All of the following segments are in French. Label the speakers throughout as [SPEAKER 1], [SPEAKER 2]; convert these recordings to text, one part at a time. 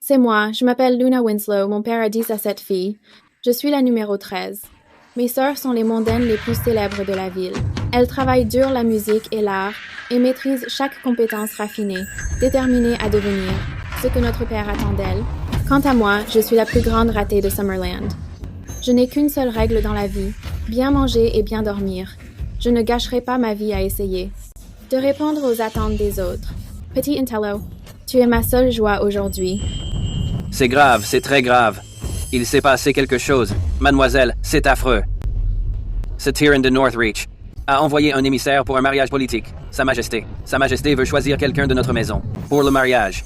[SPEAKER 1] C'est moi, je m'appelle Luna Winslow, mon père a 10 à 7 filles. Je suis la numéro 13. Mes sœurs sont les mondaines les plus célèbres de la ville. Elles travaillent dur la musique et l'art et maîtrisent chaque compétence raffinée, déterminées à devenir ce que notre père attend d'elles. Quant à moi, je suis la plus grande ratée de Summerland. Je n'ai qu'une seule règle dans la vie, bien manger et bien dormir. Je ne gâcherai pas ma vie à essayer de répondre aux attentes des autres. Petit Intello, tu es ma seule joie aujourd'hui.
[SPEAKER 2] C'est grave, c'est très grave. Il s'est passé quelque chose. Mademoiselle, c'est affreux. Ce tyran de Northreach a envoyé un émissaire pour un mariage politique. Sa Majesté veut choisir quelqu'un de notre maison pour le mariage.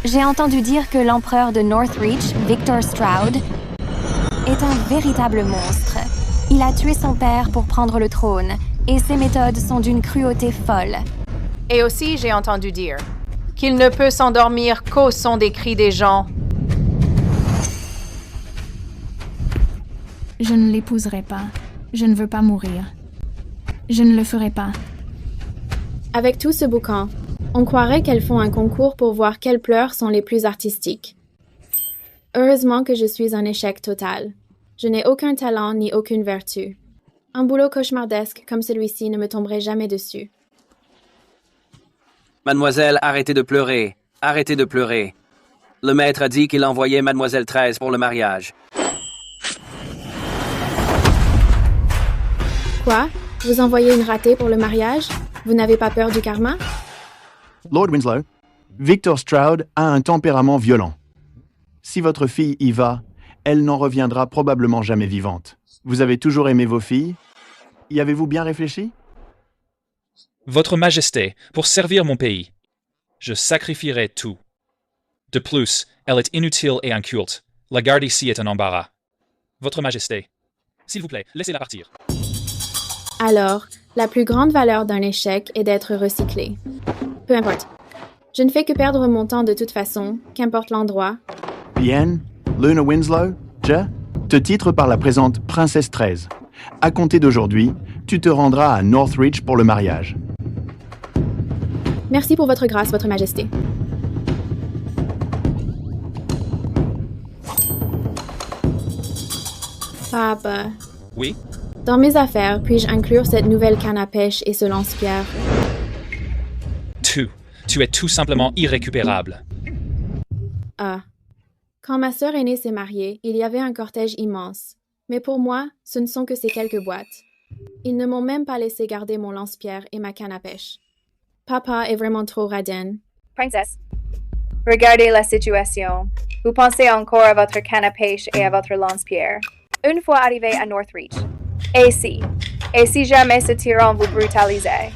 [SPEAKER 3] J'ai entendu dire que l'empereur de Northreach, Victor Stroud, est un véritable monstre. Il a tué son père pour prendre le trône, et ses méthodes sont d'une cruauté folle.
[SPEAKER 4] Et aussi, j'ai entendu dire qu'il ne peut s'endormir qu'au son des cris des gens.
[SPEAKER 5] Je ne l'épouserai pas. Je ne veux pas mourir. Je ne le ferai pas.
[SPEAKER 1] Avec tout ce boucan, on croirait qu'elles font un concours pour voir quelles pleurs sont les plus artistiques. Heureusement que je suis un échec total. Je n'ai aucun talent ni aucune vertu. Un boulot cauchemardesque comme celui-ci ne me tomberait jamais dessus.
[SPEAKER 2] Mademoiselle, arrêtez de pleurer. Arrêtez de pleurer. Le maître a dit qu'il envoyait Mademoiselle 13 pour le mariage.
[SPEAKER 1] Quoi? Vous envoyez une ratée pour le mariage? Vous n'avez pas peur du karma?
[SPEAKER 6] Lord Winslow, Victor Stroud a un tempérament violent. Si votre fille y va, elle n'en reviendra probablement jamais vivante. Vous avez toujours aimé vos filles? Y avez-vous bien réfléchi?
[SPEAKER 7] Votre Majesté, pour servir mon pays, je sacrifierai tout. De plus, elle est inutile et inculte. La garde ici est un embarras. Votre Majesté, s'il vous plaît, laissez-la partir.
[SPEAKER 1] Alors, la plus grande valeur d'un échec est d'être recyclé. Peu importe. Je ne fais que perdre mon temps de toute façon, qu'importe l'endroit.
[SPEAKER 6] Bien, Luna Winslow, je te titre par la présente Princesse 13. À compter d'aujourd'hui, tu te rendras à Northreach pour le mariage.
[SPEAKER 1] Merci pour votre grâce, Votre Majesté. Papa,
[SPEAKER 7] Oui?
[SPEAKER 1] dans mes affaires, puis-je inclure cette nouvelle canne à pêche et ce lance-pierre?
[SPEAKER 7] Tu es tout simplement irrécupérable.
[SPEAKER 1] Ah. Quand ma sœur aînée s'est mariée, il y avait un cortège immense. Mais pour moi, ce ne sont que ces quelques boîtes. Ils ne m'ont même pas laissé garder mon lance-pierre et ma canne à pêche. Papa est vraiment trop radin.
[SPEAKER 8] Princesse, regardez la situation. Vous pensez encore à votre canne à pêche et à votre lance-pierre. Une fois arrivé à Northreach. Et si jamais ce tyran vous brutalisait.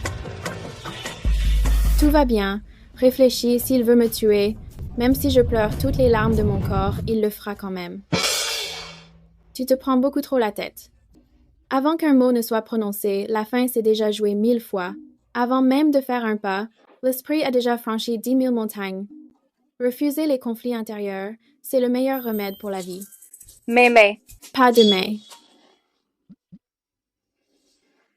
[SPEAKER 1] Tout va bien. Réfléchis, s'il veut me tuer, même si je pleure toutes les larmes de mon corps, il le fera quand même. Tu te prends beaucoup trop la tête. Avant qu'un mot ne soit prononcé, la fin s'est déjà jouée 1000 fois. Avant même de faire un pas, l'esprit a déjà franchi 10 000 montagnes. Refuser les conflits intérieurs, c'est le meilleur remède pour la vie.
[SPEAKER 8] Mais.
[SPEAKER 1] Pas de mais.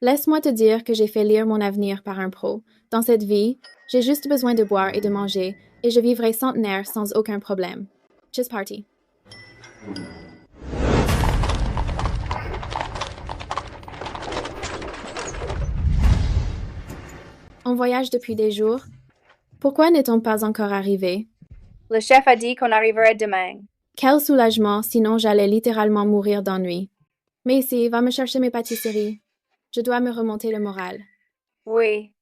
[SPEAKER 1] Laisse-moi te dire que j'ai fait lire mon avenir par un pro. Dans cette vie, j'ai juste besoin de boire et de manger, et je vivrai centenaire sans aucun problème. Cheers party. On voyage depuis des jours. Pourquoi n'est-on pas encore arrivé?
[SPEAKER 8] Le chef a dit qu'on arriverait demain.
[SPEAKER 1] Quel soulagement, sinon j'allais littéralement mourir d'ennui. Macy, va me chercher mes pâtisseries. Je dois me remonter le moral.
[SPEAKER 8] Oui.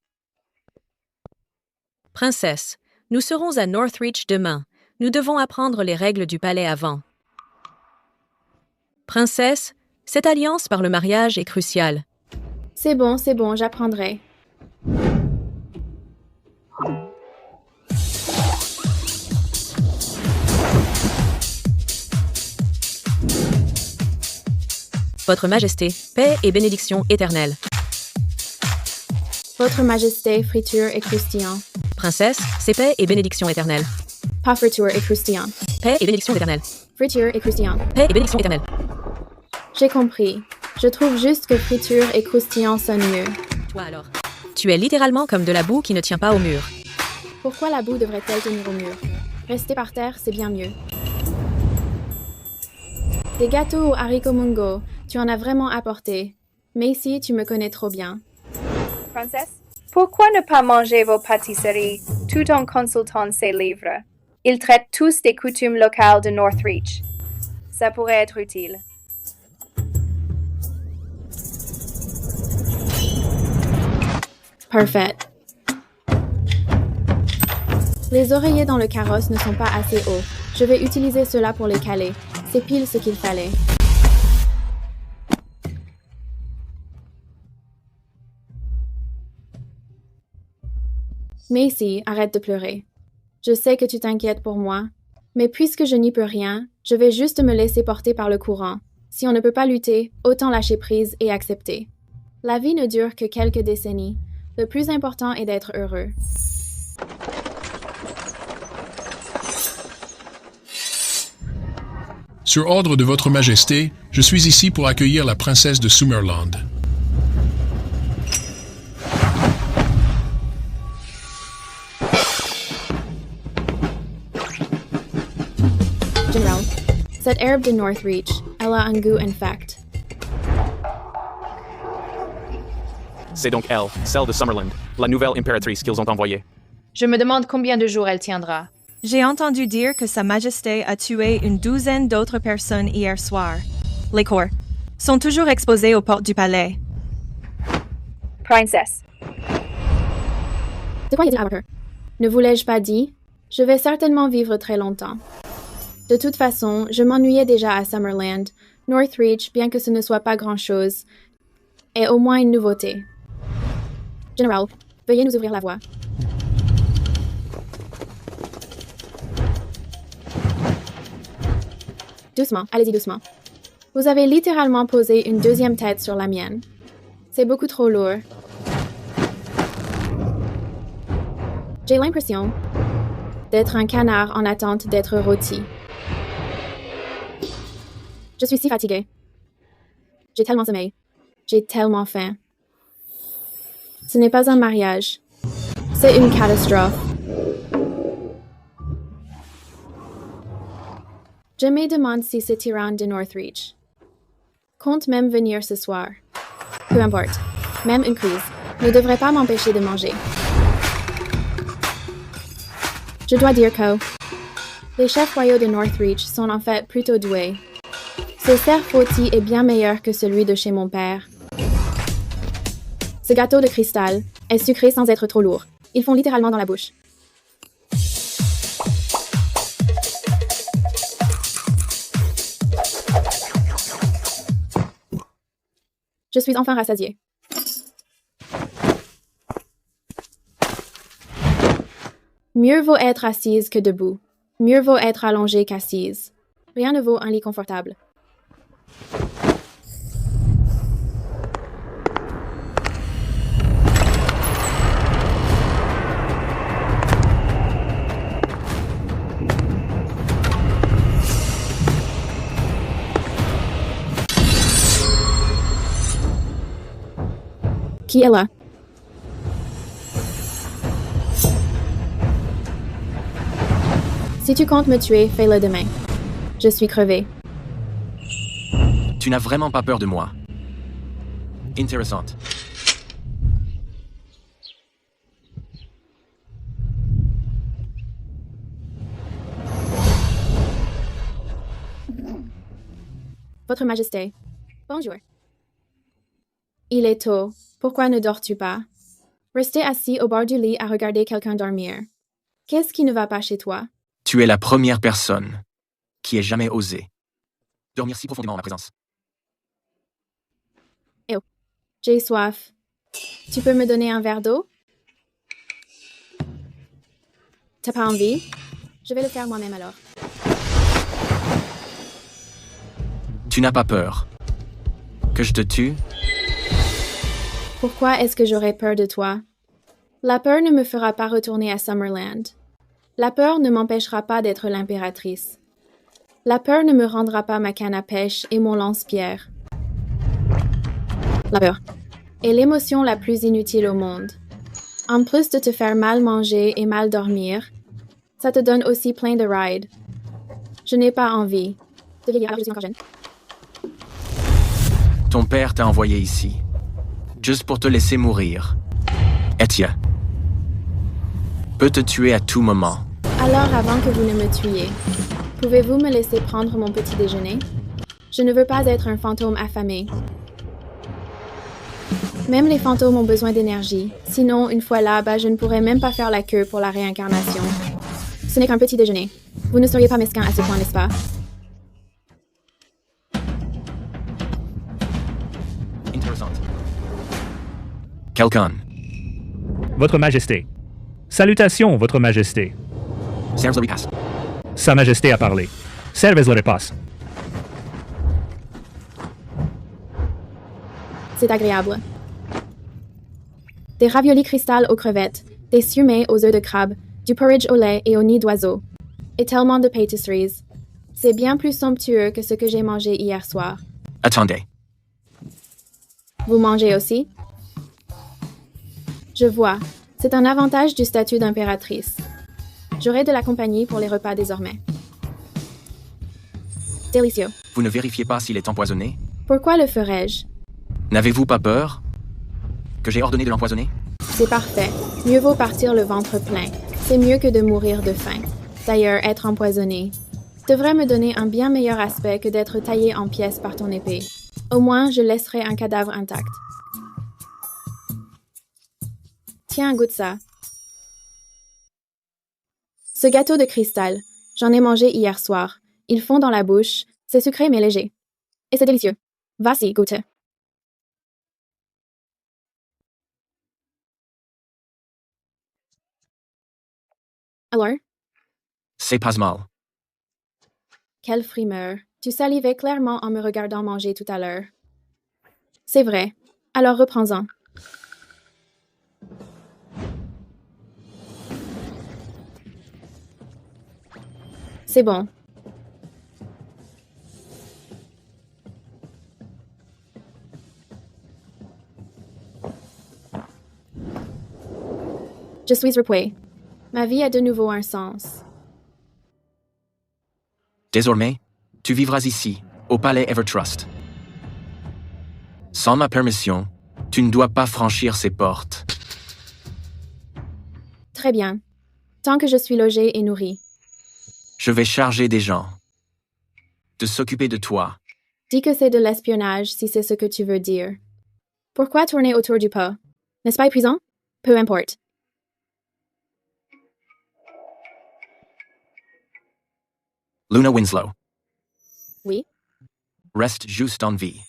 [SPEAKER 9] Princesse, nous serons à Northreach demain. Nous devons apprendre les règles du palais avant. Princesse, cette alliance par le mariage est cruciale.
[SPEAKER 1] C'est bon, j'apprendrai.
[SPEAKER 9] Votre Majesté, paix et bénédiction éternelle.
[SPEAKER 1] Votre Majesté, friture et croustillant.
[SPEAKER 9] Princesse, c'est paix et bénédiction éternelle.
[SPEAKER 1] Pas friture et croustillant.
[SPEAKER 9] Paix et bénédiction éternelle.
[SPEAKER 1] Friture et croustillant.
[SPEAKER 9] Paix et bénédiction éternelle.
[SPEAKER 1] J'ai compris. Je trouve juste que friture et croustillant sonnent mieux.
[SPEAKER 9] Toi alors. Tu es littéralement comme de la boue qui ne tient pas au mur.
[SPEAKER 1] Pourquoi la boue devrait-elle tenir au mur? Rester par terre, c'est bien mieux. Des gâteaux aux haricots mungo, tu en as vraiment apporté. Macy, tu me connais trop bien.
[SPEAKER 8] Princesse, pourquoi ne pas manger vos pâtisseries tout en consultant ces livres? Ils traitent tous des coutumes locales de Northreach. Ça pourrait être utile.
[SPEAKER 1] Parfait. Les oreillers dans le carrosse ne sont pas assez hauts. Je vais utiliser cela pour les caler. C'est pile ce qu'il fallait. Macy, arrête de pleurer. Je sais que tu t'inquiètes pour moi, mais puisque je n'y peux rien, je vais juste me laisser porter par le courant. Si on ne peut pas lutter, autant lâcher prise et accepter. La vie ne dure que quelques décennies. Le plus important est d'être heureux.
[SPEAKER 10] Sur ordre de Votre Majesté, je suis ici pour accueillir la princesse de Summerland.
[SPEAKER 1] Général, cette herbe de Northreach, elle a un goût infect.
[SPEAKER 11] C'est donc elle, celle de Summerland, la nouvelle impératrice qu'ils ont envoyée.
[SPEAKER 4] Je me demande combien de jours elle tiendra.
[SPEAKER 12] J'ai entendu dire que Sa Majesté a tué une douzaine d'autres personnes hier soir. Les corps sont toujours exposés aux portes du palais.
[SPEAKER 8] Princesse.
[SPEAKER 1] De quoi y a-t-il? Ne vous l'ai-je pas dit? Je vais certainement vivre très longtemps. De toute façon, je m'ennuyais déjà à Summerland. Northreach, bien que ce ne soit pas grand-chose, est au moins une nouveauté. Général, veuillez nous ouvrir la voie. Doucement, allez-y doucement. Vous avez littéralement posé une deuxième tête sur la mienne. C'est beaucoup trop lourd. J'ai l'impression d'être un canard en attente d'être rôti. Je suis si fatiguée. J'ai tellement sommeil. J'ai tellement faim. Ce n'est pas un mariage. C'est une catastrophe. Je me demande si ce tyran de Northreach compte même venir ce soir. Peu importe. Même une crise ne devrait pas m'empêcher de manger. Je dois dire que les chefs royaux de Northreach sont en fait plutôt doués. Ce cerf rôti est bien meilleur que celui de chez mon père. Ce gâteau de cristal est sucré sans être trop lourd. Ils font littéralement dans la bouche. Je suis enfin rassasiée. Mieux vaut être assise que debout. Mieux vaut être allongée qu'assise. Rien ne vaut un lit confortable. Qui est là? Si tu comptes me tuer, fais-le demain. Je suis crevée.
[SPEAKER 2] Tu n'as vraiment pas peur de moi. Intéressante.
[SPEAKER 1] Votre Majesté. Bonjour. Il est tôt. Pourquoi ne dors-tu pas? Rester assis au bord du lit à regarder quelqu'un dormir. Qu'est-ce qui ne va pas chez toi?
[SPEAKER 2] Tu es la première personne qui ait jamais osé dormir si profondément en ma présence.
[SPEAKER 1] Eh oh, j'ai soif. Tu peux me donner un verre d'eau? T'as pas envie? Je vais le faire moi-même alors.
[SPEAKER 2] Tu n'as pas peur que je te tue?
[SPEAKER 1] Pourquoi est-ce que j'aurais peur de toi? La peur ne me fera pas retourner à Summerland. La peur ne m'empêchera pas d'être l'impératrice. La peur ne me rendra pas ma canne à pêche et mon lance-pierre. La peur est l'émotion la plus inutile au monde. En plus de te faire mal manger et mal dormir, ça te donne aussi plein de rides. Je n'ai pas envie de vieillir alors que je suis encore jeune.
[SPEAKER 13] Ton père t'a envoyé ici, juste pour te laisser mourir. Etia peut te tuer à tout moment.
[SPEAKER 1] Alors, avant que vous ne me tuiez, pouvez-vous me laisser prendre mon petit déjeuner? Je ne veux pas être un fantôme affamé. Même les fantômes ont besoin d'énergie. Sinon, une fois là-bas, je ne pourrais même pas faire la queue pour la réincarnation. Ce n'est qu'un petit déjeuner. Vous ne seriez pas mesquin à ce point, n'est-ce pas?
[SPEAKER 13] Intéressante. Quelqu'un.
[SPEAKER 14] Votre Majesté. Salutations, Votre Majesté.
[SPEAKER 13] Serves le repas.
[SPEAKER 14] Sa Majesté a parlé. Servez le repas.
[SPEAKER 1] C'est agréable. Des raviolis cristal aux crevettes, des siumais aux œufs de crabe, du porridge au lait et au nid d'oiseau. Et tellement de pâtisseries. C'est bien plus somptueux que ce que j'ai mangé hier soir.
[SPEAKER 13] Attendez.
[SPEAKER 1] Vous mangez aussi? Je vois. C'est un avantage du statut d'impératrice. J'aurai de la compagnie pour les repas désormais. Délicieux.
[SPEAKER 13] Vous ne vérifiez pas s'il est empoisonné?
[SPEAKER 1] Pourquoi le ferais-je?
[SPEAKER 13] N'avez-vous pas peur que j'ai ordonné de l'empoisonner?
[SPEAKER 1] C'est parfait. Mieux vaut partir le ventre plein. C'est mieux que de mourir de faim. D'ailleurs, être empoisonné devrait me donner un bien meilleur aspect que d'être taillé en pièces par ton épée. Au moins, je laisserai un cadavre intact. Tiens, goûte ça. Ce gâteau de cristal, j'en ai mangé hier soir. Il fond dans la bouche, c'est sucré mais léger. Et c'est délicieux. Vas-y, goûte. Alors?
[SPEAKER 13] C'est pas mal.
[SPEAKER 1] Quelle frimeur. Tu salivais clairement en me regardant manger tout à l'heure. C'est vrai. Alors reprends-en. C'est bon. Je suis repoussée. Ma vie a de nouveau un sens.
[SPEAKER 13] Désormais, tu vivras ici, au palais Evertrust. Sans ma permission, tu ne dois pas franchir ces portes.
[SPEAKER 1] Très bien. Tant que je suis logée et nourrie.
[SPEAKER 13] Je vais charger des gens de s'occuper de toi.
[SPEAKER 1] Dis que c'est de l'espionnage si c'est ce que tu veux dire. Pourquoi tourner autour du pot? N'est-ce pas épuisant? Peu importe.
[SPEAKER 13] Luna Winslow.
[SPEAKER 1] Oui?
[SPEAKER 13] Reste juste en vie.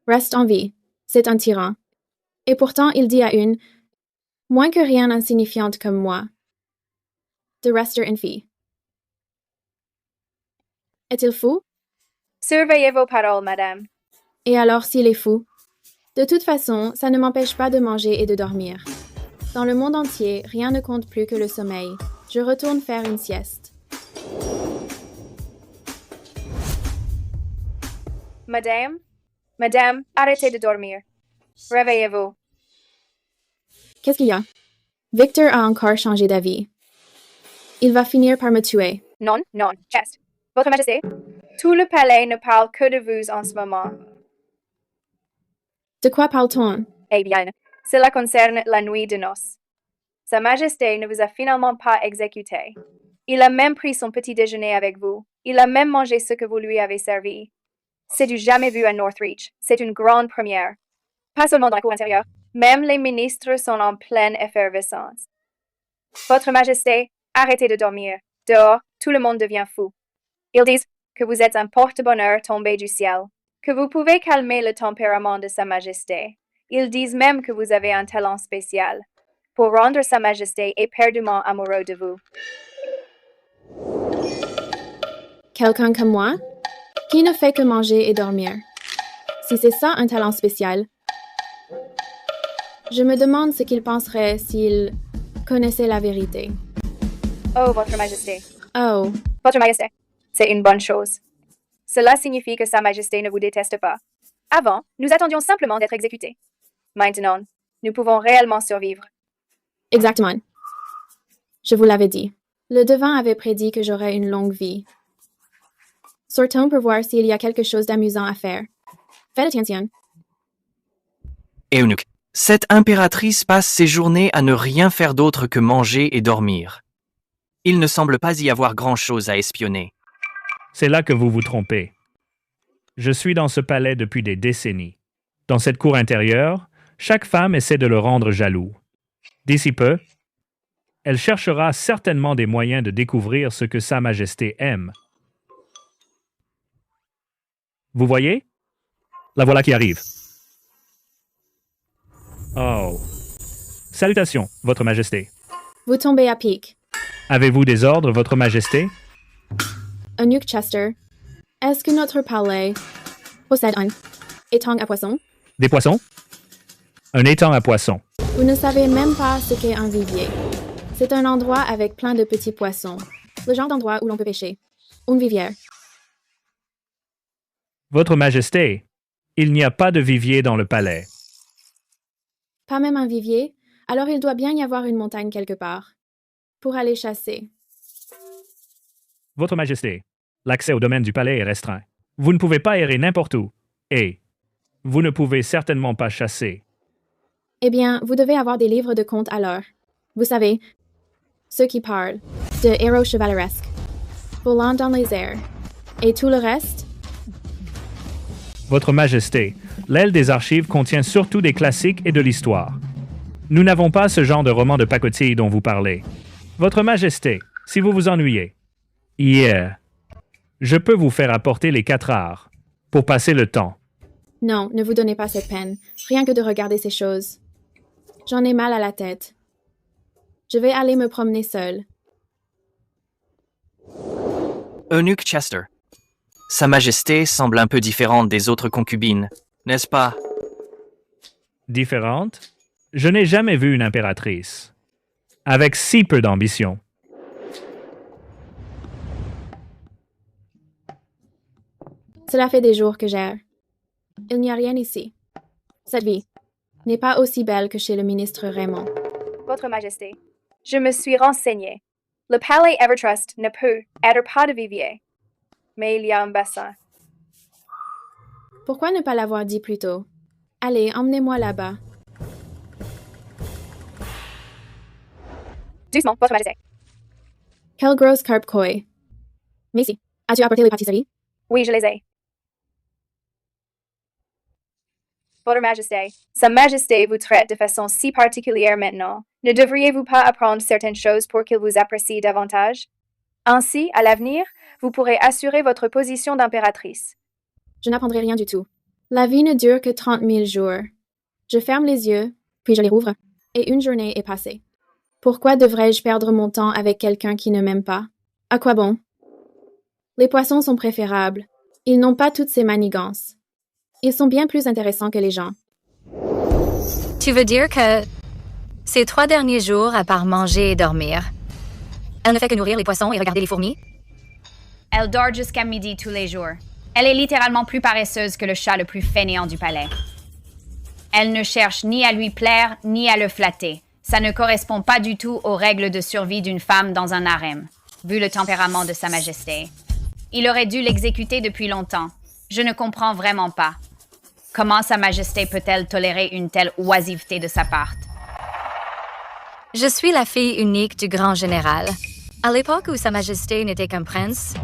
[SPEAKER 1] Reste en vie. C'est un tyran. Et pourtant, il dit à une, moins que rien insignifiante comme moi, de rester en vie. Est-il fou?
[SPEAKER 8] Surveillez vos paroles, madame.
[SPEAKER 1] Et alors s'il est fou? De toute façon, ça ne m'empêche pas de manger et de dormir. Dans le monde entier, rien ne compte plus que le sommeil. Je retourne faire une sieste.
[SPEAKER 8] Madame, arrêtez de dormir. Réveillez-vous.
[SPEAKER 1] Qu'est-ce qu'il y a? Victor a encore changé d'avis. Il va finir par me tuer.
[SPEAKER 8] Non, Chest. Votre Majesté, tout le palais ne parle que de vous en ce moment.
[SPEAKER 1] De quoi parle-t-on?
[SPEAKER 8] Eh bien, cela concerne la nuit de noces. Sa Majesté ne vous a finalement pas exécuté. Il a même pris son petit déjeuner avec vous. Il a même mangé ce que vous lui avez servi. C'est du jamais vu à Northreach. C'est une grande première. Pas seulement dans la cour intérieure. Même les ministres sont en pleine effervescence. Votre Majesté, arrêtez de dormir. Dehors, tout le monde devient fou. Ils disent que vous êtes un porte-bonheur tombé du ciel, que vous pouvez calmer le tempérament de Sa Majesté. Ils disent même que vous avez un talent spécial pour rendre Sa Majesté éperdument amoureux de vous.
[SPEAKER 1] Quelqu'un comme moi? Qui ne fait que manger et dormir? Si c'est ça un talent spécial, je me demande ce qu'il penserait s'il connaissait la vérité.
[SPEAKER 8] Oh, Votre Majesté.
[SPEAKER 1] Oh.
[SPEAKER 8] Votre Majesté, c'est une bonne chose. Cela signifie que Sa Majesté ne vous déteste pas. Avant, nous attendions simplement d'être exécutés. Maintenant, nous pouvons réellement survivre.
[SPEAKER 1] Exactement. Je vous l'avais dit. Le devin avait prédit que j'aurais une longue vie. Sortons pour voir s'il y a quelque chose d'amusant à faire. Faites attention.
[SPEAKER 2] Eunuque, cette impératrice passe ses journées à ne rien faire d'autre que manger et dormir. Il ne semble pas y avoir grand-chose à espionner.
[SPEAKER 14] C'est là que vous vous trompez. Je suis dans ce palais depuis des décennies. Dans cette cour intérieure, chaque femme essaie de le rendre jaloux. D'ici peu, elle cherchera certainement des moyens de découvrir ce que Sa Majesté aime. Vous voyez? La voilà qui arrive. Oh. Salutations, Votre Majesté.
[SPEAKER 1] Vous tombez à pic.
[SPEAKER 14] Avez-vous des ordres, Votre Majesté?
[SPEAKER 1] Eunuque Chester, est-ce que notre palais possède un étang à poissons?
[SPEAKER 14] Des poissons? Un étang à poissons.
[SPEAKER 1] Vous ne savez même pas ce qu'est un vivier. C'est un endroit avec plein de petits poissons. Le genre d'endroit où l'on peut pêcher. Une vivière.
[SPEAKER 14] Votre Majesté, il n'y a pas de vivier dans le palais.
[SPEAKER 1] Pas même un vivier, alors il doit bien y avoir une montagne quelque part. Pour aller chasser.
[SPEAKER 14] Votre Majesté, l'accès au domaine du palais est restreint. Vous ne pouvez pas errer n'importe où. Et vous ne pouvez certainement pas chasser.
[SPEAKER 1] Eh bien, vous devez avoir des livres de contes alors. Vous savez, ceux qui parlent de héros chevaleresques, volant dans les airs, et tout le reste.
[SPEAKER 14] Votre Majesté, l'aile des archives contient surtout des classiques et de l'histoire. Nous n'avons pas ce genre de roman de pacotille dont vous parlez. Votre Majesté, si vous vous ennuyez, je peux vous faire apporter les 4 arts pour passer le temps.
[SPEAKER 1] Non, ne vous donnez pas cette peine, rien que de regarder ces choses. J'en ai mal à la tête. Je vais aller me promener seule.
[SPEAKER 2] Eunuque Chester, Sa Majesté semble un peu différente des autres concubines, n'est-ce pas?
[SPEAKER 14] Différente? Je n'ai jamais vu une impératrice avec si peu d'ambition.
[SPEAKER 1] Cela fait des jours que j'erre. Il n'y a rien ici. Cette vie n'est pas aussi belle que chez le ministre Raymond.
[SPEAKER 8] Votre Majesté, je me suis renseignée. Le palais Evertrust ne peut être pas de vivier. Mais il y a un bassin.
[SPEAKER 1] Pourquoi ne pas l'avoir dit plus tôt? Allez, emmenez-moi là-bas.
[SPEAKER 8] Doucement, Votre Majesté.
[SPEAKER 1] Quelle grosse carpe koi. Macy, as-tu apporté les pâtisseries?
[SPEAKER 8] Oui, je les ai. Votre Majesté, Sa Majesté vous traite de façon si particulière maintenant. Ne devriez-vous pas apprendre certaines choses pour qu'il vous apprécie davantage? Ainsi, à l'avenir, vous pourrez assurer votre position d'impératrice.
[SPEAKER 1] Je n'apprendrai rien du tout. La vie ne dure que 30 000 jours. Je ferme les yeux, puis je les rouvre, et une journée est passée. Pourquoi devrais-je perdre mon temps avec quelqu'un qui ne m'aime pas? À quoi bon? Les poissons sont préférables. Ils n'ont pas toutes ces manigances. Ils sont bien plus intéressants que les gens.
[SPEAKER 3] Tu veux dire que ces 3 derniers jours, à part manger et dormir, elle ne fait que nourrir les poissons et regarder les fourmis?
[SPEAKER 15] Elle dort jusqu'à midi tous les jours. Elle est littéralement plus paresseuse que le chat le plus fainéant du palais. Elle ne cherche ni à lui plaire, ni à le flatter. Ça ne correspond pas du tout aux règles de survie d'une femme dans un harem, vu le tempérament de Sa Majesté. Il aurait dû l'exécuter depuis longtemps. Je ne comprends vraiment pas. Comment Sa Majesté peut-elle tolérer une telle oisiveté de sa part?
[SPEAKER 3] Je suis la fille unique du grand général. À l'époque où Sa Majesté n'était qu'un prince,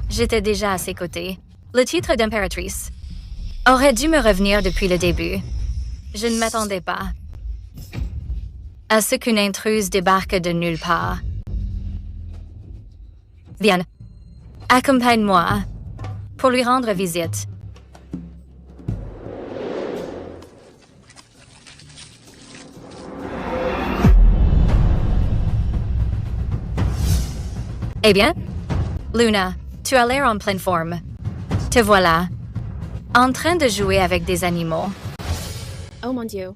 [SPEAKER 3] j'étais déjà à ses côtés. Le titre d'impératrice aurait dû me revenir depuis le début. Je ne m'attendais pas à ce qu'une intruse débarque de nulle part. Viens, accompagne-moi pour lui rendre visite. Eh bien, Luna, tu as l'air en pleine forme. Te voilà, en train de jouer avec des animaux.
[SPEAKER 1] Oh mon Dieu,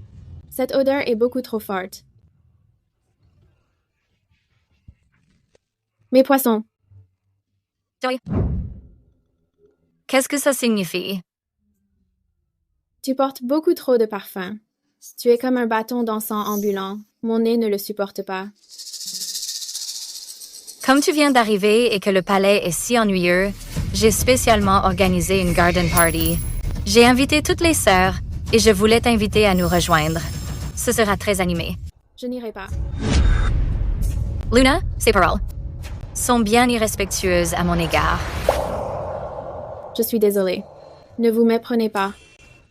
[SPEAKER 1] cette odeur est beaucoup trop forte. Mes poissons.
[SPEAKER 3] Oui. Qu'est-ce que ça signifie?
[SPEAKER 1] Tu portes beaucoup trop de parfum. Tu es comme un bâton dansant ambulant. Mon nez ne le supporte pas.
[SPEAKER 3] Comme tu viens d'arriver et que le palais est si ennuyeux, j'ai spécialement organisé une garden party. J'ai invité toutes les sœurs et je voulais t'inviter à nous rejoindre. Ce sera très animé.
[SPEAKER 1] Je n'irai pas.
[SPEAKER 3] Luna, ses paroles sont bien irrespectueuses à mon égard.
[SPEAKER 1] Je suis désolée. Ne vous méprenez pas.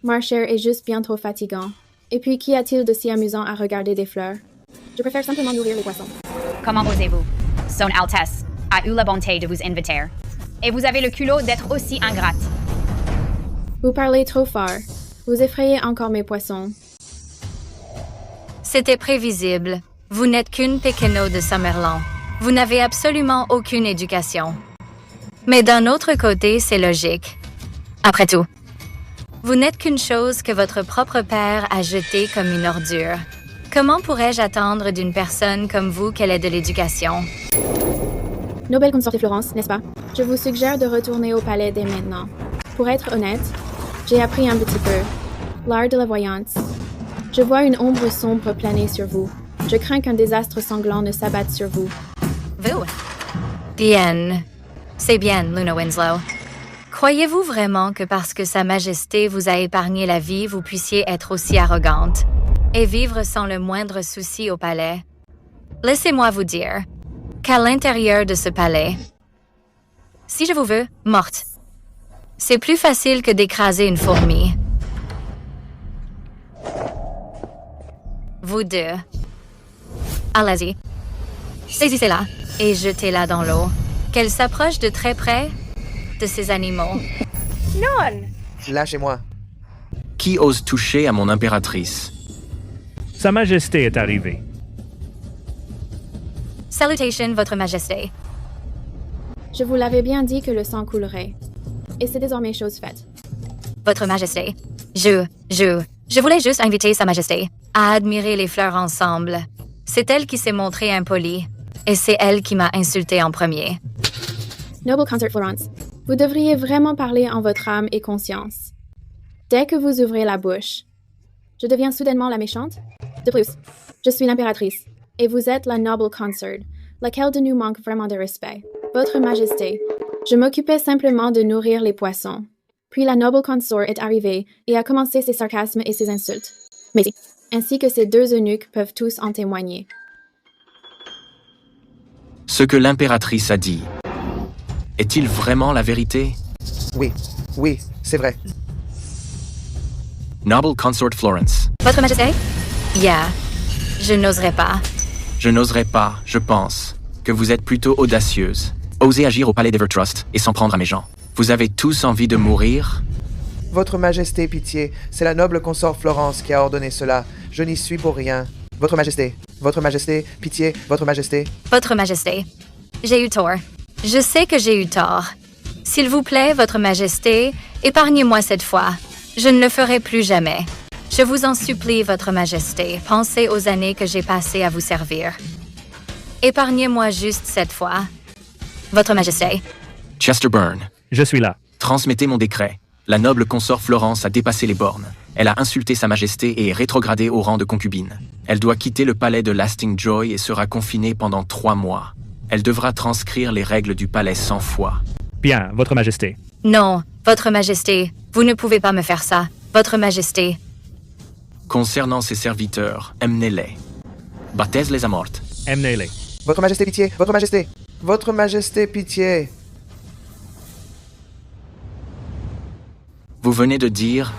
[SPEAKER 1] Marcher est juste bien trop fatigant. Et puis, qu'y a-t-il de si amusant à regarder des fleurs? Je préfère simplement nourrir les poissons.
[SPEAKER 15] Comment osez-vous? Son Altesse a eu la bonté de vous inviter. Et vous avez le culot d'être aussi ingrate.
[SPEAKER 1] Vous parlez trop fort. Vous effrayez encore mes poissons.
[SPEAKER 3] C'était prévisible. Vous n'êtes qu'une péqueno de Summerland. Vous n'avez absolument aucune éducation. Mais d'un autre côté, c'est logique. Après tout, vous n'êtes qu'une chose que votre propre père a jetée comme une ordure. Comment pourrais-je attendre d'une personne comme vous qu'elle ait de l'éducation?
[SPEAKER 1] Noble consorte Florence, n'est-ce pas? Je vous suggère de retourner au palais dès maintenant. Pour être honnête, j'ai appris un petit peu. L'art de la voyance. Je vois une ombre sombre planer sur vous. Je crains qu'un désastre sanglant ne s'abatte sur vous.
[SPEAKER 3] Vous? Bien. C'est bien, Luna Winslow. Croyez-vous vraiment que parce que Sa Majesté vous a épargné la vie, vous puissiez être aussi arrogante et vivre sans le moindre souci au palais? Laissez-moi vous dire qu'à l'intérieur de ce palais, si je vous veux, morte, c'est plus facile que d'écraser une fourmi. Vous deux. Allez-y. Saisissez-la et jetez-la dans l'eau. Qu'elle s'approche de très près de ces animaux.
[SPEAKER 8] Non!
[SPEAKER 13] Lâchez-moi. Qui ose toucher à mon impératrice?
[SPEAKER 14] Sa Majesté est arrivée.
[SPEAKER 3] Salutations, Votre Majesté.
[SPEAKER 1] Je vous l'avais bien dit que le sang coulerait. Et c'est désormais chose faite.
[SPEAKER 3] Votre Majesté, je voulais juste inviter Sa Majesté à admirer les fleurs ensemble. C'est elle qui s'est montrée impolie, et c'est elle qui m'a insulté en premier.
[SPEAKER 1] Noble Consort Florence, vous devriez vraiment parler en votre âme et conscience. Dès que vous ouvrez la bouche, je deviens soudainement la méchante? De plus, je suis l'impératrice, et vous êtes la Noble Consort, laquelle de nous manque vraiment de respect. Votre Majesté, je m'occupais simplement de nourrir les poissons. Puis la Noble Consort est arrivée et a commencé ses sarcasmes et ses insultes. Mais ainsi que ces deux eunuques peuvent tous en témoigner.
[SPEAKER 13] Ce que l'impératrice a dit, est-il vraiment la vérité?
[SPEAKER 16] Oui, c'est vrai.
[SPEAKER 13] Noble Consort Florence.
[SPEAKER 3] Votre Majesté? Je n'oserais pas.
[SPEAKER 13] Je n'oserais pas, je pense, que vous êtes plutôt audacieuse. Osez agir au palais d'Evertrust et s'en prendre à mes gens. Vous avez tous envie de mourir?
[SPEAKER 16] Votre Majesté, pitié, c'est la noble consort Florence qui a ordonné cela. Je n'y suis pour rien. Votre Majesté, pitié, Votre Majesté.
[SPEAKER 3] Votre Majesté, j'ai eu tort. Je sais que j'ai eu tort. S'il vous plaît, Votre Majesté, épargnez-moi cette fois. Je ne le ferai plus jamais. Je vous en supplie, Votre Majesté, pensez aux années que j'ai passées à vous servir. Épargnez-moi juste cette fois. Votre Majesté.
[SPEAKER 13] Chester Byrne.
[SPEAKER 14] Je suis là.
[SPEAKER 13] Transmettez mon décret. La noble consort Florence a dépassé les bornes. Elle a insulté Sa Majesté et est rétrogradée au rang de concubine. Elle doit quitter le palais de Lasting Joy et sera confinée pendant 3 mois. Elle devra transcrire les règles du palais 100 fois.
[SPEAKER 14] Bien, Votre Majesté.
[SPEAKER 3] Non, Votre Majesté, vous ne pouvez pas me faire ça. Votre Majesté.
[SPEAKER 13] Concernant ses serviteurs, emmenez-les. Battez-les à mort.
[SPEAKER 14] Emmenez-les.
[SPEAKER 16] Votre Majesté, pitié, Votre Majesté. Votre Majesté, pitié.
[SPEAKER 13] Vous venez de dire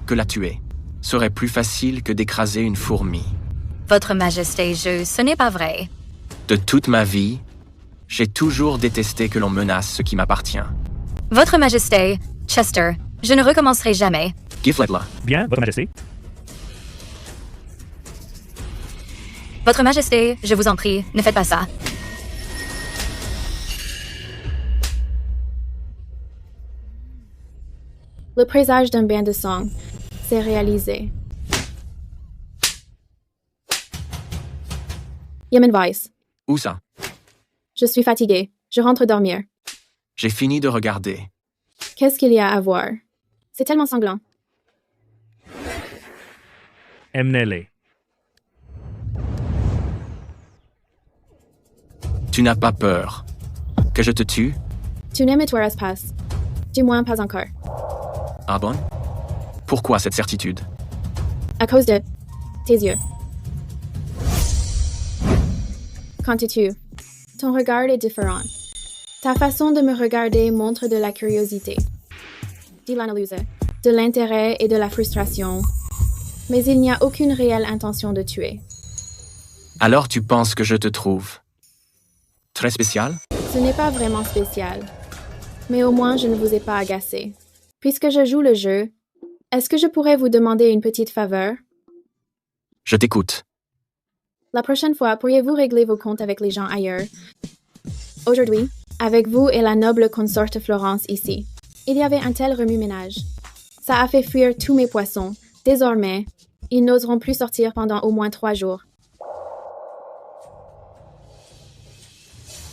[SPEAKER 13] que la tuer serait plus facile que d'écraser une fourmi.
[SPEAKER 3] Votre Majesté, ce n'est pas vrai.
[SPEAKER 13] De toute ma vie, j'ai toujours détesté que l'on menace ce qui m'appartient.
[SPEAKER 3] Votre Majesté, Chester, je ne recommencerai jamais.
[SPEAKER 13] Gifletla.
[SPEAKER 14] Bien, Votre Majesté.
[SPEAKER 3] Votre Majesté, je vous en prie, ne faites pas ça.
[SPEAKER 1] Le présage d'un bain de sang s'est réalisé. Yemen Weiss.
[SPEAKER 13] Où ça?
[SPEAKER 1] Je suis fatiguée. Je rentre dormir.
[SPEAKER 13] J'ai fini de regarder.
[SPEAKER 1] Qu'est-ce qu'il y a à voir? C'est tellement sanglant.
[SPEAKER 14] Emmenez-les.
[SPEAKER 13] Tu n'as pas peur que je te tue?
[SPEAKER 1] Tu ne me tueras pas. Du moins pas encore.
[SPEAKER 13] Ah bon? Pourquoi cette certitude?
[SPEAKER 1] À cause de tes yeux. Quand tu tues, ton regard est différent. Ta façon de me regarder montre de la curiosité, de l'analyse, de l'intérêt et de la frustration, mais il n'y a aucune réelle intention de tuer.
[SPEAKER 13] Alors tu penses que je te trouve très spécial?
[SPEAKER 1] Ce n'est pas vraiment spécial, mais au moins je ne vous ai pas agacé. Puisque je joue le jeu, est-ce que je pourrais vous demander une petite faveur?
[SPEAKER 13] Je t'écoute.
[SPEAKER 1] La prochaine fois, pourriez-vous régler vos comptes avec les gens ailleurs? Aujourd'hui, avec vous et la noble consorte Florence ici, il y avait un tel remue-ménage. Ça a fait fuir tous mes poissons. Désormais, ils n'oseront plus sortir pendant au moins 3 jours.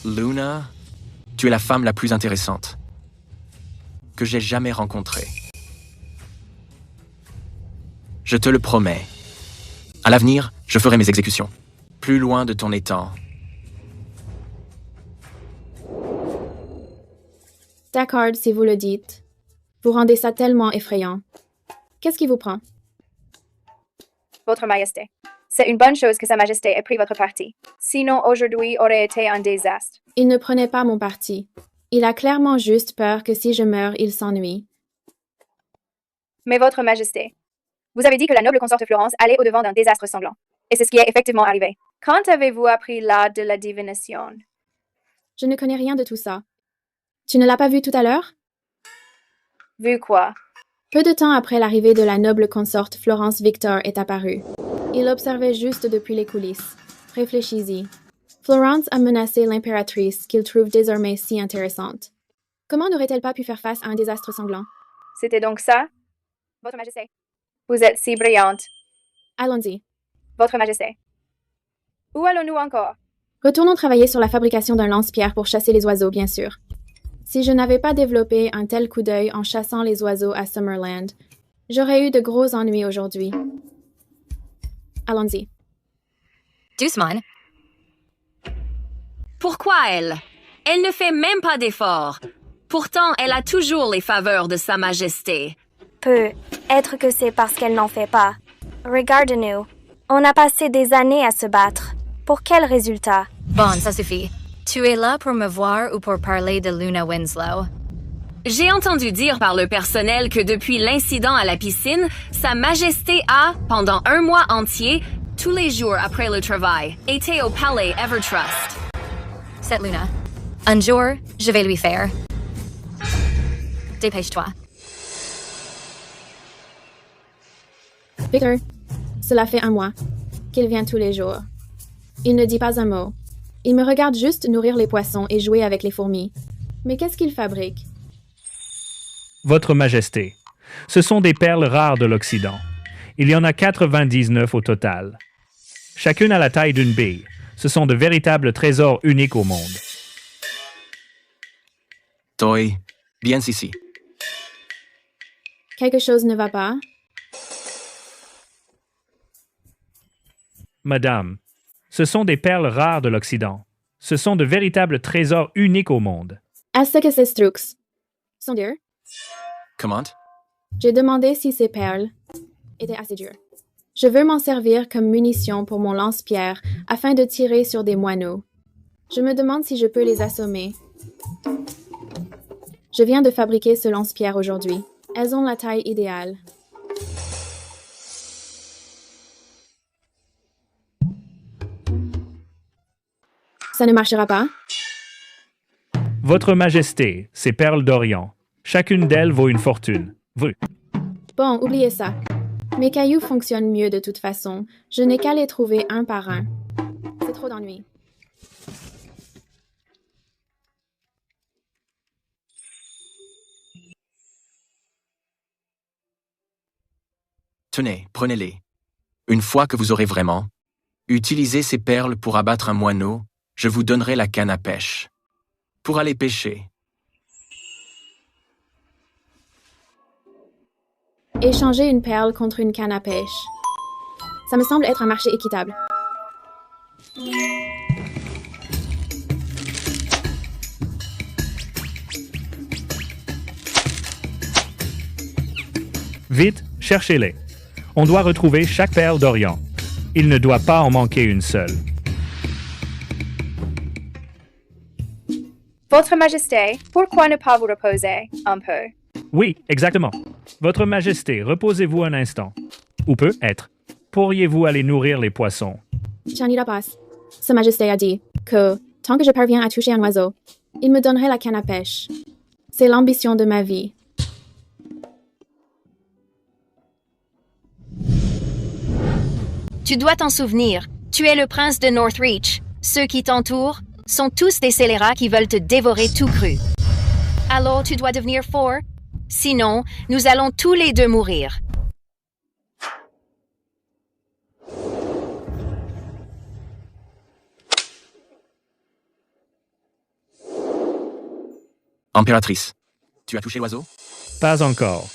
[SPEAKER 13] Luna, tu es la femme la plus intéressante que j'ai jamais rencontrée. Je te le promets. À l'avenir, je ferai mes exécutions. Plus loin de ton étang.
[SPEAKER 1] D'accord, si vous le dites. Vous rendez ça tellement effrayant. Qu'est-ce qui vous prend?
[SPEAKER 8] Votre Majesté, c'est une bonne chose que Sa Majesté ait pris votre parti. Sinon, aujourd'hui aurait été un désastre.
[SPEAKER 1] Il ne prenait pas mon parti. Il a clairement juste peur que si je meurs, il s'ennuie.
[SPEAKER 8] Mais Votre Majesté, vous avez dit que la noble consorte Florence allait au-devant d'un désastre sanglant. Et c'est ce qui est effectivement arrivé. Quand avez-vous appris l'art de la divination?
[SPEAKER 1] Je ne connais rien de tout ça. Tu ne l'as pas vu tout à l'heure?
[SPEAKER 8] Vu quoi?
[SPEAKER 1] Peu de temps après l'arrivée de la noble consorte, Florence Victor est apparue. Il observait juste depuis les coulisses. Réfléchis-y. Florence a menacé l'impératrice qu'il trouve désormais si intéressante. Comment n'aurait-elle pas pu faire face à un désastre sanglant?
[SPEAKER 8] C'était donc ça? Votre Majesté, vous êtes si brillante.
[SPEAKER 1] Allons-y.
[SPEAKER 8] Votre Majesté. Où allons-nous encore?
[SPEAKER 1] Retournons travailler sur la fabrication d'un lance-pierre pour chasser les oiseaux, bien sûr. Si je n'avais pas développé un tel coup d'œil en chassant les oiseaux à Summerland, j'aurais eu de gros ennuis aujourd'hui. Allons-y.
[SPEAKER 17] Doucement. Pourquoi elle? Elle ne fait même pas d'efforts. Pourtant, elle a toujours les faveurs de Sa Majesté.
[SPEAKER 3] Peut-être que c'est parce qu'elle n'en fait pas. Regarde-nous. On a passé des années à se battre. Pour quel résultat?
[SPEAKER 9] Bon, ça suffit. Tu es là pour me voir ou pour parler de Luna Winslow?
[SPEAKER 17] J'ai entendu dire par le personnel que depuis l'incident à la piscine, Sa Majesté a, pendant 1 mois entier, tous les jours après le travail, été au palais Evertrust.
[SPEAKER 9] Cette Luna. Un jour, je vais lui faire. Dépêche-toi.
[SPEAKER 1] Victor, cela fait 1 mois qu'il vient tous les jours. Il ne dit pas un mot. Il me regarde juste nourrir les poissons et jouer avec les fourmis. Mais qu'est-ce qu'il fabrique?
[SPEAKER 14] Votre Majesté, ce sont des perles rares de l'Occident. Il y en a 99 au total. Chacune à la taille d'une bille. Ce sont de véritables trésors uniques au monde.
[SPEAKER 13] Toi, viens ici.
[SPEAKER 1] Quelque chose ne va pas?
[SPEAKER 14] Madame, ce sont des perles rares de l'Occident. Ce sont de véritables trésors uniques au monde.
[SPEAKER 1] Est-ce que ces trucs sont durs?
[SPEAKER 13] Comment?
[SPEAKER 1] J'ai demandé si ces perles étaient assez dures. Je veux m'en servir comme munition pour mon lance-pierre afin de tirer sur des moineaux. Je me demande si je peux les assommer. Je viens de fabriquer ce lance-pierre aujourd'hui. Elles ont la taille idéale. Ça ne marchera pas?
[SPEAKER 14] Votre Majesté, ces perles d'Orient. Chacune d'elles vaut une fortune.
[SPEAKER 1] Bon, oubliez ça. Mes cailloux fonctionnent mieux de toute façon. Je n'ai qu'à les trouver un par un. C'est trop d'ennui.
[SPEAKER 13] Tenez, prenez-les. Une fois que vous aurez vraiment utilisé ces perles pour abattre un moineau, je vous donnerai la canne à pêche. Pour aller pêcher.
[SPEAKER 1] Échanger une perle contre une canne à pêche. Ça me semble être un marché équitable.
[SPEAKER 14] Vite, cherchez-les. On doit retrouver chaque perle d'Orient. Il ne doit pas en manquer une seule.
[SPEAKER 8] Votre Majesté, pourquoi ne pas vous reposer un peu?
[SPEAKER 14] Oui, exactement. Votre Majesté, reposez-vous un instant. Ou peut-être, pourriez-vous aller nourrir les poissons?
[SPEAKER 1] Chanira passe. Sa Majesté a dit que, tant que je parviens à toucher un oiseau, il me donnerait la canne à pêche. C'est l'ambition de ma vie.
[SPEAKER 17] Tu dois t'en souvenir, tu es le prince de Northreach. Ceux qui t'entourent sont tous des scélérats qui veulent te dévorer tout cru. Alors tu dois devenir fort. Sinon, nous allons tous les deux mourir.
[SPEAKER 13] Impératrice, tu as touché l'oiseau?
[SPEAKER 14] Pas encore.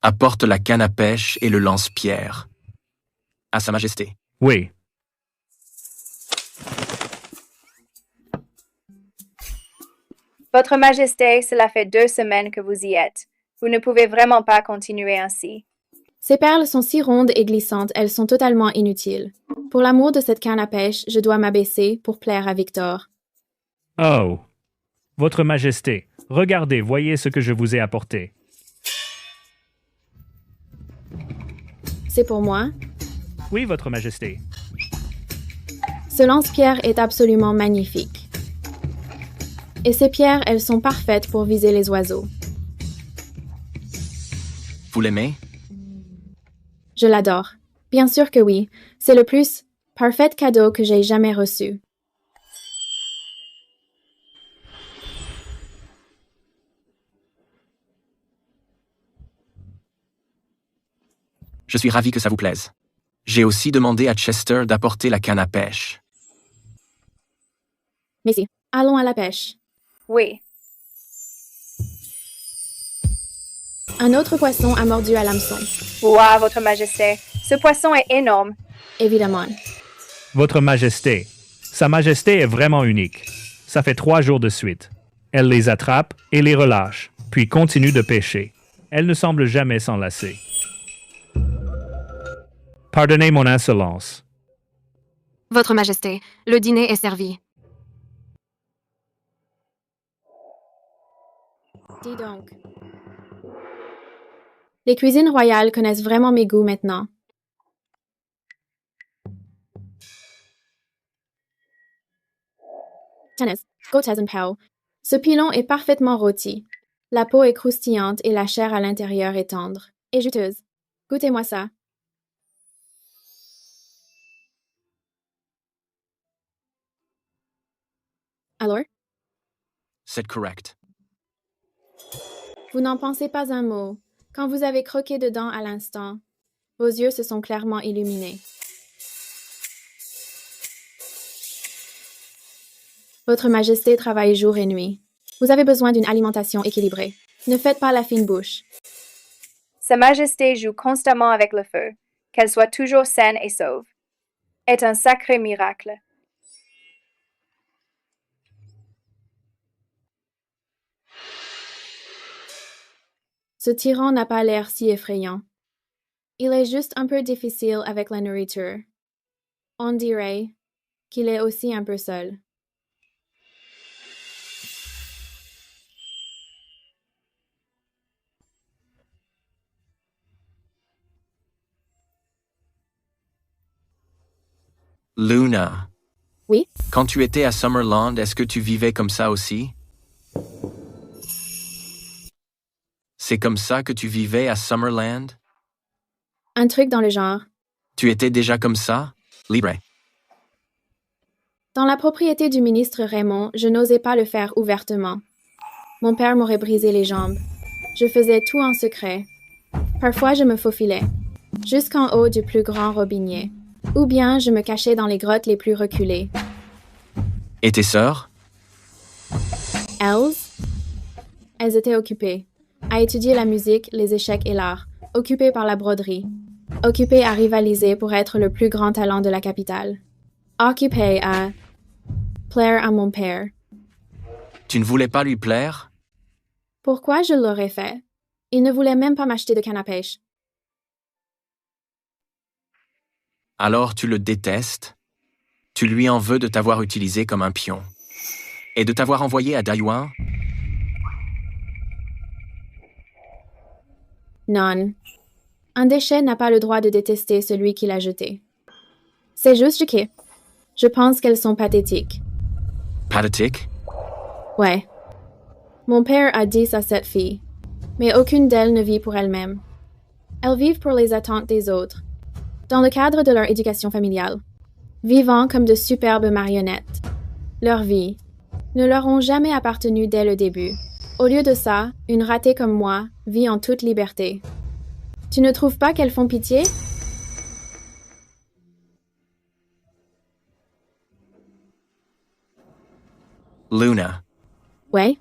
[SPEAKER 13] Apporte la canne à pêche et le lance-pierre. À Sa Majesté.
[SPEAKER 14] Oui.
[SPEAKER 8] Votre Majesté, cela fait 2 semaines que vous y êtes. Vous ne pouvez vraiment pas continuer ainsi.
[SPEAKER 1] Ces perles sont si rondes et glissantes, elles sont totalement inutiles. Pour l'amour de cette canne à pêche, je dois m'abaisser pour plaire à Victor.
[SPEAKER 14] Oh! Votre Majesté, regardez, voyez ce que je vous ai apporté.
[SPEAKER 1] C'est pour moi?
[SPEAKER 14] Oui, Votre Majesté.
[SPEAKER 1] Ce lance-pierre est absolument magnifique. Et ces pierres, elles sont parfaites pour viser les oiseaux.
[SPEAKER 13] Vous l'aimez?
[SPEAKER 1] Je l'adore. Bien sûr que oui. C'est le plus parfait cadeau que j'ai jamais reçu.
[SPEAKER 13] Je suis ravi que ça vous plaise. J'ai aussi demandé à Chester d'apporter la canne à pêche.
[SPEAKER 1] Merci. Allons à la pêche.
[SPEAKER 8] Oui.
[SPEAKER 1] Un autre poisson a mordu à l'hameçon.
[SPEAKER 8] Wow, Votre Majesté, ce poisson est énorme.
[SPEAKER 1] Évidemment.
[SPEAKER 14] Votre Majesté, Sa Majesté est vraiment unique. Ça fait 3 jours de suite. Elle les attrape et les relâche, puis continue de pêcher. Elle ne semble jamais s'en lasser. Pardonnez mon insolence.
[SPEAKER 3] Votre Majesté, le dîner est servi.
[SPEAKER 1] Dis donc. Les cuisines royales connaissent vraiment mes goûts maintenant. Tennis, Gottes and Pau. Ce pilon est parfaitement rôti. La peau est croustillante et la chair à l'intérieur est tendre et juteuse. Goûtez-moi ça. Alors?
[SPEAKER 13] C'est correct.
[SPEAKER 1] Vous n'en pensez pas un mot. Quand vous avez croqué dedans à l'instant, vos yeux se sont clairement illuminés. Votre Majesté travaille jour et nuit. Vous avez besoin d'une alimentation équilibrée. Ne faites pas la fine bouche.
[SPEAKER 8] Sa Majesté joue constamment avec le feu, qu'elle soit toujours saine et sauve. Est un sacré miracle.
[SPEAKER 1] Ce tyran n'a pas l'air si effrayant. Il est juste un peu difficile avec la nourriture. On dirait qu'il est aussi un peu seul.
[SPEAKER 13] Luna.
[SPEAKER 1] Oui?
[SPEAKER 13] Quand tu étais à Summerland, est-ce que tu vivais comme ça aussi? C'est comme ça que tu vivais à Summerland?
[SPEAKER 1] Un truc dans le genre.
[SPEAKER 13] Tu étais déjà comme ça? Libre.
[SPEAKER 1] Dans la propriété du ministre Raymond, je n'osais pas le faire ouvertement. Mon père m'aurait brisé les jambes. Je faisais tout en secret. Parfois, je me faufilais, jusqu'en haut du plus grand robinier. Ou bien je me cachais dans les grottes les plus reculées.
[SPEAKER 13] Et tes sœurs?
[SPEAKER 1] Elles étaient occupées à étudier la musique, les échecs et l'art, occupées par la broderie. occupé à rivaliser pour être le plus grand talent de la capitale, occupé à plaire à mon père.
[SPEAKER 13] Tu ne voulais pas lui plaire?
[SPEAKER 1] Pourquoi je l'aurais fait? Il ne voulait même pas m'acheter de canne à pêche.
[SPEAKER 13] Alors tu le détestes? Tu lui en veux de t'avoir utilisé comme un pion? Et de t'avoir envoyé à Dayuan?
[SPEAKER 1] Non. Un déchet n'a pas le droit de détester celui qui l'a jeté. C'est juste que je pense qu'elles sont pathétiques.
[SPEAKER 13] Pathétique?
[SPEAKER 1] Ouais. Mon père a 10 à 7 filles, mais aucune d'elles ne vit pour elle-même. Elles vivent pour les attentes des autres, dans le cadre de leur éducation familiale, vivant comme de superbes marionnettes. Leur vie ne leur ont jamais appartenu dès le début. Au lieu de ça, une ratée comme moi vit en toute liberté. Tu ne trouves pas qu'elles font pitié?
[SPEAKER 13] Luna.
[SPEAKER 1] Ouais.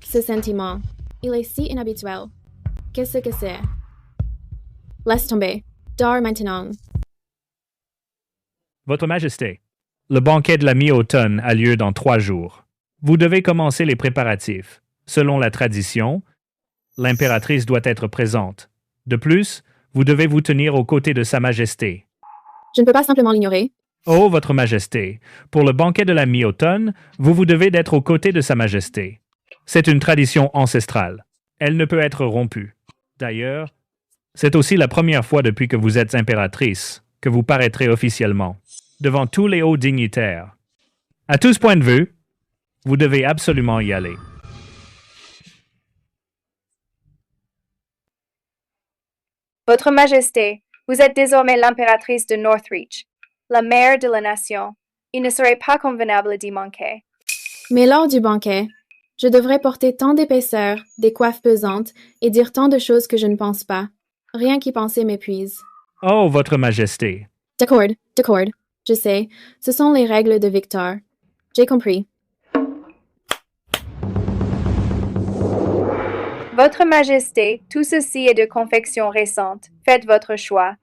[SPEAKER 1] Ce sentiment, il est si inhabituel. Qu'est-ce que c'est? Laisse tomber. Dors maintenant.
[SPEAKER 14] Votre Majesté, le banquet de la mi-automne a lieu dans 3 jours. Vous devez commencer les préparatifs. Selon la tradition, l'impératrice doit être présente. De plus, vous devez vous tenir aux côtés de Sa Majesté.
[SPEAKER 1] Je ne peux pas simplement l'ignorer.
[SPEAKER 14] Oh, Votre Majesté, pour le banquet de la mi-automne, vous devez d'être aux côtés de Sa Majesté. C'est une tradition ancestrale. Elle ne peut être rompue. D'ailleurs, c'est aussi la première fois depuis que vous êtes impératrice que vous paraîtrez officiellement, devant tous les hauts dignitaires. À tout ce point de vue, vous devez absolument y aller.
[SPEAKER 8] Votre Majesté, vous êtes désormais l'impératrice de Northreach, la mère de la nation. Il ne serait pas convenable d'y manquer.
[SPEAKER 1] Mais lors du banquet, je devrais porter tant d'épaisseur, des coiffes pesantes et dire tant de choses que je ne pense pas. Rien qu'y penser m'épuise.
[SPEAKER 14] Oh, Votre Majesté.
[SPEAKER 1] D'accord. Je sais, ce sont les règles de Victor. J'ai compris.
[SPEAKER 8] Votre Majesté, tout ceci est de confection récente. Faites votre choix.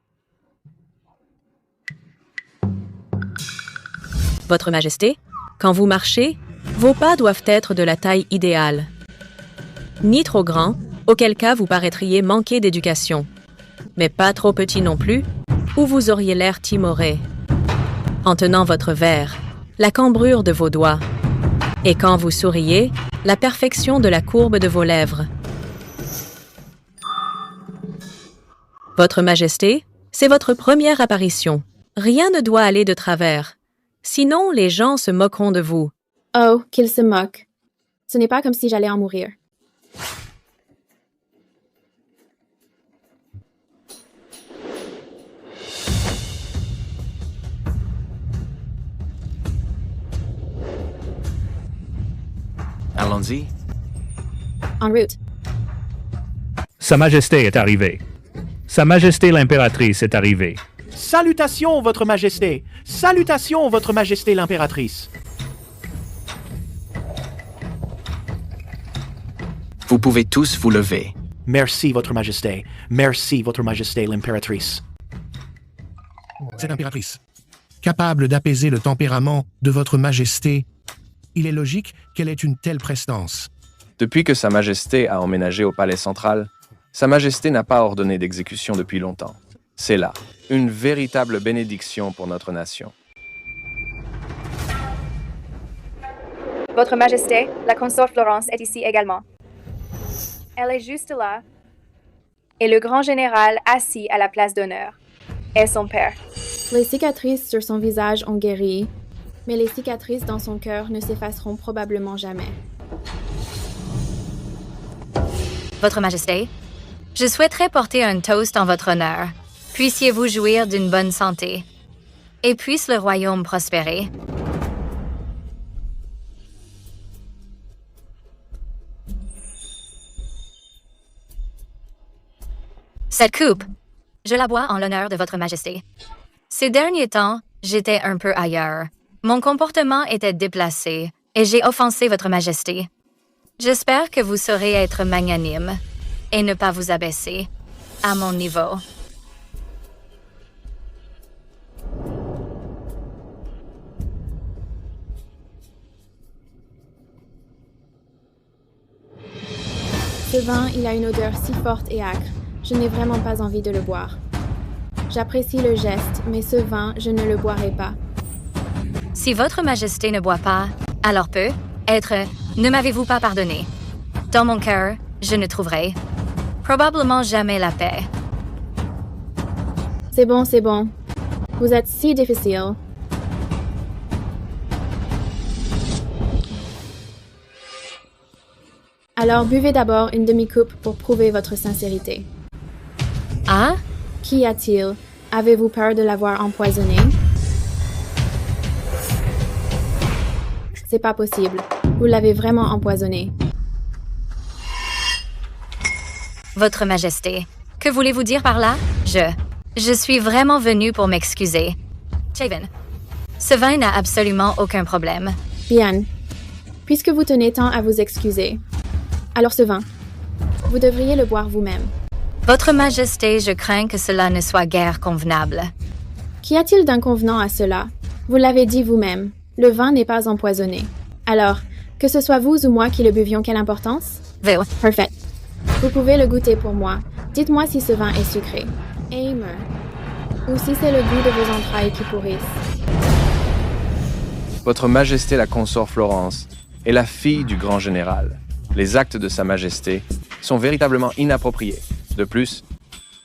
[SPEAKER 9] Votre Majesté, quand vous marchez, vos pas doivent être de la taille idéale. Ni trop grands, auquel cas vous paraîtriez manquer d'éducation, mais pas trop petits non plus, ou vous auriez l'air timoré. En tenant votre verre, la cambrure de vos doigts, et quand vous souriez, la perfection de la courbe de vos lèvres. Votre Majesté, c'est votre première apparition. Rien ne doit aller de travers. Sinon, les gens se moqueront de vous.
[SPEAKER 1] Oh, qu'ils se moquent. Ce n'est pas comme si j'allais en mourir.
[SPEAKER 13] Allons-y.
[SPEAKER 1] En route.
[SPEAKER 14] Sa Majesté est arrivée. Sa Majesté l'impératrice est arrivée.
[SPEAKER 18] Salutations, Votre Majesté! Salutations, Votre Majesté l'impératrice!
[SPEAKER 13] Vous pouvez tous vous lever.
[SPEAKER 18] Merci, Votre Majesté. Merci, Votre Majesté l'impératrice.
[SPEAKER 10] Cette impératrice, capable d'apaiser le tempérament de Votre Majesté, il est logique qu'elle ait une telle prestance.
[SPEAKER 19] Depuis que Sa Majesté a emménagé au palais central, Sa Majesté n'a pas ordonné d'exécution depuis longtemps. C'est là, une véritable bénédiction pour notre nation.
[SPEAKER 8] Votre Majesté, la consort Florence est ici également. Elle est juste là. Et le grand général assis à la place d'honneur. Et son père.
[SPEAKER 1] Les cicatrices sur son visage ont guéri, mais les cicatrices dans son cœur ne s'effaceront probablement jamais.
[SPEAKER 20] Votre Majesté, je souhaiterais porter un toast en votre honneur. Puissiez-vous jouir d'une bonne santé, et puisse le royaume prospérer. Cette coupe, Je la bois en l'honneur de Votre Majesté. Ces derniers temps, j'étais un peu ailleurs. Mon comportement était déplacé et j'ai offensé Votre Majesté. J'espère que vous saurez être magnanime et ne pas vous abaisser à mon niveau.
[SPEAKER 1] Ce vin, il a une odeur si forte et âcre. Je n'ai vraiment pas envie de le boire. J'apprécie le geste, mais ce vin, je ne le boirai pas.
[SPEAKER 20] Si Votre Majesté ne boit pas, alors peut être « Ne m'avez-vous pas pardonné ?» Dans mon cœur, je ne trouverai probablement jamais la paix.
[SPEAKER 1] C'est bon, c'est bon. Vous êtes si difficile. Alors buvez d'abord une demi-coupe pour prouver votre sincérité.
[SPEAKER 20] Ah?
[SPEAKER 1] Qu'y a-t-il? Avez-vous peur de l'avoir empoisonné? C'est pas possible. Vous l'avez vraiment empoisonné.
[SPEAKER 20] Votre Majesté, que voulez-vous dire par là? Je suis vraiment venu pour m'excuser. Chavin, ce vin n'a absolument aucun problème.
[SPEAKER 1] Bien. Puisque vous tenez tant à vous excuser, alors ce vin, vous devriez le boire vous-même.
[SPEAKER 20] Votre Majesté, je crains que cela ne soit guère convenable.
[SPEAKER 1] Qu'y a-t-il d'inconvenant à cela? Vous l'avez dit vous-même, le vin n'est pas empoisonné. Alors, que ce soit vous ou moi qui le buvions, quelle importance? Parfait. Vous pouvez le goûter pour moi. Dites-moi si ce vin est sucré. Aimer. Ou si c'est le goût de vos entrailles qui pourrissent.
[SPEAKER 19] Votre Majesté la consort Florence est la fille du grand général. Les actes de Sa Majesté sont véritablement inappropriés. De plus,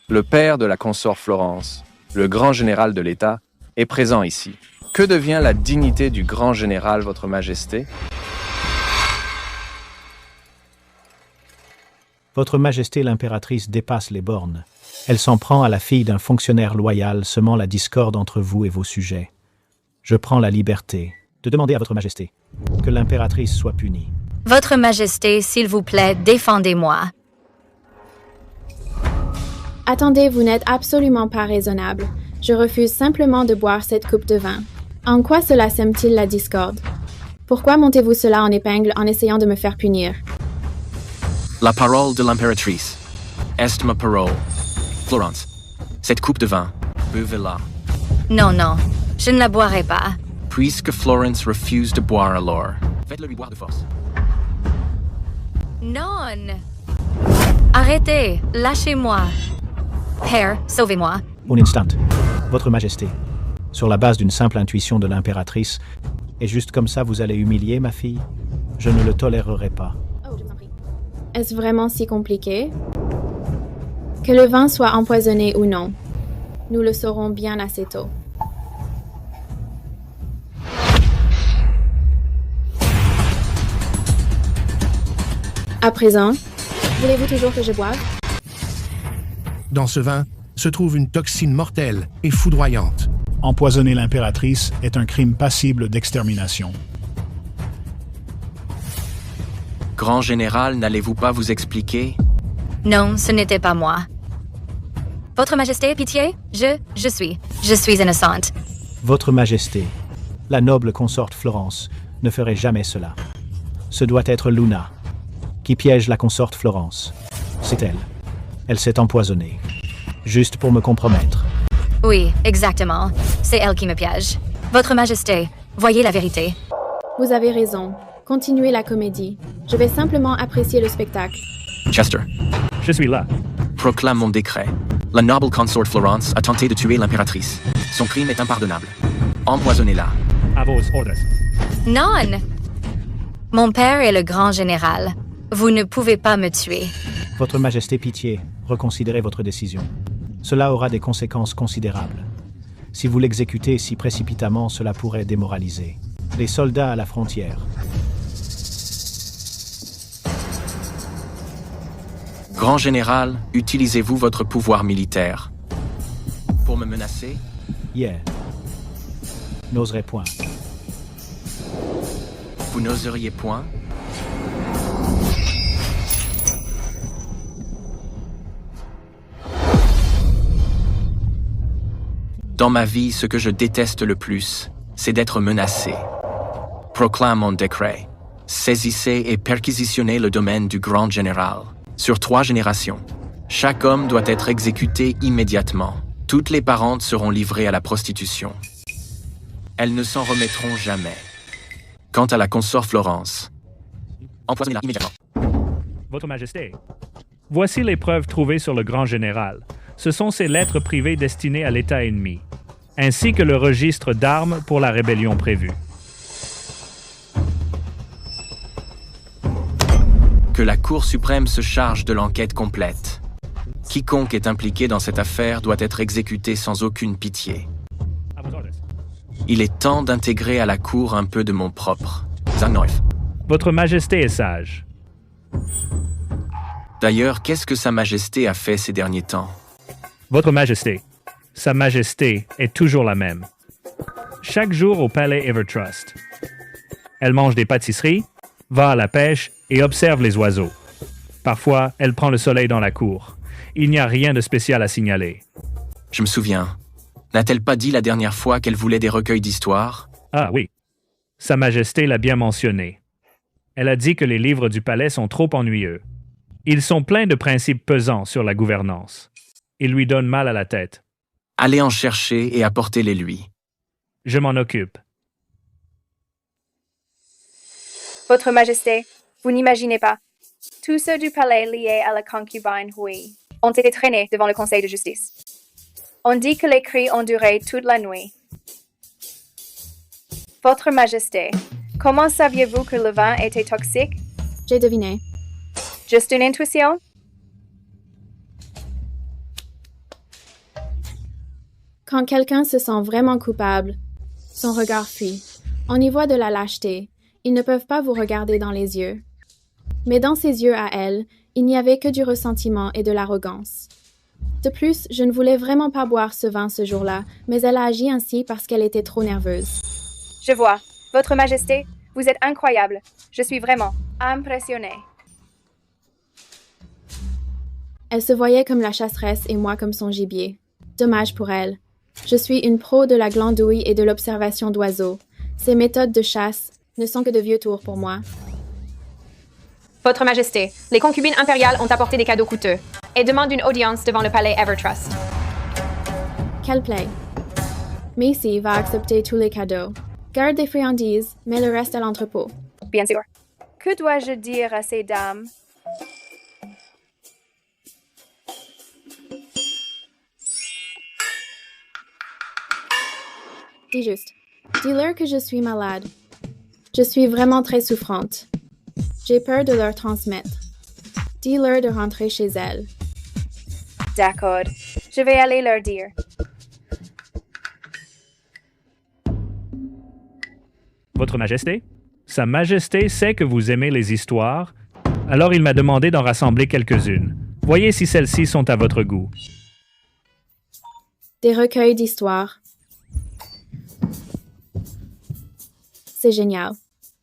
[SPEAKER 19] le père de la consort Florence, le grand général de l'État, est présent ici. Que devient la dignité du grand général, Votre Majesté?
[SPEAKER 21] Votre Majesté l'impératrice dépasse les bornes. Elle s'en prend à la fille d'un fonctionnaire loyal, semant la discorde entre vous et vos sujets. Je prends la liberté de demander à Votre Majesté que l'impératrice soit punie.
[SPEAKER 20] Votre Majesté, s'il vous plaît, défendez-moi.
[SPEAKER 1] Attendez, vous n'êtes absolument pas raisonnable. Je refuse simplement de boire cette coupe de vin. En quoi cela sème-t-il la discorde? Pourquoi montez-vous cela en épingle en essayant de me faire punir?
[SPEAKER 13] La parole de l'impératrice. Est ma parole. Florence, cette coupe de vin, buvez-la.
[SPEAKER 20] Non, non, je ne la boirai pas.
[SPEAKER 13] Puisque Florence refuse de boire alors, faites-le lui boire de force.
[SPEAKER 20] Non! Arrêtez! Lâchez-moi! Père, sauvez-moi!
[SPEAKER 21] Un instant. Votre Majesté, sur la base d'une simple intuition de l'impératrice, et juste comme ça vous allez humilier ma fille? Je ne le tolérerai pas.
[SPEAKER 1] Est-ce vraiment si compliqué? Que le vin soit empoisonné ou non, nous le saurons bien assez tôt. À présent, voulez-vous toujours que je boive?
[SPEAKER 10] Dans ce vin se trouve une toxine mortelle et foudroyante.
[SPEAKER 22] Empoisonner l'impératrice est un crime passible d'extermination.
[SPEAKER 13] Grand général, n'allez-vous pas vous expliquer?
[SPEAKER 20] Non, ce n'était pas moi. Votre Majesté, pitié, je suis innocente.
[SPEAKER 21] Votre Majesté, la noble consorte Florence ne ferait jamais cela. Ce doit être Luna qui piège la consorte Florence. C'est elle. Elle s'est empoisonnée. Juste pour me compromettre.
[SPEAKER 20] Oui, exactement. C'est elle qui me piège. Votre Majesté, voyez la vérité.
[SPEAKER 1] Vous avez raison. Continuez la comédie. Je vais simplement apprécier le spectacle.
[SPEAKER 13] Chester.
[SPEAKER 14] Je suis là.
[SPEAKER 13] Proclame mon décret. La noble consort Florence a tenté de tuer l'impératrice. Son crime est impardonnable. Empoisonnez-la.
[SPEAKER 14] À vos ordres.
[SPEAKER 20] Non! Mon père est le grand général. Vous ne pouvez pas me tuer.
[SPEAKER 21] Votre Majesté, pitié, reconsidérez votre décision. Cela aura des conséquences considérables. Si vous l'exécutez si précipitamment, cela pourrait démoraliser les soldats à la frontière.
[SPEAKER 13] Grand général, utilisez-vous votre pouvoir militaire pour me menacer?
[SPEAKER 21] N'oserais point.
[SPEAKER 13] Vous n'oseriez point? Dans ma vie, ce que je déteste le plus, c'est d'être menacé. Proclame mon décret. Saisissez et perquisitionnez le domaine du grand général. Sur 3 générations. Chaque homme doit être exécuté immédiatement. Toutes les parentes seront livrées à la prostitution. Elles ne s'en remettront jamais. Quant à la consort Florence, empoisonnez-la immédiatement.
[SPEAKER 14] Votre Majesté, voici les preuves trouvées sur le grand général. Ce sont ces lettres privées destinées à l'État ennemi, ainsi que le registre d'armes pour la rébellion prévue.
[SPEAKER 13] Que la Cour suprême se charge de l'enquête complète. Quiconque est impliqué dans cette affaire doit être exécuté sans aucune pitié. Il est temps d'intégrer à la Cour un peu de mon propre. Zangnoif.
[SPEAKER 14] Votre Majesté est sage.
[SPEAKER 13] D'ailleurs, qu'est-ce que Sa Majesté a fait ces derniers temps?
[SPEAKER 14] Votre Majesté, Sa Majesté est toujours la même. Chaque jour au palais Evertrust. Elle mange des pâtisseries, va à la pêche et observe les oiseaux. Parfois, elle prend le soleil dans la cour. Il n'y a rien de spécial à signaler.
[SPEAKER 13] Je me souviens. N'a-t-elle pas dit la dernière fois qu'elle voulait des recueils d'histoires?
[SPEAKER 14] Ah oui. Sa Majesté l'a bien mentionné. Elle a dit que les livres du palais sont trop ennuyeux. Ils sont pleins de principes pesants sur la gouvernance. Ils lui donnent mal à la tête.
[SPEAKER 13] Allez en chercher et apportez-les lui.
[SPEAKER 14] Je m'en occupe.
[SPEAKER 8] Votre Majesté, vous n'imaginez pas. Tous ceux du palais liés à la concubine Hui ont été traînés devant le Conseil de justice. On dit que les cris ont duré toute la nuit. Votre Majesté, comment saviez-vous que le vin était toxique?
[SPEAKER 1] J'ai deviné.
[SPEAKER 8] Juste une intuition?
[SPEAKER 1] Quand quelqu'un se sent vraiment coupable, son regard fuit. On y voit de la lâcheté. Ils ne peuvent pas vous regarder dans les yeux. Mais dans ses yeux à elle, il n'y avait que du ressentiment et de l'arrogance. De plus, je ne voulais vraiment pas boire ce vin ce jour-là, mais elle a agi ainsi parce qu'elle était trop nerveuse.
[SPEAKER 8] Je vois. Votre Majesté, vous êtes incroyable. Je suis vraiment impressionnée.
[SPEAKER 1] Elle se voyait comme la chasseresse et moi comme son gibier. Dommage pour elle. Je suis une pro de la glandouille et de l'observation d'oiseaux. Ces méthodes de chasse ne sont que de vieux tours pour moi.
[SPEAKER 4] Votre Majesté, les concubines impériales ont apporté des cadeaux coûteux et demandent une audience devant le palais Evertrust.
[SPEAKER 1] Qu'elle plaît. Macy va accepter tous les cadeaux. Garde des friandises, mais le reste à l'entrepôt.
[SPEAKER 8] Bien sûr. Que dois-je dire à ces dames?
[SPEAKER 1] Dis juste. Dis-leur que je suis malade. Je suis vraiment très souffrante. J'ai peur de leur transmettre. Dis-leur de rentrer chez elles.
[SPEAKER 8] D'accord. Je vais aller leur dire.
[SPEAKER 14] Votre Majesté, Sa Majesté sait que vous aimez les histoires, alors il m'a demandé d'en rassembler quelques-unes. Voyez si celles-ci sont à votre goût.
[SPEAKER 1] Des recueils d'histoires. C'est génial.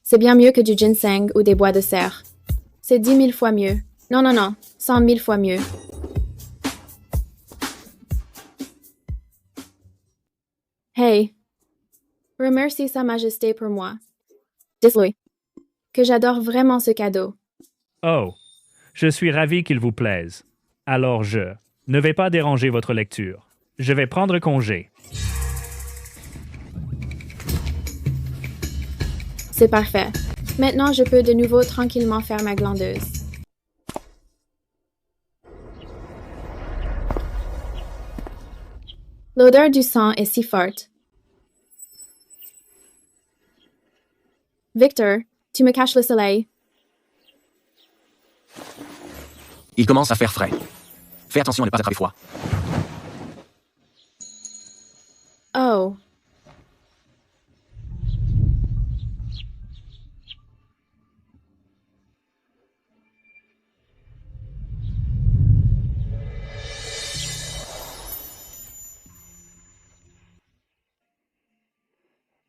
[SPEAKER 1] C'est bien mieux que du ginseng ou des bois de serre. C'est 10 000 fois mieux. Non, 100 000 fois mieux. Hey, remercie Sa Majesté pour moi. Dis-lui que j'adore vraiment ce cadeau.
[SPEAKER 14] Oh, je suis ravi qu'il vous plaise. Alors je ne vais pas déranger votre lecture. Je vais prendre congé.
[SPEAKER 1] C'est parfait. Maintenant, je peux de nouveau tranquillement faire ma glandeuse. L'odeur du sang est si forte. Victor, tu me caches le soleil.
[SPEAKER 13] Il commence à faire frais. Fais attention à ne pas attraper froid.
[SPEAKER 1] Oh.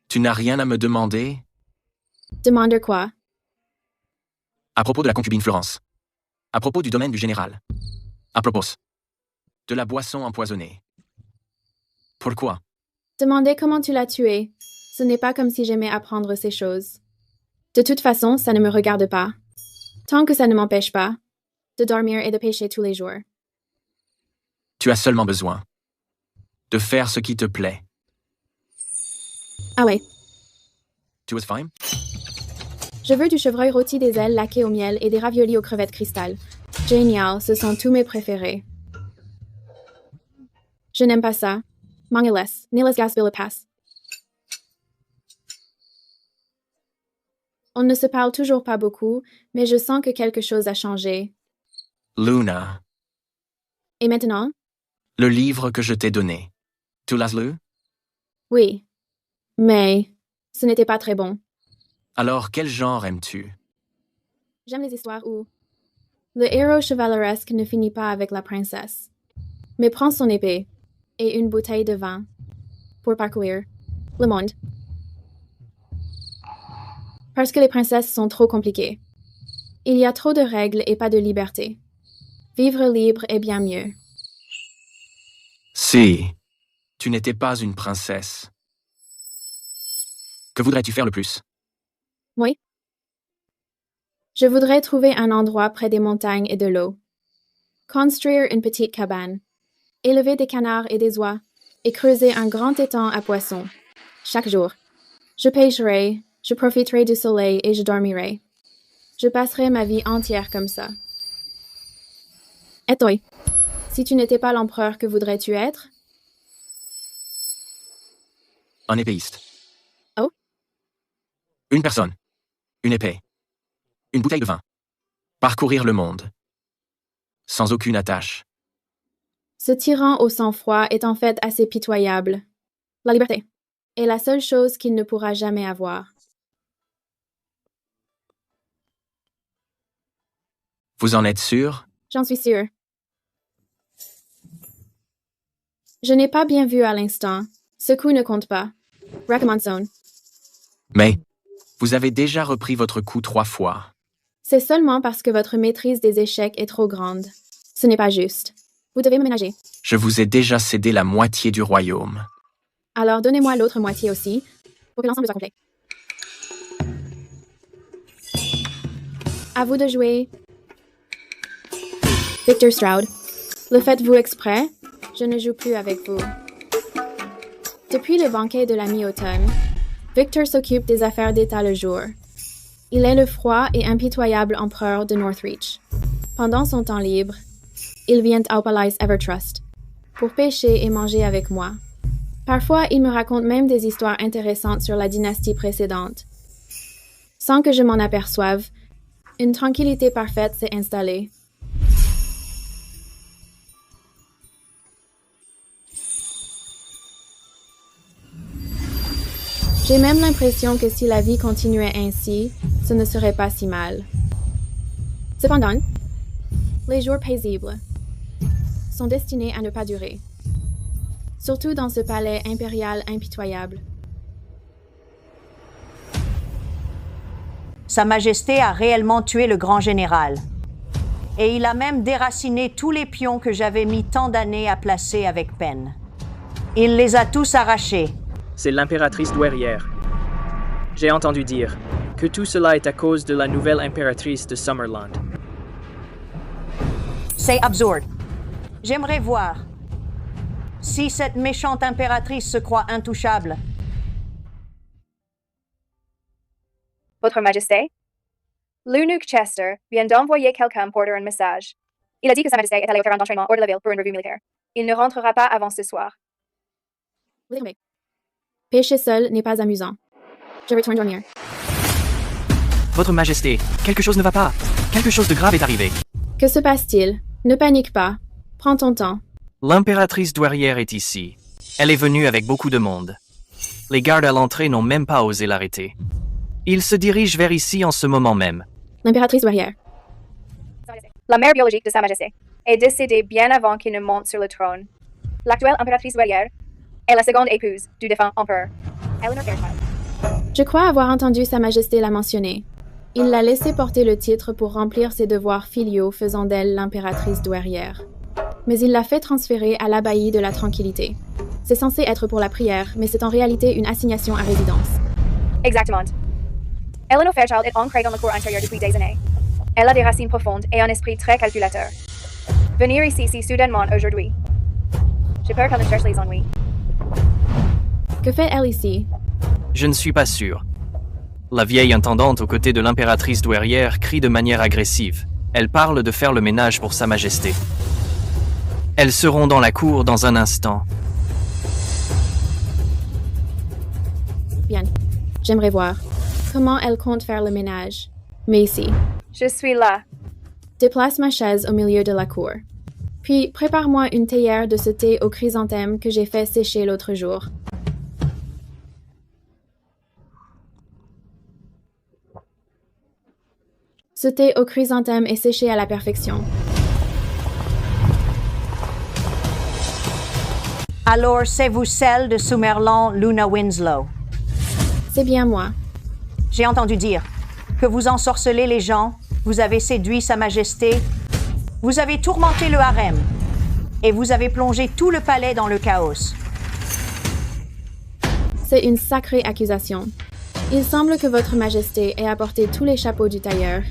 [SPEAKER 13] Tu n'as rien à me demander?
[SPEAKER 1] Demande quoi?
[SPEAKER 13] À propos de la concubine Florence. À propos du domaine du général. À propos de la boisson empoisonnée. Pourquoi?
[SPEAKER 1] Demandez comment tu l'as tué. Ce n'est pas comme si j'aimais apprendre ces choses. De toute façon, ça ne me regarde pas. Tant que ça ne m'empêche pas de dormir et de pêcher tous les jours.
[SPEAKER 13] Tu as seulement besoin de faire ce qui te plaît.
[SPEAKER 1] Ah ouais.
[SPEAKER 13] Tu was fine?
[SPEAKER 1] Je veux du chevreuil rôti, des ailes laquées au miel et des raviolis aux crevettes cristal. Génial, ce sont tous mes préférés. Je n'aime pas ça. Mangeles, Niles Gasbilipas. On ne se parle toujours pas beaucoup, mais je sens que quelque chose a changé.
[SPEAKER 13] Luna,
[SPEAKER 1] Et maintenant?
[SPEAKER 13] le livre que je t'ai donné. Tu l'as lu?
[SPEAKER 1] Oui. Mais ce n'était pas très bon.
[SPEAKER 13] Alors, quel genre aimes-tu?
[SPEAKER 1] J'aime les histoires où le héros chevaleresque ne finit pas avec la princesse, mais prend son épée et une bouteille de vin pour parcourir le monde. Parce que les princesses sont trop compliquées. Il y a trop de règles et pas de liberté. Vivre libre est bien mieux.
[SPEAKER 13] Si tu n'étais pas une princesse, que voudrais-tu faire le plus?
[SPEAKER 1] Oui. Je voudrais trouver un endroit près des montagnes et de l'eau. Construire une petite cabane. Élever des canards et des oies. Et creuser un grand étang à poissons. Chaque jour. Je pêcherai, je profiterai du soleil et je dormirai. Je passerai ma vie entière comme ça. Et toi? Si tu n'étais pas l'empereur, que voudrais-tu être?
[SPEAKER 13] Un épéiste.
[SPEAKER 1] Oh?
[SPEAKER 13] Une personne. Une épée. Une bouteille de vin. Parcourir le monde. Sans aucune attache.
[SPEAKER 1] Ce tyran au sang-froid est en fait assez pitoyable. La liberté est la seule chose qu'il ne pourra jamais avoir.
[SPEAKER 13] Vous en êtes sûr?
[SPEAKER 1] J'en suis sûre. Je n'ai pas bien vu à l'instant. Ce coup ne compte pas. Recommençons.
[SPEAKER 13] Mais vous avez déjà repris votre coup 3 fois.
[SPEAKER 1] C'est seulement parce que votre maîtrise des échecs est trop grande. Ce n'est pas juste. Vous devez me ménager.
[SPEAKER 13] Je vous ai déjà cédé la moitié du royaume.
[SPEAKER 1] Alors donnez-moi l'autre moitié aussi, pour que l'ensemble soit complet. À vous de jouer. Victor Stroud. Le faites-vous exprès? Je ne joue plus avec vous. Depuis le banquet de la mi-automne, Victor s'occupe des affaires d'État le jour. Il est le froid et impitoyable empereur de Northreach. Pendant son temps libre, il vient au Palais Evertrust pour pêcher et manger avec moi. Parfois, il me raconte même des histoires intéressantes sur la dynastie précédente. Sans que je m'en aperçoive, une tranquillité parfaite s'est installée. J'ai même l'impression que si la vie continuait ainsi, ce ne serait pas si mal. Cependant, les jours paisibles sont destinés à ne pas durer. Surtout dans ce palais impérial impitoyable.
[SPEAKER 5] Sa Majesté a réellement tué le grand général. Et il a même déraciné tous les pions que j'avais mis tant d'années à placer avec peine. Il les a tous arrachés.
[SPEAKER 6] C'est l'impératrice douairière. J'ai entendu dire que tout cela est à cause de la nouvelle impératrice de Summerland.
[SPEAKER 5] C'est absurde. J'aimerais voir si cette méchante impératrice se croit intouchable.
[SPEAKER 8] Votre Majesté, l'eunuque Chester vient d'envoyer quelqu'un pour un message. Il a dit que Sa Majesté est allée au terrain d'entraînement hors de la ville pour une revue militaire. Il ne rentrera pas avant ce soir.
[SPEAKER 1] Pêcher seul n'est pas amusant. Je retourne dormir.
[SPEAKER 2] Votre Majesté, quelque chose ne va pas. Quelque chose de grave est arrivé.
[SPEAKER 1] Que se passe-t-il? Ne panique pas. Prends ton temps.
[SPEAKER 2] L'impératrice douairière est ici. Elle est venue avec beaucoup de monde. Les gardes à l'entrée n'ont même pas osé l'arrêter. Il se dirige vers ici en ce moment même.
[SPEAKER 1] L'impératrice douairière.
[SPEAKER 8] La mère biologique de Sa Majesté est décédée bien avant qu'il ne monte sur le trône. L'actuelle impératrice douairière est la seconde épouse du défunt empereur, Eleanor Fairchild.
[SPEAKER 1] Je crois avoir entendu Sa Majesté la mentionner. Il l'a laissé porter le titre pour remplir ses devoirs filiaux, faisant d'elle l'impératrice douairière. Mais il l'a fait transférer à l'abbaye de la Tranquillité. C'est censé être pour la prière, mais c'est en réalité une assignation à résidence.
[SPEAKER 8] Exactement. Eleanor Fairchild est ancrée dans la cour intérieure depuis des années. Elle a des racines profondes et un esprit très calculateur. Venir ici si soudainement aujourd'hui. J'ai peur qu'elle ne cherche les ennuis.
[SPEAKER 1] Que fait-elle ici?
[SPEAKER 2] Je ne suis pas sûr. La vieille intendante aux côtés de l'impératrice douairière crie de manière agressive. Elle parle de faire le ménage pour Sa Majesté. Elles seront dans la cour dans un instant.
[SPEAKER 1] Bien. J'aimerais voir. Comment elle compte faire le ménage? Mais ici.
[SPEAKER 8] Je suis là.
[SPEAKER 1] Déplace ma chaise au milieu de la cour. Puis prépare-moi une théière de ce thé aux chrysanthèmes que j'ai fait sécher l'autre jour. Ce thé aux chrysanthèmes est séché à la perfection.
[SPEAKER 5] Alors, c'est vous celle de Summerlon, Luna Winslow.
[SPEAKER 1] C'est bien moi.
[SPEAKER 5] J'ai entendu dire que vous ensorcelez les gens, vous avez séduit Sa Majesté, vous avez tourmenté le harem, et vous avez plongé tout le palais dans le chaos.
[SPEAKER 1] C'est une sacrée accusation. Il semble que Votre Majesté ait apporté tous les chapeaux du tailleur.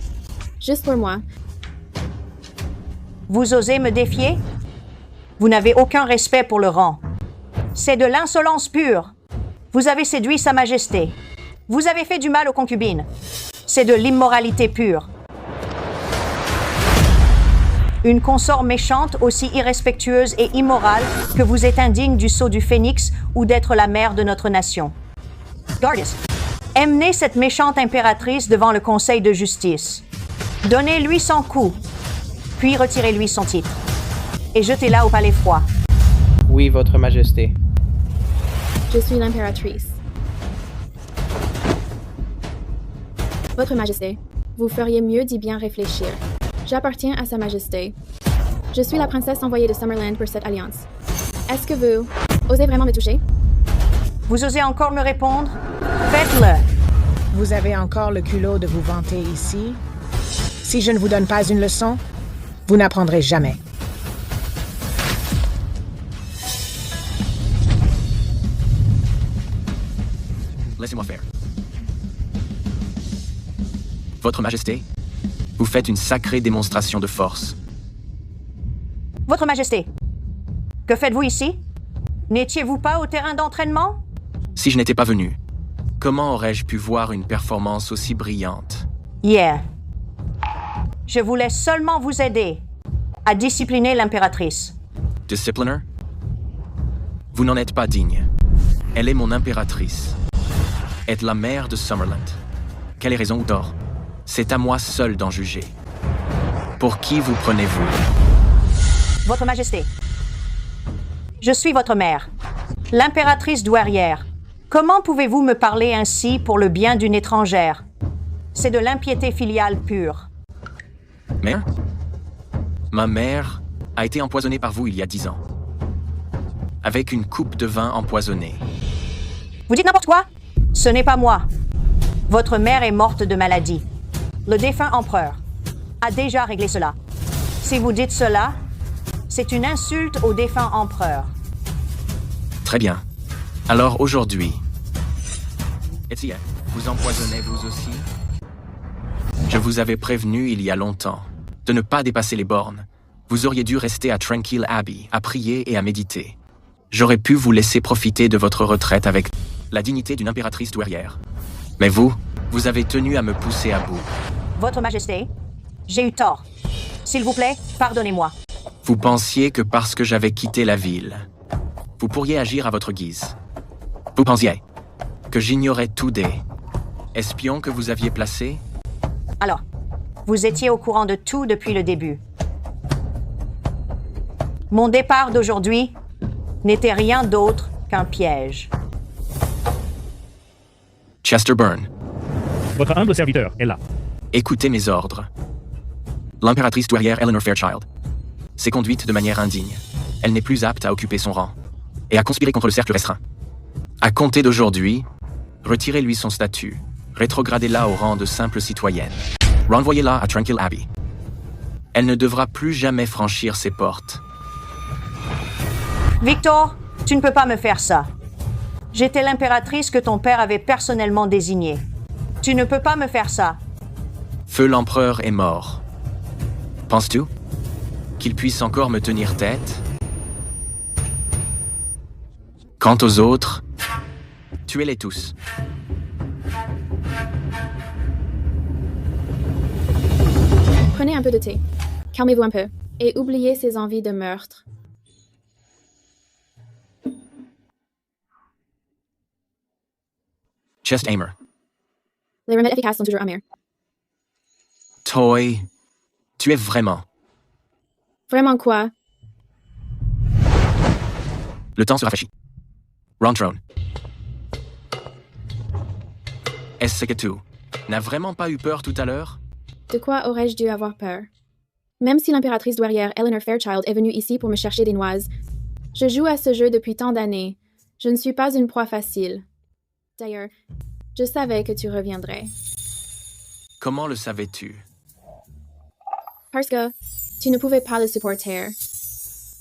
[SPEAKER 1] Juste pour moi.
[SPEAKER 5] Vous osez me défier? Vous n'avez aucun respect pour le rang. C'est de l'insolence pure. Vous avez séduit Sa Majesté. Vous avez fait du mal aux concubines. C'est de l'immoralité pure. Une consort méchante, aussi irrespectueuse et immorale que vous êtes indigne du sceau du phénix ou d'être la mère de notre nation. Gardas, emmenez cette méchante impératrice devant le Conseil de justice. Donnez-lui son coup, puis retirez-lui son titre. Et jetez-la au palais froid.
[SPEAKER 6] Oui, Votre Majesté.
[SPEAKER 1] Je suis l'impératrice. Votre Majesté, vous feriez mieux d'y bien réfléchir. J'appartiens à Sa Majesté. Je suis la princesse envoyée de Summerland pour cette alliance. Est-ce que vous osez vraiment me toucher?
[SPEAKER 5] Vous osez encore me répondre? Faites-le!
[SPEAKER 7] Vous avez encore le culot de vous vanter ici? Si je ne vous donne pas une leçon, vous n'apprendrez jamais.
[SPEAKER 13] Laissez-moi faire. Votre Majesté, vous faites une sacrée démonstration de force.
[SPEAKER 5] Votre Majesté, que faites-vous ici? N'étiez-vous pas au terrain d'entraînement?
[SPEAKER 13] Si je n'étais pas venu, comment aurais-je pu voir une performance aussi brillante?
[SPEAKER 5] Yeah. Je voulais seulement vous aider à discipliner l'impératrice.
[SPEAKER 13] Discipliner? Vous n'en êtes pas digne. Elle est mon impératrice. Êtes la mère de Summerland. Quelle est raison ou tort? C'est à moi seul d'en juger. Pour qui vous prenez-vous?
[SPEAKER 5] Votre Majesté, je suis votre mère, l'impératrice douairière. Comment pouvez-vous me parler ainsi pour le bien d'une étrangère? C'est de l'impiété filiale pure.
[SPEAKER 13] Mère? Ma mère a été empoisonnée par vous il y a 10 ans. Avec une coupe de vin empoisonnée.
[SPEAKER 5] Vous dites n'importe quoi? Ce n'est pas moi. Votre mère est morte de maladie. Le défunt empereur a déjà réglé cela. Si vous dites cela, c'est une insulte au défunt empereur.
[SPEAKER 13] Très bien. Alors aujourd'hui, Etienne, vous empoisonnez vous aussi? Je vous avais prévenu il y a longtemps de ne pas dépasser les bornes. Vous auriez dû rester à Tranquil Abbey, à prier et à méditer. J'aurais pu vous laisser profiter de votre retraite avec la dignité d'une impératrice douairière. Mais vous avez tenu à me pousser à bout.
[SPEAKER 5] Votre Majesté, j'ai eu tort. S'il vous plaît, pardonnez-moi.
[SPEAKER 13] Vous pensiez que parce que j'avais quitté la ville, vous pourriez agir à votre guise. Vous pensiez que j'ignorais tous des espions que vous aviez placés?
[SPEAKER 5] Alors, vous étiez au courant de tout depuis le début. Mon départ d'aujourd'hui n'était rien d'autre qu'un piège.
[SPEAKER 13] Chester Byrne.
[SPEAKER 14] Votre humble serviteur est là.
[SPEAKER 13] Écoutez mes ordres. L'impératrice douairière Eleanor Fairchild s'est conduite de manière indigne. Elle n'est plus apte à occuper son rang et à conspirer contre le cercle restreint. À compter d'aujourd'hui, retirez-lui son statut, rétrogradez-la au rang de simple citoyenne, renvoyez-la à Tranquil Abbey. Elle ne devra plus jamais franchir ses portes.
[SPEAKER 5] Victor, Tu ne peux pas me faire ça. J'étais l'impératrice que ton père avait personnellement désignée. Tu ne peux pas me faire ça.
[SPEAKER 13] Feu l'empereur est mort. Penses-tu qu'il puisse encore me tenir tête? Quant aux autres, tuez-les tous.
[SPEAKER 1] Prenez un peu de thé. Calmez-vous un peu. Et oubliez ces envies de meurtre.
[SPEAKER 13] Chest Aimer.
[SPEAKER 1] Les remèdes efficaces sont toujours amers.
[SPEAKER 13] Toy, tu es vraiment.
[SPEAKER 1] Vraiment quoi?
[SPEAKER 13] Le temps se rafraîchit. Rontrone. Est-ce que tu n'as vraiment pas eu peur tout à l'heure?
[SPEAKER 1] De quoi aurais-je dû avoir peur? Même si l'impératrice douairière Eleanor Fairchild est venue ici pour me chercher des noises, je joue à ce jeu depuis tant d'années. Je ne suis pas une proie facile. D'ailleurs, je savais que tu reviendrais.
[SPEAKER 13] Comment le savais-tu?
[SPEAKER 1] Parce que tu ne pouvais pas le supporter.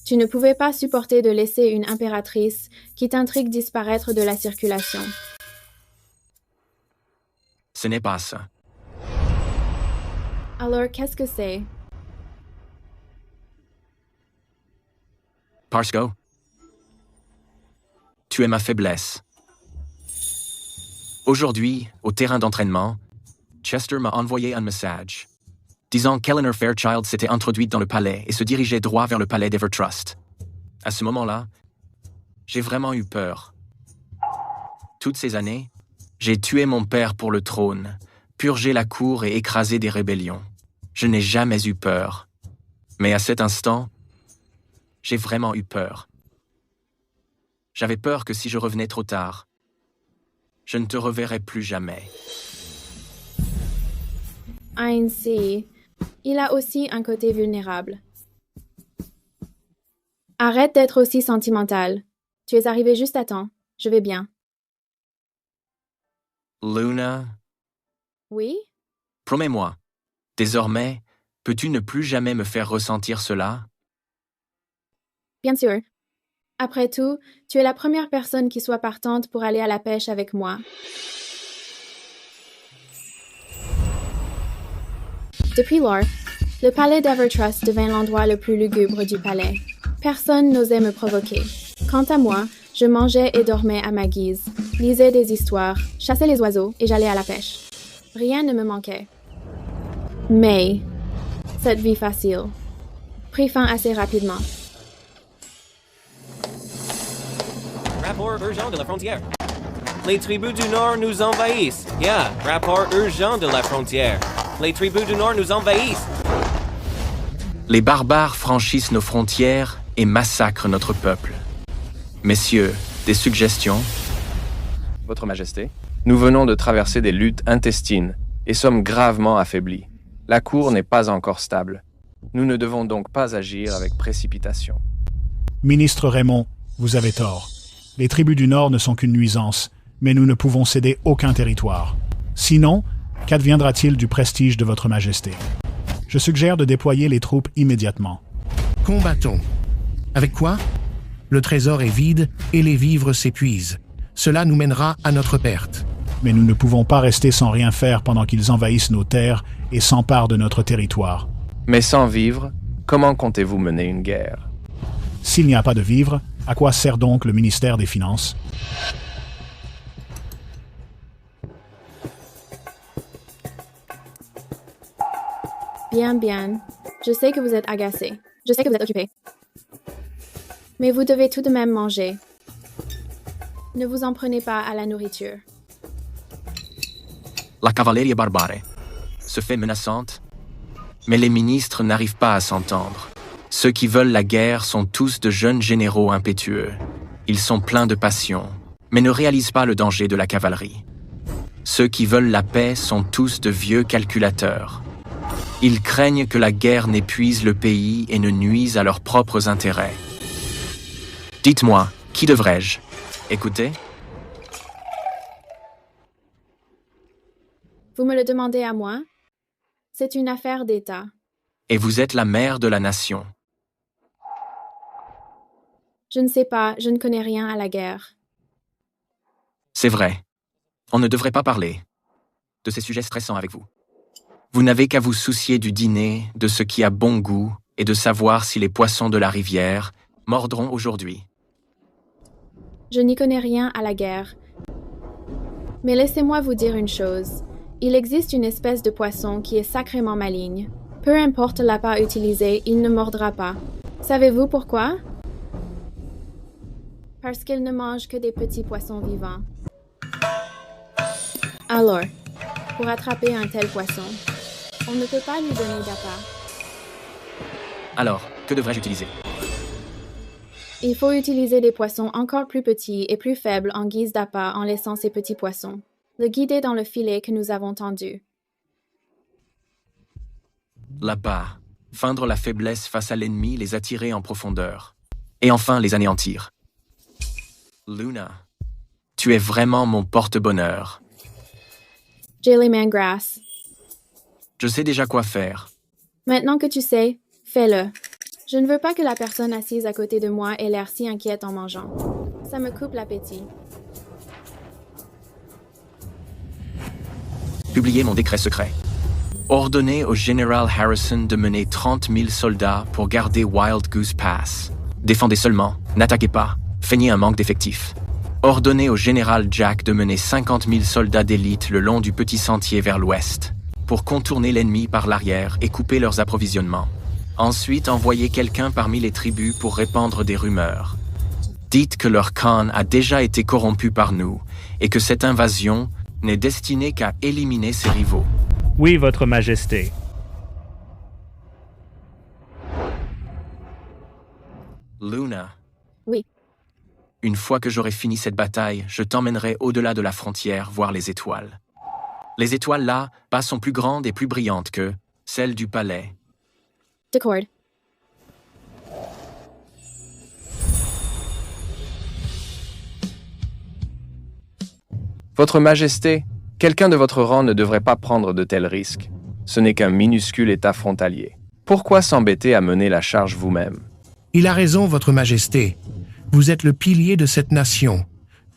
[SPEAKER 1] Tu ne pouvais pas supporter de laisser une impératrice qui t'intrigue disparaître de la circulation.
[SPEAKER 13] Ce n'est pas ça.
[SPEAKER 1] Alors, qu'est-ce que c'est?
[SPEAKER 13] Parce que tu es ma faiblesse. Aujourd'hui, au terrain d'entraînement, Chester m'a envoyé un message, disant qu'Eleanor Fairchild s'était introduite dans le palais et se dirigeait droit vers le palais d'Evertrust. À ce moment-là, j'ai vraiment eu peur. Toutes ces années, j'ai tué mon père pour le trône, purgé la cour et écrasé des rébellions. Je n'ai jamais eu peur. Mais à cet instant, j'ai vraiment eu peur. J'avais peur que si je revenais trop tard, je ne te reverrai plus jamais.
[SPEAKER 1] Ainsi, il a aussi un côté vulnérable. Arrête d'être aussi sentimental. Tu es arrivé juste à temps. Je vais bien.
[SPEAKER 13] Luna,
[SPEAKER 1] Oui?
[SPEAKER 13] promets-moi, désormais, peux-tu ne plus jamais me faire ressentir cela?
[SPEAKER 1] Bien sûr. Après tout, tu es la première personne qui soit partante pour aller à la pêche avec moi. Depuis lors, le palais d'Evertrust devint l'endroit le plus lugubre du palais. Personne n'osait me provoquer. Quant à moi, je mangeais et dormais à ma guise, lisais des histoires, chassais les oiseaux et j'allais à la pêche. Rien ne me manquait. Mais cette vie facile prit fin assez rapidement.
[SPEAKER 11] Rapport urgent de la frontière. Les tribus du Nord nous envahissent. Yeah, rapport urgent de la frontière. Les tribus du Nord nous envahissent.
[SPEAKER 13] Les barbares franchissent nos frontières et massacrent notre peuple. Messieurs, des suggestions?
[SPEAKER 19] Votre Majesté, nous venons de traverser des luttes intestines et sommes gravement affaiblis. La cour n'est pas encore stable. Nous ne devons donc pas agir avec précipitation.
[SPEAKER 22] Ministre Raymond, vous avez tort. Les tribus du Nord ne sont qu'une nuisance, mais nous ne pouvons céder aucun territoire. Sinon, qu'adviendra-t-il du prestige de votre Majesté? Je suggère de déployer les troupes immédiatement.
[SPEAKER 10] Combattons. Avec quoi? Le trésor est vide et les vivres s'épuisent. Cela nous mènera à notre perte.
[SPEAKER 22] Mais nous ne pouvons pas rester sans rien faire pendant qu'ils envahissent nos terres et s'emparent de notre territoire.
[SPEAKER 19] Mais sans vivres, comment comptez-vous mener une guerre?
[SPEAKER 22] S'il n'y a pas de vivres, à quoi sert donc le ministère des Finances?
[SPEAKER 1] Bien, bien. Je sais que vous êtes agacé. Je sais que vous êtes occupé. Mais vous devez tout de même manger. Ne vous en prenez pas à la nourriture.
[SPEAKER 13] La cavalerie barbare se fait menaçante, mais les ministres n'arrivent pas à s'entendre. Ceux qui veulent la guerre sont tous de jeunes généraux impétueux. Ils sont pleins de passion, mais ne réalisent pas le danger de la cavalerie. Ceux qui veulent la paix sont tous de vieux calculateurs. Ils craignent que la guerre n'épuise le pays et ne nuise à leurs propres intérêts. Dites-moi, qui devrais-je écouter?
[SPEAKER 1] Vous me le demandez à moi? C'est une affaire d'État.
[SPEAKER 13] Et vous êtes la mère de la nation.
[SPEAKER 1] Je ne sais pas, je ne connais rien à la guerre.
[SPEAKER 13] C'est vrai. On ne devrait pas parler de ces sujets stressants avec vous. Vous n'avez qu'à vous soucier du dîner, de ce qui a bon goût et de savoir si les poissons de la rivière mordront aujourd'hui.
[SPEAKER 1] Je n'y connais rien à la guerre. Mais laissez-moi vous dire une chose. Il existe une espèce de poisson qui est sacrément maligne. Peu importe l'appât utilisé, il ne mordra pas. Savez-vous pourquoi? Parce qu'il ne mange que des petits poissons vivants. Alors, pour attraper un tel poisson, on ne peut pas lui donner d'appât.
[SPEAKER 13] Alors, que devrais-je utiliser?
[SPEAKER 1] Il faut utiliser des poissons encore plus petits et plus faibles en guise d'appât en laissant ces petits poissons. Le guider dans le filet que nous avons tendu.
[SPEAKER 13] L'appât. Feindre la faiblesse face à l'ennemi, les attirer en profondeur. Et enfin, les anéantir. Luna, tu es vraiment mon porte-bonheur.
[SPEAKER 1] J'ai les mains grasses.
[SPEAKER 13] Je sais déjà quoi faire.
[SPEAKER 1] Maintenant que tu sais, fais-le. Je ne veux pas que la personne assise à côté de moi ait l'air si inquiète en mangeant. Ça me coupe l'appétit.
[SPEAKER 13] Publiez mon décret secret. Ordonnez au général Harrison de mener 30 000 soldats pour garder Wild Goose Pass. Défendez seulement, n'attaquez pas, feignez un manque d'effectifs. Ordonnez au général Jack de mener 50 000 soldats d'élite le long du petit sentier vers l'ouest, pour contourner l'ennemi par l'arrière et couper leurs approvisionnements. Ensuite, envoyez quelqu'un parmi les tribus pour répandre des rumeurs. Dites que leur Khan a déjà été corrompu par nous et que cette invasion n'est destinée qu'à éliminer ses rivaux.
[SPEAKER 14] Oui, Votre Majesté.
[SPEAKER 13] Luna.
[SPEAKER 1] Oui.
[SPEAKER 13] Une fois que j'aurai fini cette bataille, je t'emmènerai au-delà de la frontière voir les étoiles. Les étoiles là-bas sont plus grandes et plus brillantes que celles du palais.
[SPEAKER 1] D'accord.
[SPEAKER 19] Votre Majesté, quelqu'un de votre rang ne devrait pas prendre de tels risques. Ce n'est qu'un minuscule État frontalier. Pourquoi s'embêter à mener la charge vous-même?
[SPEAKER 10] Il a raison, Votre Majesté. Vous êtes le pilier de cette nation.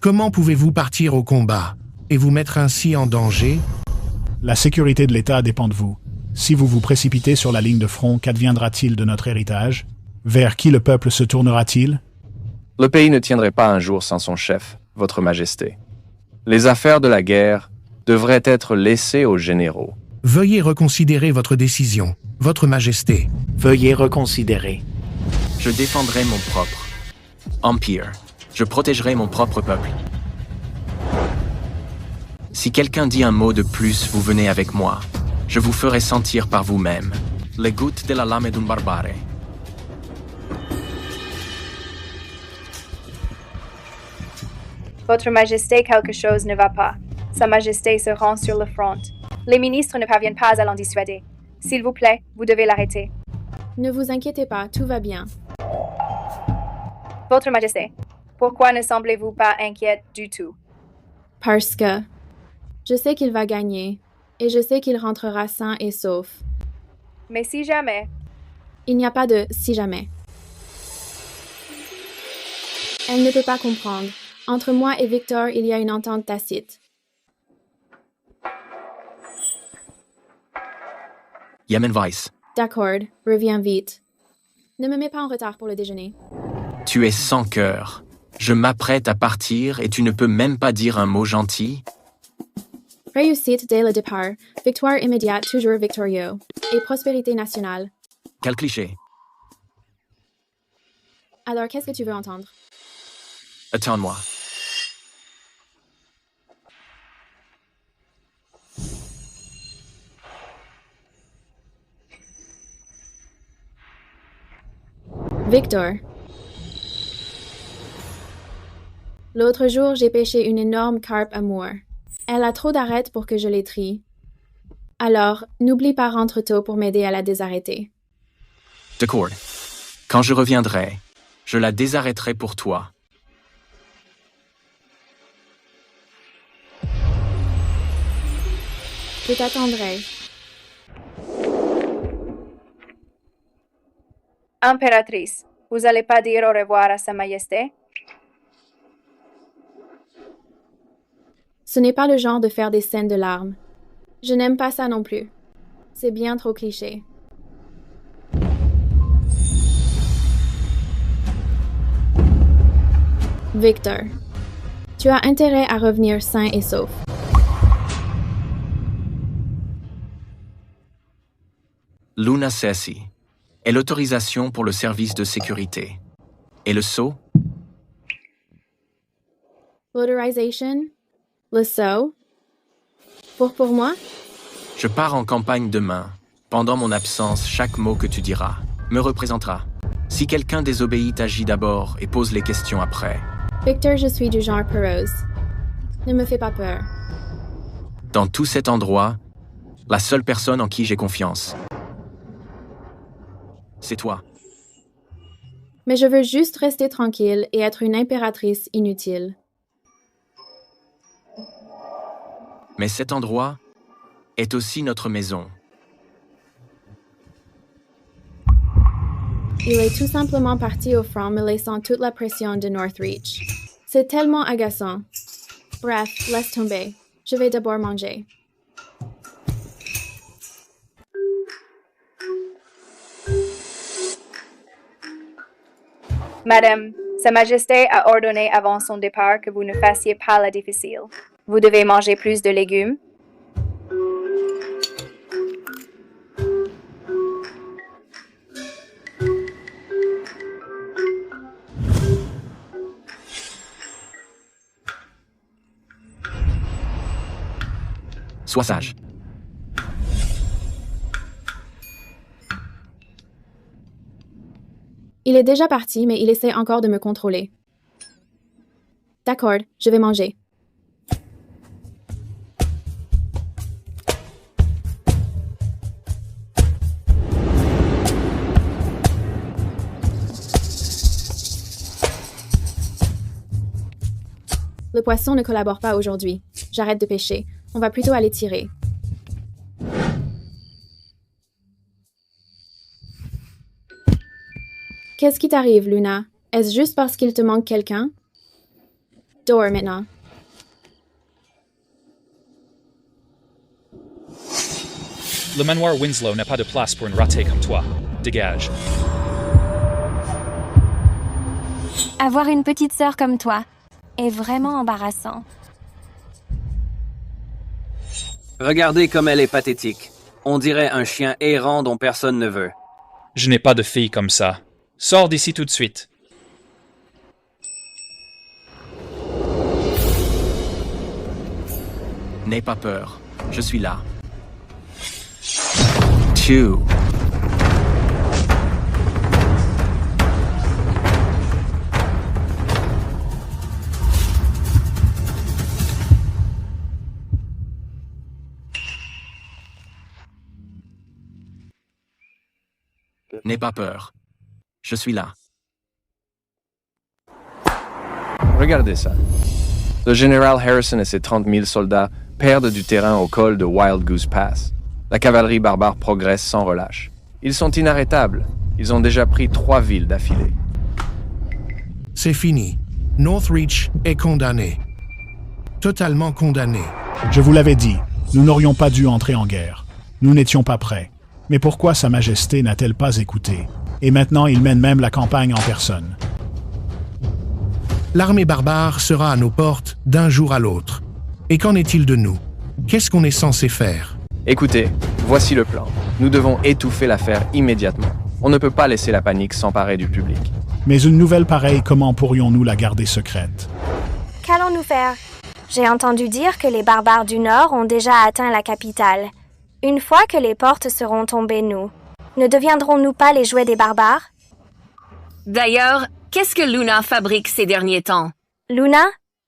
[SPEAKER 10] Comment pouvez-vous partir au combat et vous mettre ainsi en danger?
[SPEAKER 22] La sécurité de l'État dépend de vous. Si vous vous précipitez sur la ligne de front, qu'adviendra-t-il de notre héritage? Vers qui le peuple se tournera-t-il?
[SPEAKER 19] Le pays ne tiendrait pas un jour sans son chef, Votre Majesté. Les affaires de la guerre devraient être laissées aux généraux.
[SPEAKER 10] Veuillez reconsidérer votre décision, Votre Majesté.
[SPEAKER 18] Veuillez reconsidérer.
[SPEAKER 13] Je défendrai mon propre empire. Je protégerai mon propre peuple. Si quelqu'un dit un mot de plus, vous venez avec moi. Je vous ferai sentir par vous-même les gouttes de la lame d'un barbare.
[SPEAKER 8] Votre Majesté, quelque chose ne va pas. Sa Majesté se rend sur le front. Les ministres ne parviennent pas à l'en dissuader. S'il vous plaît, vous devez l'arrêter.
[SPEAKER 1] Ne vous inquiétez pas, tout va bien.
[SPEAKER 8] Votre Majesté, pourquoi ne semblez-vous pas inquiète du tout?
[SPEAKER 1] Parce que je sais qu'il va gagner et je sais qu'il rentrera sain et sauf.
[SPEAKER 8] Mais si jamais...
[SPEAKER 1] Il n'y a pas de si jamais. Elle ne peut pas comprendre. Entre moi et Victor, il y a une entente tacite.
[SPEAKER 13] Yemen Weiss.
[SPEAKER 1] D'accord, reviens vite. Ne me mets pas en retard pour le déjeuner.
[SPEAKER 13] Tu es sans cœur. Je m'apprête à partir et tu ne peux même pas dire un mot gentil?
[SPEAKER 1] Réussite dès le départ, victoire immédiate toujours victorieux, et prospérité nationale.
[SPEAKER 13] Quel cliché.
[SPEAKER 1] Alors qu'est-ce que tu veux entendre?
[SPEAKER 13] Attends-moi.
[SPEAKER 1] Victor. L'autre jour, j'ai pêché une énorme carpe amour. Elle a trop d'arêtes pour que je les trie. Alors, n'oublie pas rentre tôt pour m'aider à la désarrêter.
[SPEAKER 13] D'accord. Quand je reviendrai, je la désarrêterai pour toi.
[SPEAKER 1] Je t'attendrai.
[SPEAKER 8] Impératrice, Vous allez pas dire au revoir à Sa Majesté?
[SPEAKER 1] Ce n'est pas le genre de faire des scènes de larmes. Je n'aime pas ça non plus. C'est bien trop cliché. Victor, tu as intérêt à revenir sain et sauf.
[SPEAKER 13] Luna Cersei est l'autorisation pour le service de sécurité. Et le sceau?
[SPEAKER 1] L'autorisation? Le sceau? Pour moi?
[SPEAKER 13] Je pars en campagne demain. Pendant mon absence, chaque mot que tu diras me représentera. Si quelqu'un désobéit, agis d'abord et pose les questions après.
[SPEAKER 1] Victor, je suis du genre peureuse. Ne me fais pas peur.
[SPEAKER 13] Dans tout cet endroit, la seule personne en qui j'ai confiance, c'est toi.
[SPEAKER 1] Mais je veux juste rester tranquille et être une impératrice inutile.
[SPEAKER 13] Mais cet endroit est aussi notre maison.
[SPEAKER 1] Il est tout simplement parti au front, me laissant toute la pression de Northreach. C'est tellement agaçant. Bref, laisse tomber. Je vais d'abord manger.
[SPEAKER 8] Madame, Sa Majesté a ordonné avant son départ que vous ne fassiez pas la difficile. Vous devez manger plus de légumes.
[SPEAKER 13] Sois sage.
[SPEAKER 1] Il est déjà parti, mais il essaie encore de me contrôler. D'accord, je vais manger. Le poisson ne collabore pas aujourd'hui. J'arrête de pêcher. On va plutôt aller tirer. Qu'est-ce qui t'arrive, Luna? Est-ce juste parce qu'il te manque quelqu'un? Dors maintenant.
[SPEAKER 12] Le manoir Winslow n'a pas de place pour une ratée comme toi. Dégage.
[SPEAKER 3] Avoir une petite sœur comme toi est vraiment embarrassant.
[SPEAKER 2] Regardez comme elle est pathétique. On dirait un chien errant dont personne ne veut.
[SPEAKER 12] Je n'ai pas de fille comme ça. Sors d'ici tout de suite.
[SPEAKER 13] N'aie pas peur. Je suis là. Tchou. N'aie pas peur. Je suis là.
[SPEAKER 19] Regardez ça. Le général Harrison et ses 30 000 soldats perdent du terrain au col de Wild Goose Pass. La cavalerie barbare progresse sans relâche. Ils sont inarrêtables. Ils ont déjà pris 3 villes d'affilée.
[SPEAKER 10] C'est fini. Northreach est condamné. Totalement condamné.
[SPEAKER 22] Je vous l'avais dit, nous n'aurions pas dû entrer en guerre. Nous n'étions pas prêts. Mais pourquoi Sa Majesté n'a-t-elle pas écouté? Et maintenant, il mène même la campagne en personne.
[SPEAKER 10] L'armée barbare sera à nos portes d'un jour à l'autre. Et qu'en est-il de nous? Qu'est-ce qu'on est censé faire?
[SPEAKER 19] Écoutez, voici le plan. Nous devons étouffer l'affaire immédiatement. On ne peut pas laisser la panique s'emparer du public.
[SPEAKER 22] Mais une nouvelle pareille, comment pourrions-nous la garder secrète?
[SPEAKER 15] Qu'allons-nous faire? J'ai entendu dire que les barbares du Nord ont déjà atteint la capitale. Une fois que les portes seront tombées, nous, ne deviendrons-nous pas les jouets des barbares?
[SPEAKER 17] D'ailleurs, qu'est-ce que Luna fabrique ces derniers temps?
[SPEAKER 15] Luna,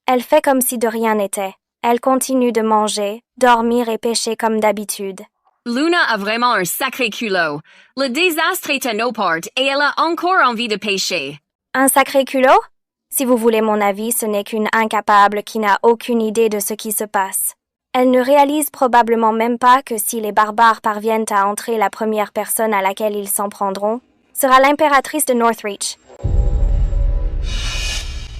[SPEAKER 15] elle fait comme si de rien n'était. Elle continue de manger, dormir et pêcher comme d'habitude.
[SPEAKER 17] Luna a vraiment un sacré culot. Le désastre est à nos portes et elle a encore envie de pêcher.
[SPEAKER 15] Un sacré culot? Si vous voulez mon avis, ce n'est qu'une incapable qui n'a aucune idée de ce qui se passe. Elle ne réalise probablement même pas que si les barbares parviennent à entrer la première personne à laquelle ils s'en prendront, sera l'impératrice de Northreach.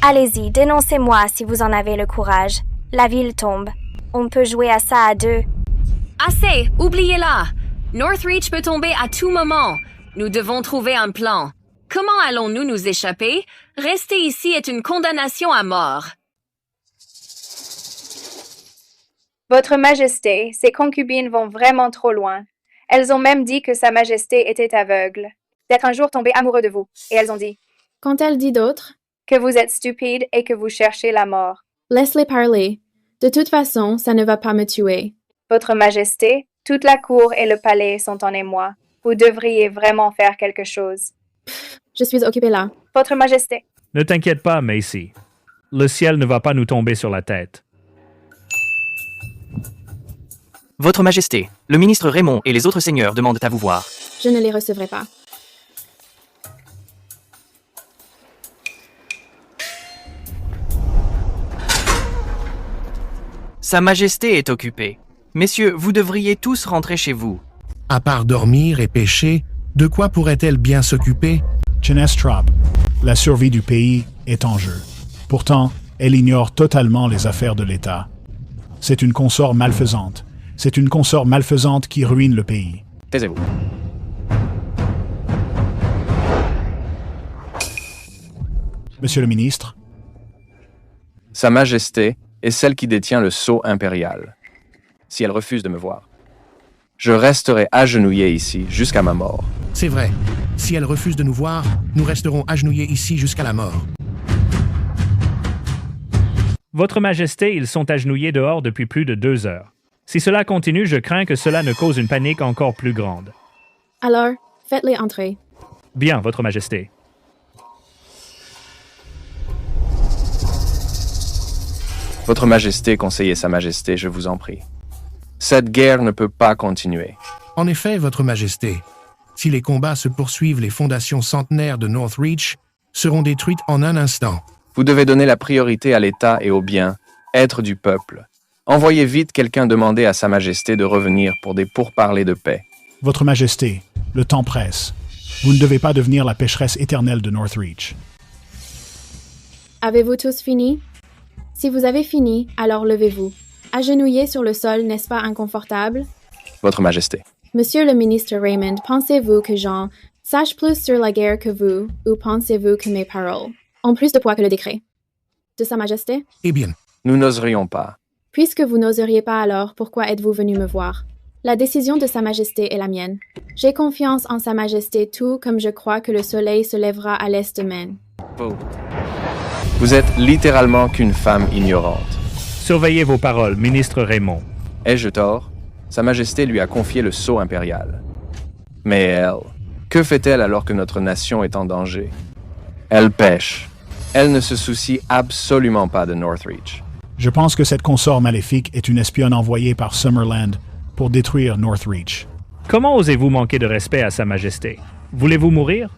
[SPEAKER 15] Allez-y, dénoncez-moi si vous en avez le courage. La ville tombe. On peut jouer à ça à deux.
[SPEAKER 17] Assez, oubliez-la. Northreach peut tomber à tout moment. Nous devons trouver un plan. Comment allons-nous nous échapper? Rester ici est une condamnation à mort.
[SPEAKER 8] Votre Majesté, ces concubines vont vraiment trop loin. Elles ont même dit que Sa Majesté était aveugle, d'être un jour tombé amoureux de vous. Et elles ont dit...
[SPEAKER 1] Qu'ont-elles dit d'autre?
[SPEAKER 8] Que vous êtes stupide et que vous cherchez la mort.
[SPEAKER 1] Laisse-les parler. De toute façon, ça ne va pas me tuer.
[SPEAKER 8] Votre Majesté, toute la cour et le palais sont en émoi. Vous devriez vraiment faire quelque chose.
[SPEAKER 1] Je suis occupée là.
[SPEAKER 8] Votre Majesté.
[SPEAKER 14] Ne t'inquiète pas, Macy. Le ciel ne va pas nous tomber sur la tête.
[SPEAKER 2] Votre Majesté, le ministre Raymond et les autres seigneurs demandent à vous voir.
[SPEAKER 1] Je ne les recevrai pas.
[SPEAKER 2] Sa Majesté est occupée. Messieurs, vous devriez tous rentrer chez vous.
[SPEAKER 10] À part dormir et pêcher, de quoi pourrait-elle bien s'occuper?
[SPEAKER 22] Chenestrop, la survie du pays est en jeu. Pourtant, elle ignore totalement les affaires de l'État. C'est une consort malfaisante. C'est une consort malfaisante qui ruine le pays.
[SPEAKER 19] Taisez-vous.
[SPEAKER 22] Monsieur le ministre.
[SPEAKER 19] Sa Majesté est celle qui détient le sceau impérial. Si elle refuse de me voir, je resterai agenouillé ici jusqu'à ma mort.
[SPEAKER 10] C'est vrai. Si elle refuse de nous voir, nous resterons agenouillés ici jusqu'à la mort.
[SPEAKER 14] Votre Majesté, ils sont agenouillés dehors depuis plus de 2 heures. Si cela continue, je crains que cela ne cause une panique encore plus grande.
[SPEAKER 1] Alors, faites-les entrer.
[SPEAKER 14] Bien, Votre Majesté.
[SPEAKER 19] Votre Majesté, conseillez Sa Majesté, je vous en prie. Cette guerre ne peut pas continuer.
[SPEAKER 10] En effet, Votre Majesté, si les combats se poursuivent, les fondations centenaires de Northreach seront détruites en un instant.
[SPEAKER 19] Vous devez donner la priorité à l'État et au bien, être du peuple. Envoyez vite quelqu'un demander à Sa Majesté de revenir pour des pourparlers de paix.
[SPEAKER 22] Votre Majesté, le temps presse. Vous ne devez pas devenir la pécheresse éternelle de Northreach.
[SPEAKER 1] Avez-vous tous fini? Si vous avez fini, alors levez-vous. Agenouillé sur le sol, n'est-ce pas inconfortable?
[SPEAKER 19] Votre Majesté.
[SPEAKER 1] Monsieur le ministre Raymond, pensez-vous que Jean sache plus sur la guerre que vous, ou pensez-vous que mes paroles ont plus de poids que le décret de Sa Majesté?
[SPEAKER 10] Eh bien.
[SPEAKER 19] Nous n'oserions pas.
[SPEAKER 1] Puisque vous n'oseriez pas alors, pourquoi êtes-vous venu me voir? La décision de Sa Majesté est la mienne. J'ai confiance en Sa Majesté tout comme je crois que le soleil se lèvera à l'est demain.
[SPEAKER 19] Vous êtes littéralement qu'une femme ignorante.
[SPEAKER 14] Surveillez vos paroles, ministre Raymond.
[SPEAKER 19] Ai-je tort? Sa Majesté lui a confié le sceau impérial. Mais elle, que fait-elle alors que notre nation est en danger? Elle pêche. Elle ne se soucie absolument pas de Northreach.
[SPEAKER 22] Je pense que cette consort maléfique est une espionne envoyée par Summerland pour détruire Northreach.
[SPEAKER 14] Comment osez-vous manquer de respect à Sa Majesté? Voulez-vous mourir?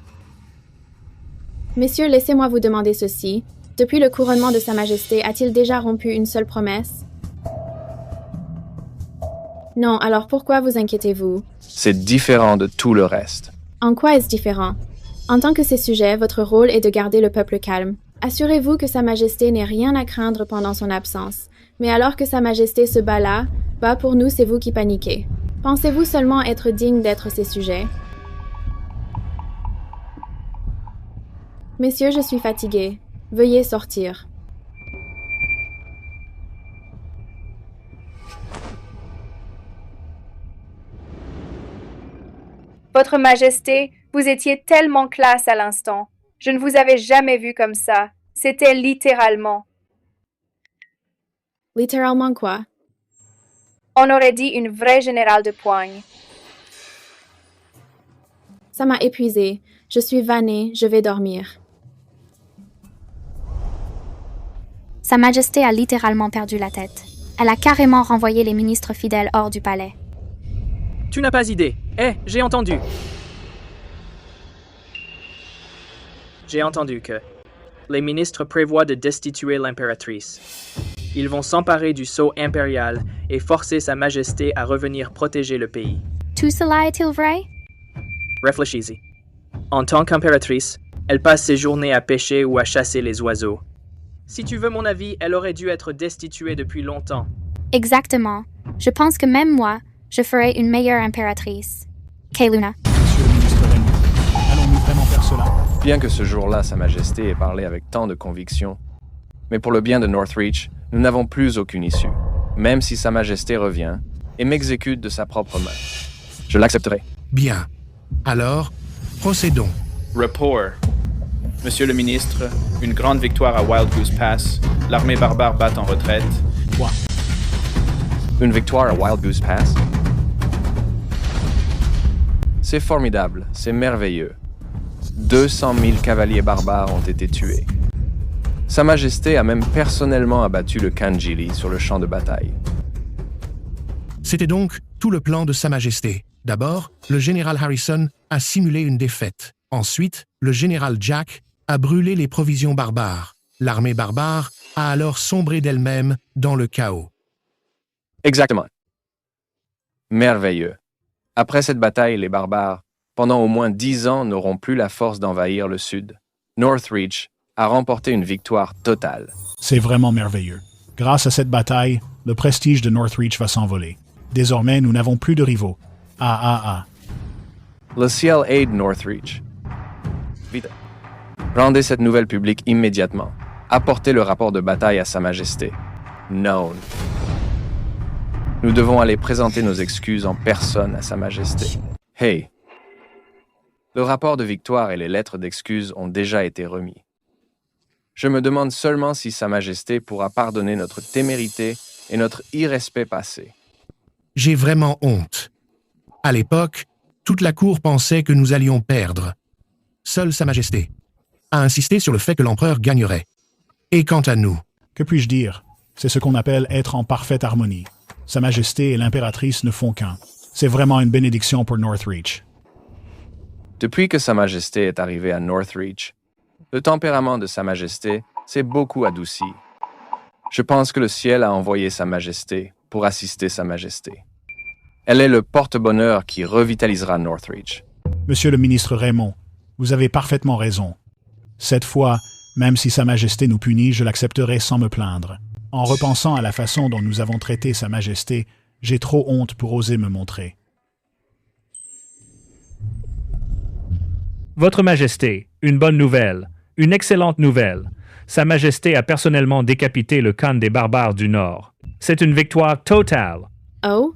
[SPEAKER 1] Messieurs, laissez-moi vous demander ceci. Depuis le couronnement de Sa Majesté, a-t-il déjà rompu une seule promesse? Non, alors pourquoi vous inquiétez-vous?
[SPEAKER 19] C'est différent de tout le reste.
[SPEAKER 1] En quoi est-ce différent? En tant que ses sujets, votre rôle est de garder le peuple calme. Assurez-vous que Sa Majesté n'ait rien à craindre pendant son absence. Mais alors que Sa Majesté se bat là, pour nous, c'est vous qui paniquez. Pensez-vous seulement être digne d'être ses sujets? Messieurs, je suis fatiguée. Veuillez sortir.
[SPEAKER 8] Votre Majesté, vous étiez tellement classe à l'instant. Je ne vous avais jamais vu comme ça. C'était littéralement.
[SPEAKER 1] Littéralement quoi?
[SPEAKER 8] On aurait dit une vraie générale de poigne.
[SPEAKER 1] Ça m'a épuisée. Je suis vannée, je vais dormir.
[SPEAKER 15] Sa Majesté a littéralement perdu la tête. Elle a carrément renvoyé les ministres fidèles hors du palais.
[SPEAKER 6] Tu n'as pas idée. J'ai entendu. J'ai entendu que les ministres prévoient de destituer l'impératrice. Ils vont s'emparer du sceau impérial et forcer Sa Majesté à revenir protéger le pays.
[SPEAKER 15] Tout cela est-il vrai?
[SPEAKER 6] Réfléchissez. En tant qu'impératrice, elle passe ses journées à pêcher ou à chasser les oiseaux. Si tu veux mon avis, elle aurait dû être destituée depuis longtemps.
[SPEAKER 15] Exactement. Je pense que même moi, je ferais une meilleure impératrice. Luna.
[SPEAKER 22] Monsieur le ministre Raymond, allons-nous vraiment faire cela?
[SPEAKER 19] Bien que ce jour-là, Sa Majesté ait parlé avec tant de conviction, mais pour le bien de Northreach, nous n'avons plus aucune issue, même si Sa Majesté revient et m'exécute de sa propre main. Je l'accepterai.
[SPEAKER 10] Bien. Alors, procédons.
[SPEAKER 9] Rapport. Monsieur le ministre, une grande victoire à Wild Goose Pass. L'armée barbare bat en retraite.
[SPEAKER 22] Quoi?
[SPEAKER 19] Une victoire à Wild Goose Pass? C'est formidable, c'est merveilleux. 200 000 cavaliers barbares ont été tués. Sa Majesté a même personnellement abattu le Kangili sur le champ de bataille.
[SPEAKER 10] C'était donc tout le plan de Sa Majesté. D'abord, le général Harrison a simulé une défaite. Ensuite, le général Jack a brûlé les provisions barbares. L'armée barbare a alors sombré d'elle-même dans le chaos.
[SPEAKER 19] Exactement. Merveilleux. Après cette bataille, les barbares, pendant au moins 10 ans, n'auront plus la force d'envahir le sud. Northreach a remporté une victoire totale.
[SPEAKER 22] C'est vraiment merveilleux. Grâce à cette bataille, le prestige de Northreach va s'envoler. Désormais, nous n'avons plus de rivaux.
[SPEAKER 19] Le ciel aide Northreach. Vite. Rendez cette nouvelle publique immédiatement. Apportez le rapport de bataille à Sa Majesté. Known. Nous devons aller présenter nos excuses en personne à Sa Majesté. Hey! Le rapport de victoire et les lettres d'excuses ont déjà été remis. Je me demande seulement si Sa Majesté pourra pardonner notre témérité et notre irrespect passé.
[SPEAKER 10] J'ai vraiment honte. À l'époque, toute la cour pensait que nous allions perdre. Seule Sa Majesté a insisté sur le fait que l'empereur gagnerait. Et quant à nous...
[SPEAKER 22] Que puis-je dire? C'est ce qu'on appelle être en parfaite harmonie. Sa Majesté et l'impératrice ne font qu'un. C'est vraiment une bénédiction pour Northreach.
[SPEAKER 19] Depuis que Sa Majesté est arrivée à Northreach, le tempérament de Sa Majesté s'est beaucoup adouci. Je pense que le ciel a envoyé Sa Majesté pour assister Sa Majesté. Elle est le porte-bonheur qui revitalisera Northreach.
[SPEAKER 22] Monsieur le ministre Raymond, vous avez parfaitement raison. Cette fois, même si Sa Majesté nous punit, je l'accepterai sans me plaindre. En repensant à la façon dont nous avons traité Sa Majesté, j'ai trop honte pour oser me montrer.
[SPEAKER 14] Votre Majesté, une bonne nouvelle, une excellente nouvelle. Sa Majesté a personnellement décapité le Khan des barbares du Nord. C'est une victoire totale.
[SPEAKER 1] Oh?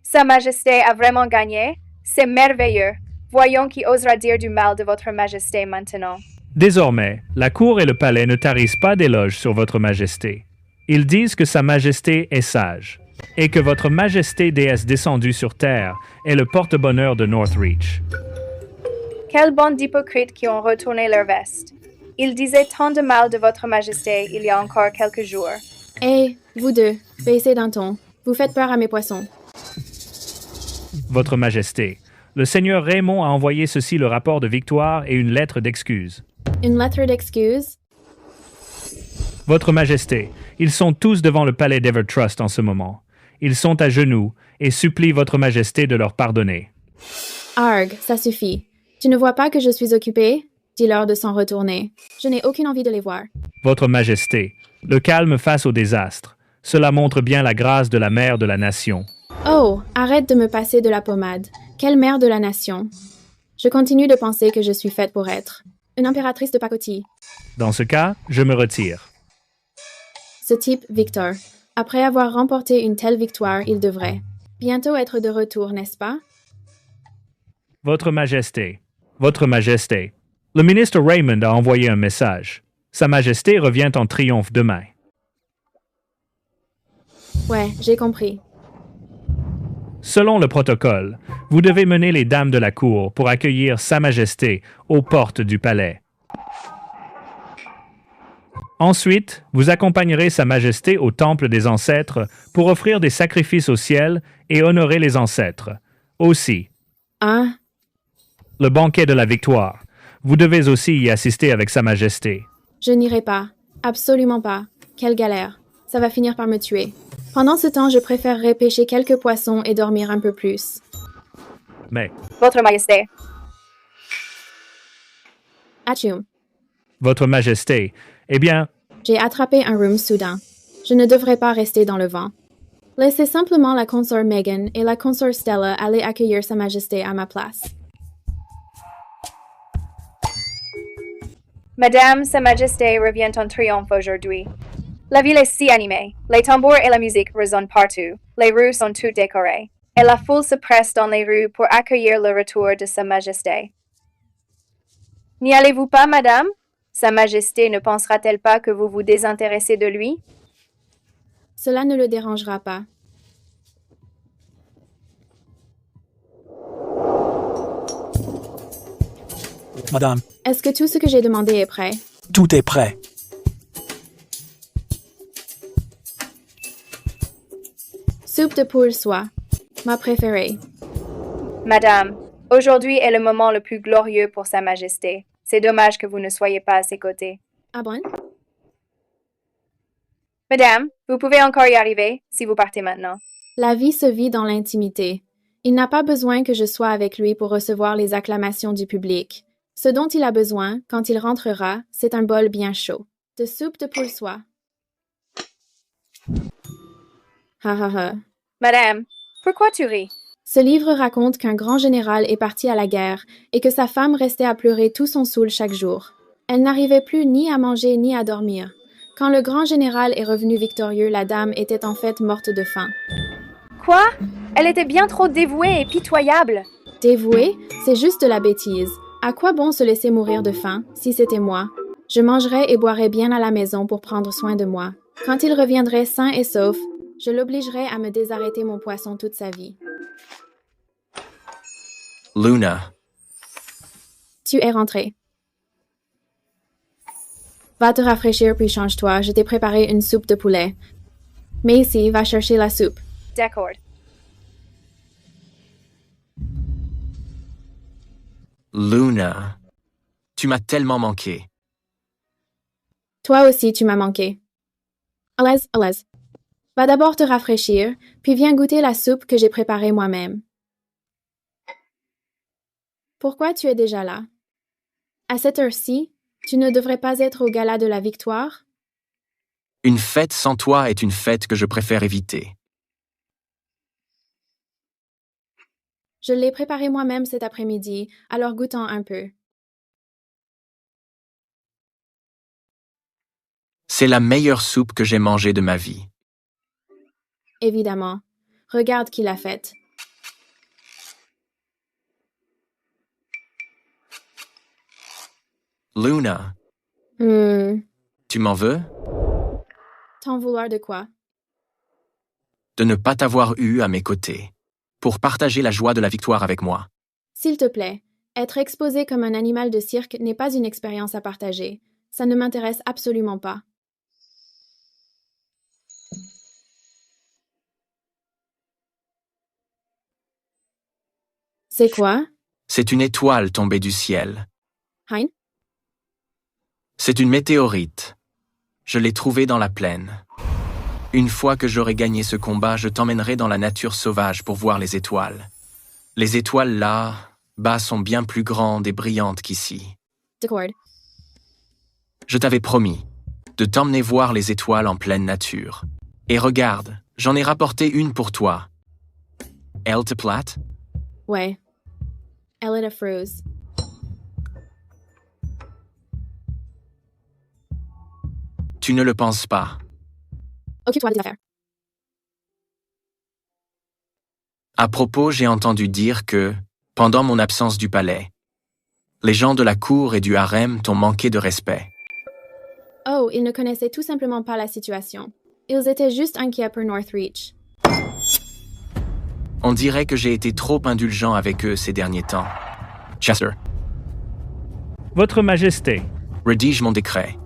[SPEAKER 8] Sa Majesté a vraiment gagné? C'est merveilleux. Voyons qui osera dire du mal de Votre Majesté maintenant.
[SPEAKER 14] Désormais, la cour et le palais ne tarissent pas d'éloges sur Votre Majesté. Ils disent que Sa Majesté est sage, et que Votre Majesté déesse descendue sur terre est le porte-bonheur de Northreach.
[SPEAKER 8] Quelle bande d'hypocrites qui ont retourné leur veste. Ils disaient tant de mal de Votre Majesté il y a encore quelques jours.
[SPEAKER 1] Hé, vous deux, baissez d'un ton. Vous faites peur à mes poissons.
[SPEAKER 14] Votre Majesté, le Seigneur Raymond a envoyé ceci le rapport de victoire et une lettre d'excuse.
[SPEAKER 1] Une lettre d'excuse?
[SPEAKER 14] Votre Majesté, ils sont tous devant le palais d'Evertrust en ce moment. Ils sont à genoux et supplient Votre Majesté de leur pardonner.
[SPEAKER 1] Arg, ça suffit. Tu ne vois pas que je suis occupée? Dis-leur de s'en retourner. Je n'ai aucune envie de les voir.
[SPEAKER 14] Votre Majesté, le calme face au désastre. Cela montre bien la grâce de la mère de la nation.
[SPEAKER 1] Oh, arrête de me passer de la pommade. Quelle mère de la nation. Je continue de penser que je suis faite pour être une impératrice de pacotille.
[SPEAKER 14] Dans ce cas, je me retire.
[SPEAKER 1] Ce type, Victor. Après avoir remporté une telle victoire, il devrait bientôt être de retour, n'est-ce pas?
[SPEAKER 14] Votre Majesté, Votre Majesté, le ministre Raymond a envoyé un message. Sa Majesté revient en triomphe demain.
[SPEAKER 1] Ouais, j'ai compris.
[SPEAKER 14] Selon le protocole, vous devez mener les dames de la cour pour accueillir Sa Majesté aux portes du palais. Ensuite, vous accompagnerez Sa Majesté au temple des ancêtres pour offrir des sacrifices au ciel et honorer les ancêtres. Aussi, le banquet de la victoire. Vous devez aussi y assister avec Sa Majesté.
[SPEAKER 1] Je n'irai pas. Absolument pas. Quelle galère. Ça va finir par me tuer. Pendant ce temps, je préférerais pêcher quelques poissons et dormir un peu plus.
[SPEAKER 14] Mais...
[SPEAKER 8] Votre Majesté.
[SPEAKER 1] Achum.
[SPEAKER 14] Votre Majesté, eh bien,
[SPEAKER 1] J'ai attrapé un rhume soudain. Je ne devrais pas rester dans le vent. Laissez simplement la consort Megan et la consort Stella aller accueillir Sa Majesté à ma place.
[SPEAKER 8] Madame, Sa Majesté revient en triomphe aujourd'hui. La ville est si animée. Les tambours et la musique résonnent partout. Les rues sont toutes décorées. Et la foule se presse dans les rues pour accueillir le retour de Sa Majesté. N'y allez-vous pas, madame? Sa Majesté ne pensera-t-elle pas que vous vous désintéressez de lui?
[SPEAKER 1] Cela ne le dérangera pas.
[SPEAKER 16] Madame,
[SPEAKER 1] Est-ce que tout ce que j'ai demandé est prêt?
[SPEAKER 16] tout est prêt.
[SPEAKER 1] Soupe de poule soie. Ma préférée.
[SPEAKER 8] Madame, aujourd'hui est le moment le plus glorieux pour Sa Majesté. C'est dommage que vous ne soyez pas à ses côtés.
[SPEAKER 1] Ah bon?
[SPEAKER 8] Madame, vous pouvez encore y arriver si vous partez maintenant.
[SPEAKER 1] La vie se vit dans l'intimité. Il n'a pas besoin que je sois avec lui pour recevoir les acclamations du public. Ce dont il a besoin, quand il rentrera, c'est un bol bien chaud. De soupe de poule soie. Ha ha ha.
[SPEAKER 8] Madame, pourquoi tu ris?
[SPEAKER 1] Ce livre raconte qu'un grand général est parti à la guerre et que sa femme restait à pleurer tout son soul chaque jour. Elle n'arrivait plus ni à manger ni à dormir. Quand le grand général est revenu victorieux, la dame était en fait morte de faim.
[SPEAKER 8] Quoi? Elle était bien trop dévouée et pitoyable.
[SPEAKER 1] Dévouée? C'est juste de la bêtise. À quoi bon se laisser mourir de faim, si c'était moi? Je mangerais et boirais bien à la maison pour prendre soin de moi. Quand il reviendrait sain et sauf, je l'obligerais à me désarrêter mon poisson toute sa vie.
[SPEAKER 13] Luna,
[SPEAKER 1] Tu es rentrée. Va te rafraîchir puis change-toi, je t'ai préparé une soupe de poulet. Macy, va chercher la soupe.
[SPEAKER 8] D'accord.
[SPEAKER 13] Luna, tu m'as tellement manqué.
[SPEAKER 1] Toi aussi, tu m'as manqué. Allez. Va d'abord te rafraîchir, puis viens goûter la soupe que j'ai préparée moi-même. Pourquoi tu es déjà là? À cette heure-ci, tu ne devrais pas être au gala de la victoire?
[SPEAKER 13] Une fête sans toi est une fête que je préfère éviter.
[SPEAKER 1] Je l'ai préparée moi-même cet après-midi, alors goûtons un peu.
[SPEAKER 13] C'est la meilleure soupe que j'ai mangée de ma vie.
[SPEAKER 1] Évidemment. Regarde qui l'a faite.
[SPEAKER 13] Luna, tu m'en veux?
[SPEAKER 1] T'en vouloir de quoi?
[SPEAKER 13] De ne pas t'avoir eu à mes côtés, pour partager la joie de la victoire avec moi.
[SPEAKER 1] S'il te plaît, être exposé comme un animal de cirque n'est pas une expérience à partager. Ça ne m'intéresse absolument pas. C'est quoi?
[SPEAKER 13] C'est une étoile tombée du ciel.
[SPEAKER 1] Hein?
[SPEAKER 13] C'est une météorite. Je l'ai trouvée dans la plaine. Une fois que j'aurai gagné ce combat, je t'emmènerai dans la nature sauvage pour voir les étoiles. Les étoiles là-bas sont bien plus grandes et brillantes qu'ici.
[SPEAKER 1] D'accord.
[SPEAKER 13] Je t'avais promis de t'emmener voir les étoiles en pleine nature. Et regarde, j'en ai rapporté une pour toi. Elle te plate?
[SPEAKER 1] Ouais. Elle est affreuse.
[SPEAKER 13] Tu ne le penses pas.
[SPEAKER 1] Occupe-toi des affaires.
[SPEAKER 13] À propos, j'ai entendu dire que, pendant mon absence du palais, les gens de la cour et du harem t'ont manqué de respect.
[SPEAKER 1] Oh, ils ne connaissaient tout simplement pas la situation. Ils étaient juste inquiets pour Northreach.
[SPEAKER 13] On dirait que j'ai été trop indulgent avec eux ces derniers temps. Chester.
[SPEAKER 14] Votre Majesté.
[SPEAKER 13] Rédige mon décret.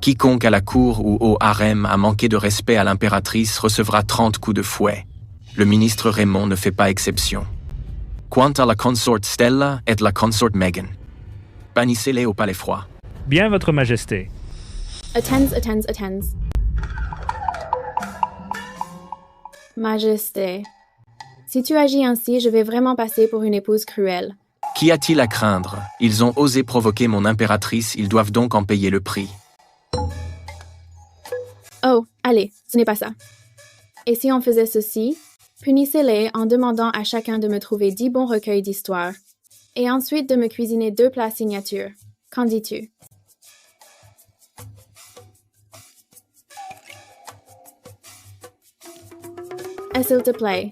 [SPEAKER 13] Quiconque à la cour ou au harem a manqué de respect à l'impératrice recevra 30 coups de fouet. Le ministre Raymond ne fait pas exception. Quant à la consort Stella et la consort Megan, bannissez-les au palais froid.
[SPEAKER 14] Bien, Votre Majesté.
[SPEAKER 1] Attends. Majesté. Si tu agis ainsi, je vais vraiment passer pour une épouse cruelle.
[SPEAKER 13] Qu'y a-t-il à craindre? Ils ont osé provoquer mon impératrice, ils doivent donc en payer le prix.
[SPEAKER 1] Oh, allez, ce n'est pas ça. Et si on faisait ceci, punissez-les en demandant à chacun de me trouver 10 bons recueils d'histoires, et ensuite de me cuisiner 2 plats signature. Qu'en dis-tu? Et s'il te plaît.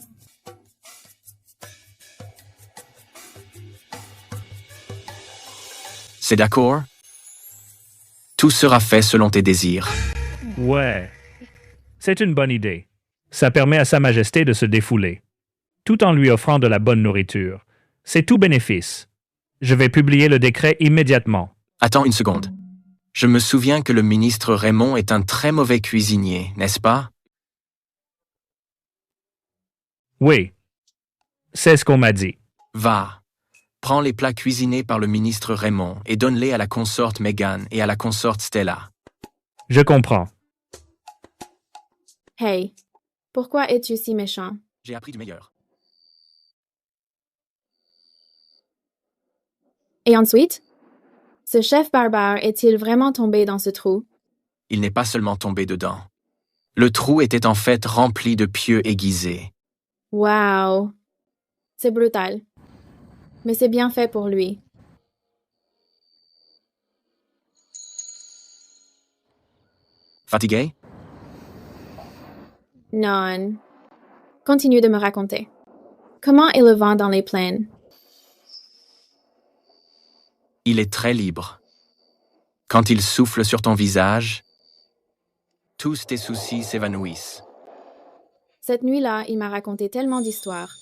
[SPEAKER 13] C'est d'accord? Tout sera fait selon tes désirs.
[SPEAKER 14] Ouais. C'est une bonne idée. Ça permet à Sa Majesté de se défouler, tout en lui offrant de la bonne nourriture. C'est tout bénéfice. Je vais publier le décret immédiatement.
[SPEAKER 13] Attends une seconde. Je me souviens que le ministre Raymond est un très mauvais cuisinier, n'est-ce pas?
[SPEAKER 14] Oui. C'est ce qu'on m'a dit.
[SPEAKER 13] Va. Prends les plats cuisinés par le ministre Raymond et donne-les à la consorte Meghan et à la consorte Stella.
[SPEAKER 14] Je comprends.
[SPEAKER 1] Hey, pourquoi es-tu si méchant?
[SPEAKER 13] J'ai appris du meilleur.
[SPEAKER 1] Et ensuite? Ce chef barbare est-il vraiment tombé dans ce trou?
[SPEAKER 13] Il n'est pas seulement tombé dedans. Le trou était en fait rempli de pieux aiguisés.
[SPEAKER 1] Wow! C'est brutal. Mais c'est bien fait pour lui.
[SPEAKER 13] Fatigué?
[SPEAKER 1] Non. Continue de me raconter. Comment est le vent dans les plaines?
[SPEAKER 13] Il est très libre. Quand il souffle sur ton visage, tous tes soucis s'évanouissent.
[SPEAKER 1] Cette nuit-là, il m'a raconté tellement d'histoires.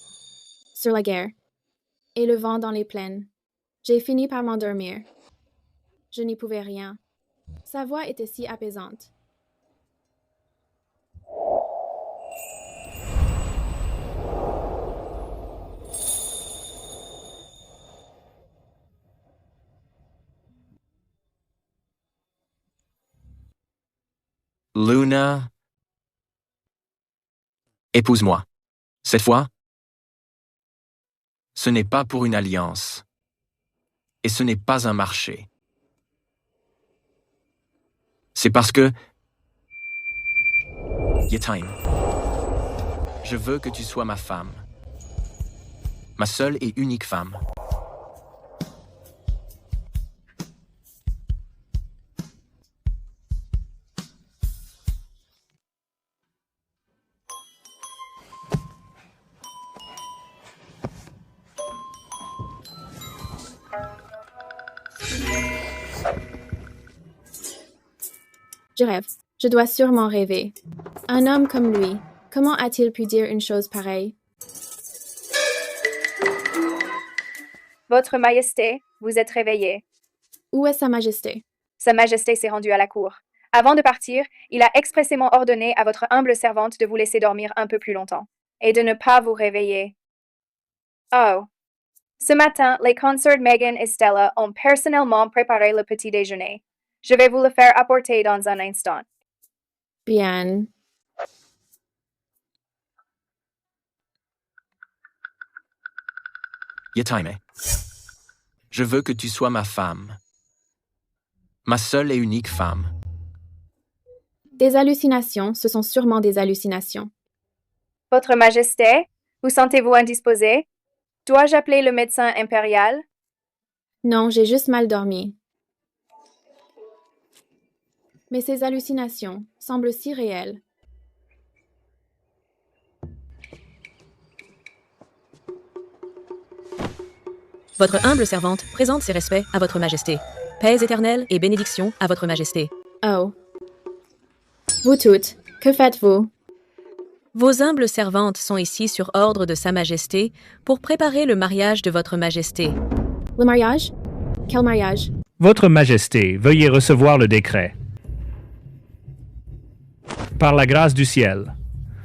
[SPEAKER 1] Sur la guerre. Et le vent dans les plaines. J'ai fini par m'endormir. Je n'y pouvais rien. Sa voix était si apaisante.
[SPEAKER 13] Luna, épouse-moi. Cette fois, ce n'est pas pour une alliance. Et ce n'est pas un marché. C'est parce que... Time. Je veux que tu sois ma femme. Ma seule et unique femme.
[SPEAKER 1] Je rêve. Je dois sûrement rêver. Un homme comme lui, comment a-t-il pu dire une chose pareille?
[SPEAKER 8] Votre Majesté, vous êtes réveillée.
[SPEAKER 1] Où est Sa Majesté?
[SPEAKER 8] Sa Majesté s'est rendue à la cour. Avant de partir, il a expressément ordonné à votre humble servante de vous laisser dormir un peu plus longtemps et de ne pas vous réveiller. Oh. Ce matin, les consorts Meghan et Stella ont personnellement préparé le petit déjeuner. Je vais vous le faire apporter dans un instant.
[SPEAKER 1] Bien.
[SPEAKER 13] Time. Je veux que tu sois ma femme. Ma seule et unique femme.
[SPEAKER 1] Des hallucinations, ce sont sûrement des hallucinations.
[SPEAKER 8] Votre Majesté, vous sentez-vous indisposée? Dois-je appeler le médecin impérial?
[SPEAKER 1] Non, j'ai juste mal dormi. Mais ces hallucinations semblent si réelles.
[SPEAKER 20] Votre humble servante présente ses respects à votre Majesté. Paix éternelle et bénédiction à votre Majesté.
[SPEAKER 1] Oh. Vous toutes, que faites-vous?
[SPEAKER 20] Vos humbles servantes sont ici sur ordre de Sa Majesté pour préparer le mariage de votre Majesté.
[SPEAKER 1] Le mariage? Quel mariage?
[SPEAKER 14] Votre Majesté, veuillez recevoir le décret. Par la grâce du ciel,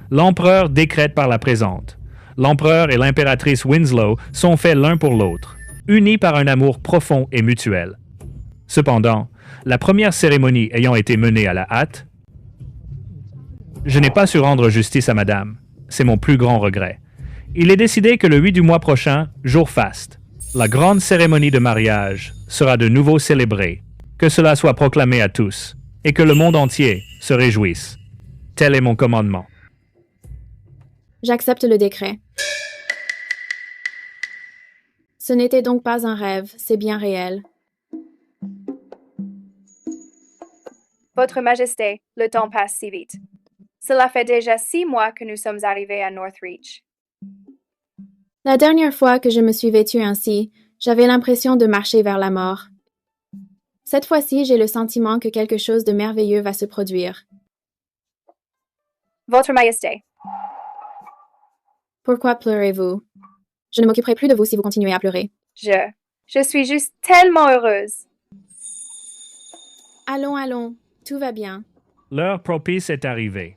[SPEAKER 14] l'empereur décrète par la présente. L'empereur et l'impératrice Winslow sont faits l'un pour l'autre, unis par un amour profond et mutuel. Cependant, la première cérémonie ayant été menée à la hâte, je n'ai pas su rendre justice à madame. C'est mon plus grand regret. Il est décidé que le 8 du mois prochain, jour faste, La grande cérémonie de mariage sera de nouveau célébrée, que cela soit proclamé à tous, et que le monde entier se réjouisse. Tel est mon commandement.
[SPEAKER 1] J'accepte le décret. Ce n'était donc pas un rêve, c'est bien réel.
[SPEAKER 8] Votre Majesté, le temps passe si vite. Cela fait déjà 6 mois que nous sommes arrivés à Northreach.
[SPEAKER 1] La dernière fois que je me suis vêtue ainsi, j'avais l'impression de marcher vers la mort. Cette fois-ci, j'ai le sentiment que quelque chose de merveilleux va se produire.
[SPEAKER 8] Votre Majesté.
[SPEAKER 1] Pourquoi pleurez-vous? Je ne m'occuperai plus de vous si vous continuez à pleurer.
[SPEAKER 8] Je suis juste tellement heureuse.
[SPEAKER 1] Allons, allons, tout va bien.
[SPEAKER 14] L'heure propice est arrivée.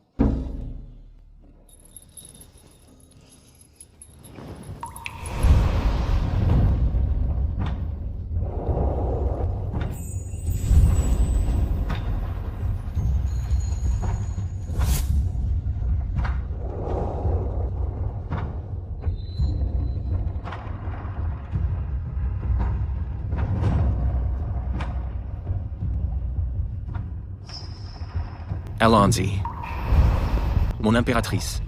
[SPEAKER 13] Allons-y. Mon impératrice.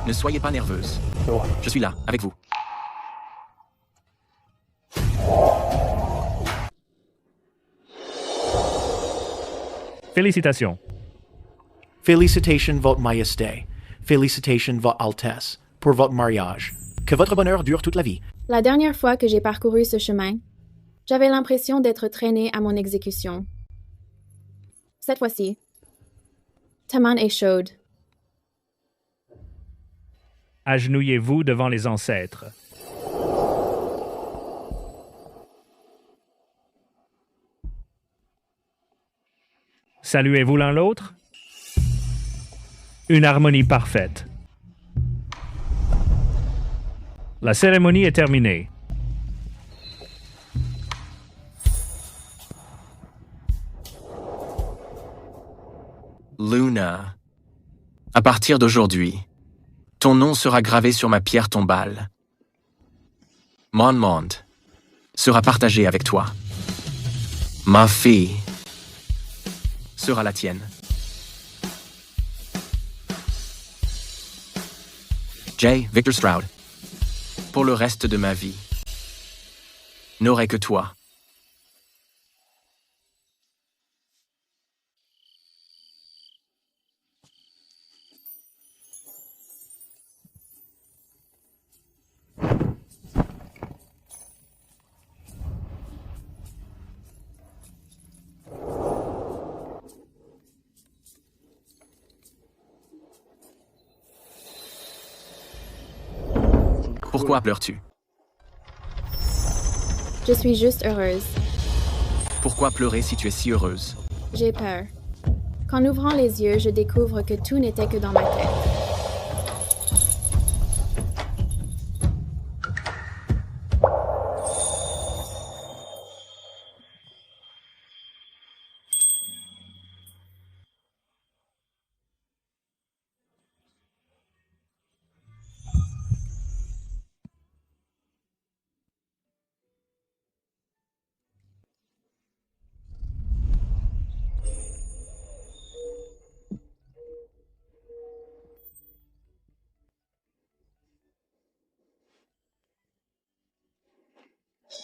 [SPEAKER 13] Ne soyez pas nerveuse. Je suis là, avec vous.
[SPEAKER 14] Félicitations.
[SPEAKER 18] Félicitations, Votre Majesté. Félicitations, Votre Altesse, pour votre mariage. Que votre bonheur dure toute la vie.
[SPEAKER 1] La dernière fois que j'ai parcouru ce chemin, j'avais l'impression d'être traînée à mon exécution. Cette fois-ci, ta main est chaude.
[SPEAKER 14] Agenouillez-vous devant les ancêtres. Saluez-vous l'un l'autre. Une harmonie parfaite. La cérémonie est terminée.
[SPEAKER 13] Luna, à partir d'aujourd'hui, ton nom sera gravé sur ma pierre tombale. Mon monde sera partagé avec toi. Ma fille sera la tienne. J. Victor Stroud, pour le reste de ma vie, n'aurai que toi. Pourquoi pleures-tu?
[SPEAKER 1] Je suis juste heureuse.
[SPEAKER 13] Pourquoi pleurer si tu es si heureuse?
[SPEAKER 1] J'ai peur. Qu'en ouvrant les yeux, je découvre que tout n'était que dans ma tête.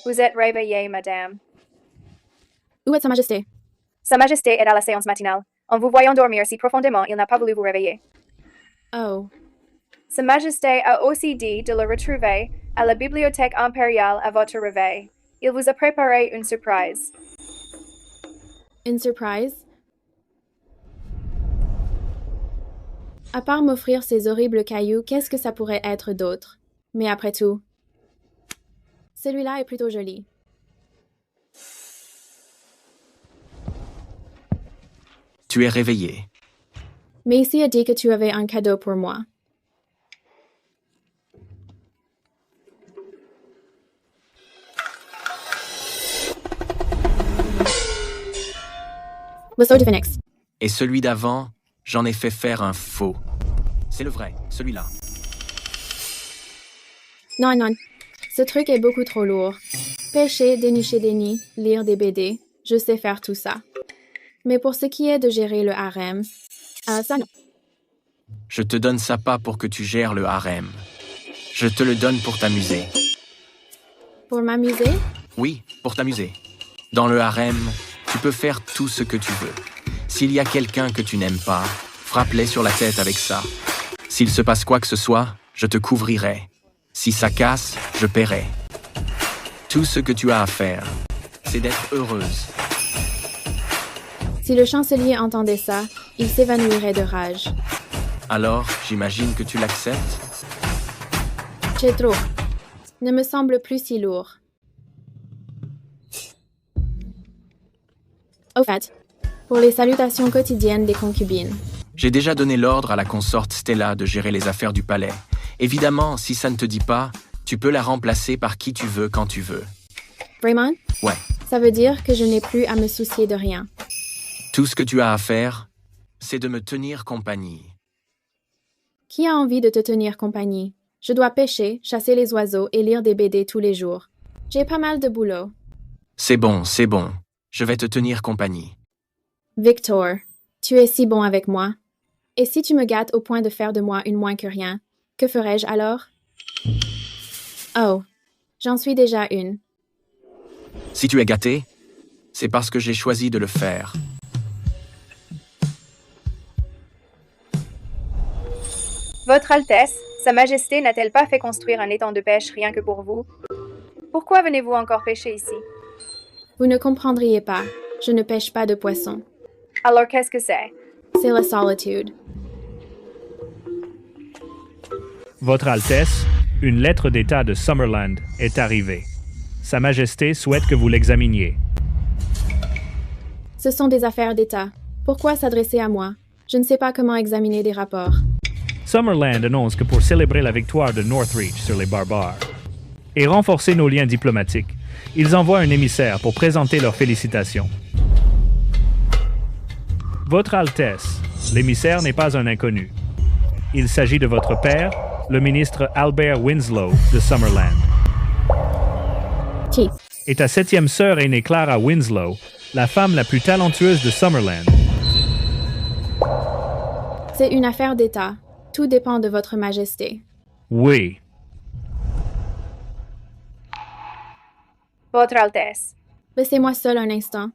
[SPEAKER 8] Vous êtes réveillée, madame.
[SPEAKER 1] Où est Sa Majesté?
[SPEAKER 8] Sa Majesté est à la séance matinale. En vous voyant dormir si profondément, il n'a pas voulu vous réveiller.
[SPEAKER 1] Oh.
[SPEAKER 8] Sa Majesté a aussi dit de le retrouver à la bibliothèque impériale à votre réveil. Il vous a préparé une surprise.
[SPEAKER 1] Une surprise? À part m'offrir ces horribles cailloux, qu'est-ce que ça pourrait être d'autre? Mais après tout, celui-là est plutôt joli.
[SPEAKER 13] Tu es réveillé.
[SPEAKER 1] Macy a dit que tu avais un cadeau pour moi. Le sceau du phénix.
[SPEAKER 13] Et celui d'avant, j'en ai fait faire un faux. C'est le vrai, celui-là.
[SPEAKER 1] Non, non. Ce truc est beaucoup trop lourd. Pêcher, dénicher des nids, lire des BD, je sais faire tout ça. Mais pour ce qui est de gérer le harem, ça non.
[SPEAKER 13] Je te donne ça pas pour que tu gères le harem. Je te le donne pour t'amuser.
[SPEAKER 1] Pour m'amuser?
[SPEAKER 13] Oui, pour t'amuser. Dans le harem, tu peux faire tout ce que tu veux. S'il y a quelqu'un que tu n'aimes pas, frappe-les sur la tête avec ça. S'il se passe quoi que ce soit, je te couvrirai. Si ça casse, je paierai. Tout ce que tu as à faire, c'est d'être heureuse.
[SPEAKER 1] Si le chancelier entendait ça, il s'évanouirait de rage.
[SPEAKER 13] Alors, j'imagine que tu l'acceptes?
[SPEAKER 1] C'est trop. Ne me semble plus si lourd. Au fait, pour les salutations quotidiennes des concubines.
[SPEAKER 13] J'ai déjà donné l'ordre à la consorte Stella de gérer les affaires du palais. Évidemment, si ça ne te dit pas, tu peux la remplacer par qui tu veux quand tu veux.
[SPEAKER 1] Vraiment?
[SPEAKER 13] Ouais.
[SPEAKER 1] Ça veut dire que je n'ai plus à me soucier de rien.
[SPEAKER 13] Tout ce que tu as à faire, c'est de me tenir compagnie.
[SPEAKER 1] Qui a envie de te tenir compagnie? Je dois pêcher, chasser les oiseaux et lire des BD tous les jours. J'ai pas mal de boulot.
[SPEAKER 13] C'est bon, c'est bon. Je vais te tenir compagnie.
[SPEAKER 1] Victor, tu es si bon avec moi. Et si tu me gâtes au point de faire de moi une moins que rien, que ferais-je alors? Oh, j'en suis déjà une.
[SPEAKER 13] Si tu es gâté, c'est parce que j'ai choisi de le faire.
[SPEAKER 8] Votre Altesse, Sa Majesté n'a-t-elle pas fait construire un étang de pêche rien que pour vous? Pourquoi venez-vous encore pêcher ici?
[SPEAKER 1] Vous ne comprendriez pas. Je ne pêche pas de poissons.
[SPEAKER 8] Alors qu'est-ce que c'est?
[SPEAKER 1] C'est la solitude.
[SPEAKER 14] Votre Altesse, une lettre d'État de Summerland est arrivée. Sa Majesté souhaite que vous l'examiniez.
[SPEAKER 1] Ce sont des affaires d'État. Pourquoi s'adresser à moi? Je ne sais pas comment examiner des rapports.
[SPEAKER 14] Summerland annonce que pour célébrer la victoire de Northreach sur les barbares et renforcer nos liens diplomatiques, ils envoient un émissaire pour présenter leurs félicitations. Votre Altesse, l'émissaire n'est pas un inconnu. Il s'agit de votre père, le ministre Albert Winslow de Summerland.
[SPEAKER 1] Qui?
[SPEAKER 14] Et ta 7e sœur aînée Clara Winslow, la femme la plus talentueuse de Summerland.
[SPEAKER 1] C'est une affaire d'État. Tout dépend de votre Majesté.
[SPEAKER 14] Oui.
[SPEAKER 8] Votre Altesse.
[SPEAKER 1] Laissez-moi seul un instant.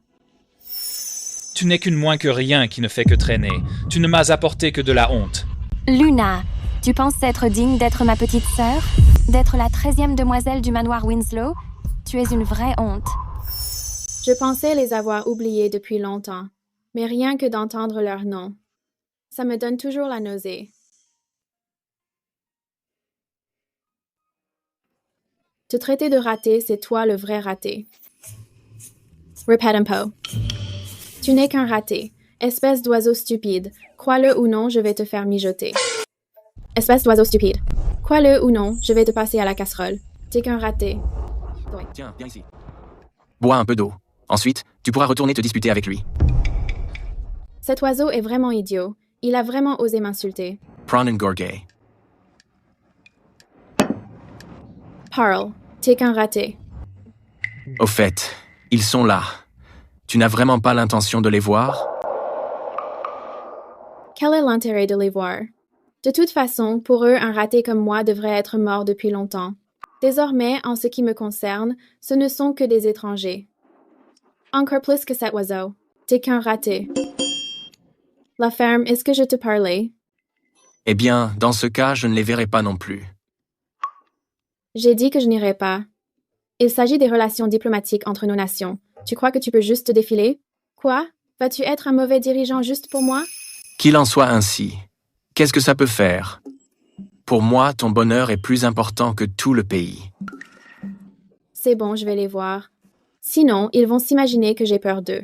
[SPEAKER 12] Tu n'es qu'une moins que rien qui ne fait que traîner. Tu ne m'as apporté que de la honte.
[SPEAKER 3] Luna, tu penses être digne d'être ma petite sœur? D'être la 13e demoiselle du manoir Winslow? Tu es une vraie honte.
[SPEAKER 1] Je pensais les avoir oubliés depuis longtemps, mais rien que d'entendre leur nom, ça me donne toujours la nausée. Te traiter de raté, c'est toi le vrai raté. Repedampo. Tu n'es qu'un raté, espèce d'oiseau stupide. Crois-le ou non, je vais te faire mijoter. Espèce d'oiseau stupide. Crois-le ou non, je vais te passer à la casserole. T'es qu'un raté. Oui.
[SPEAKER 13] Tiens, viens ici. Bois un peu d'eau. Ensuite, tu pourras retourner te disputer avec lui.
[SPEAKER 1] Cet oiseau est vraiment idiot. Il a vraiment osé m'insulter.
[SPEAKER 13] Prawn and Gorgay.
[SPEAKER 1] Parle, t'es qu'un raté.
[SPEAKER 13] Au fait, ils sont là. Tu n'as vraiment pas l'intention de les voir?
[SPEAKER 1] Quel est l'intérêt de les voir? De toute façon, pour eux, un raté comme moi devrait être mort depuis longtemps. Désormais, en ce qui me concerne, ce ne sont que des étrangers. Encore plus que cet oiseau. T'es qu'un raté. La ferme, est-ce que je te parlais?
[SPEAKER 13] Eh bien, dans ce cas, je ne les verrai pas non plus.
[SPEAKER 1] J'ai dit que je n'irai pas. Il s'agit des relations diplomatiques entre nos nations. Tu crois que tu peux juste te défiler? Quoi? Vas-tu être un mauvais dirigeant juste pour moi?
[SPEAKER 13] Qu'il en soit ainsi. Qu'est-ce que ça peut faire? Pour moi, ton bonheur est plus important que tout le pays.
[SPEAKER 1] C'est bon, je vais les voir. Sinon, ils vont s'imaginer que j'ai peur d'eux.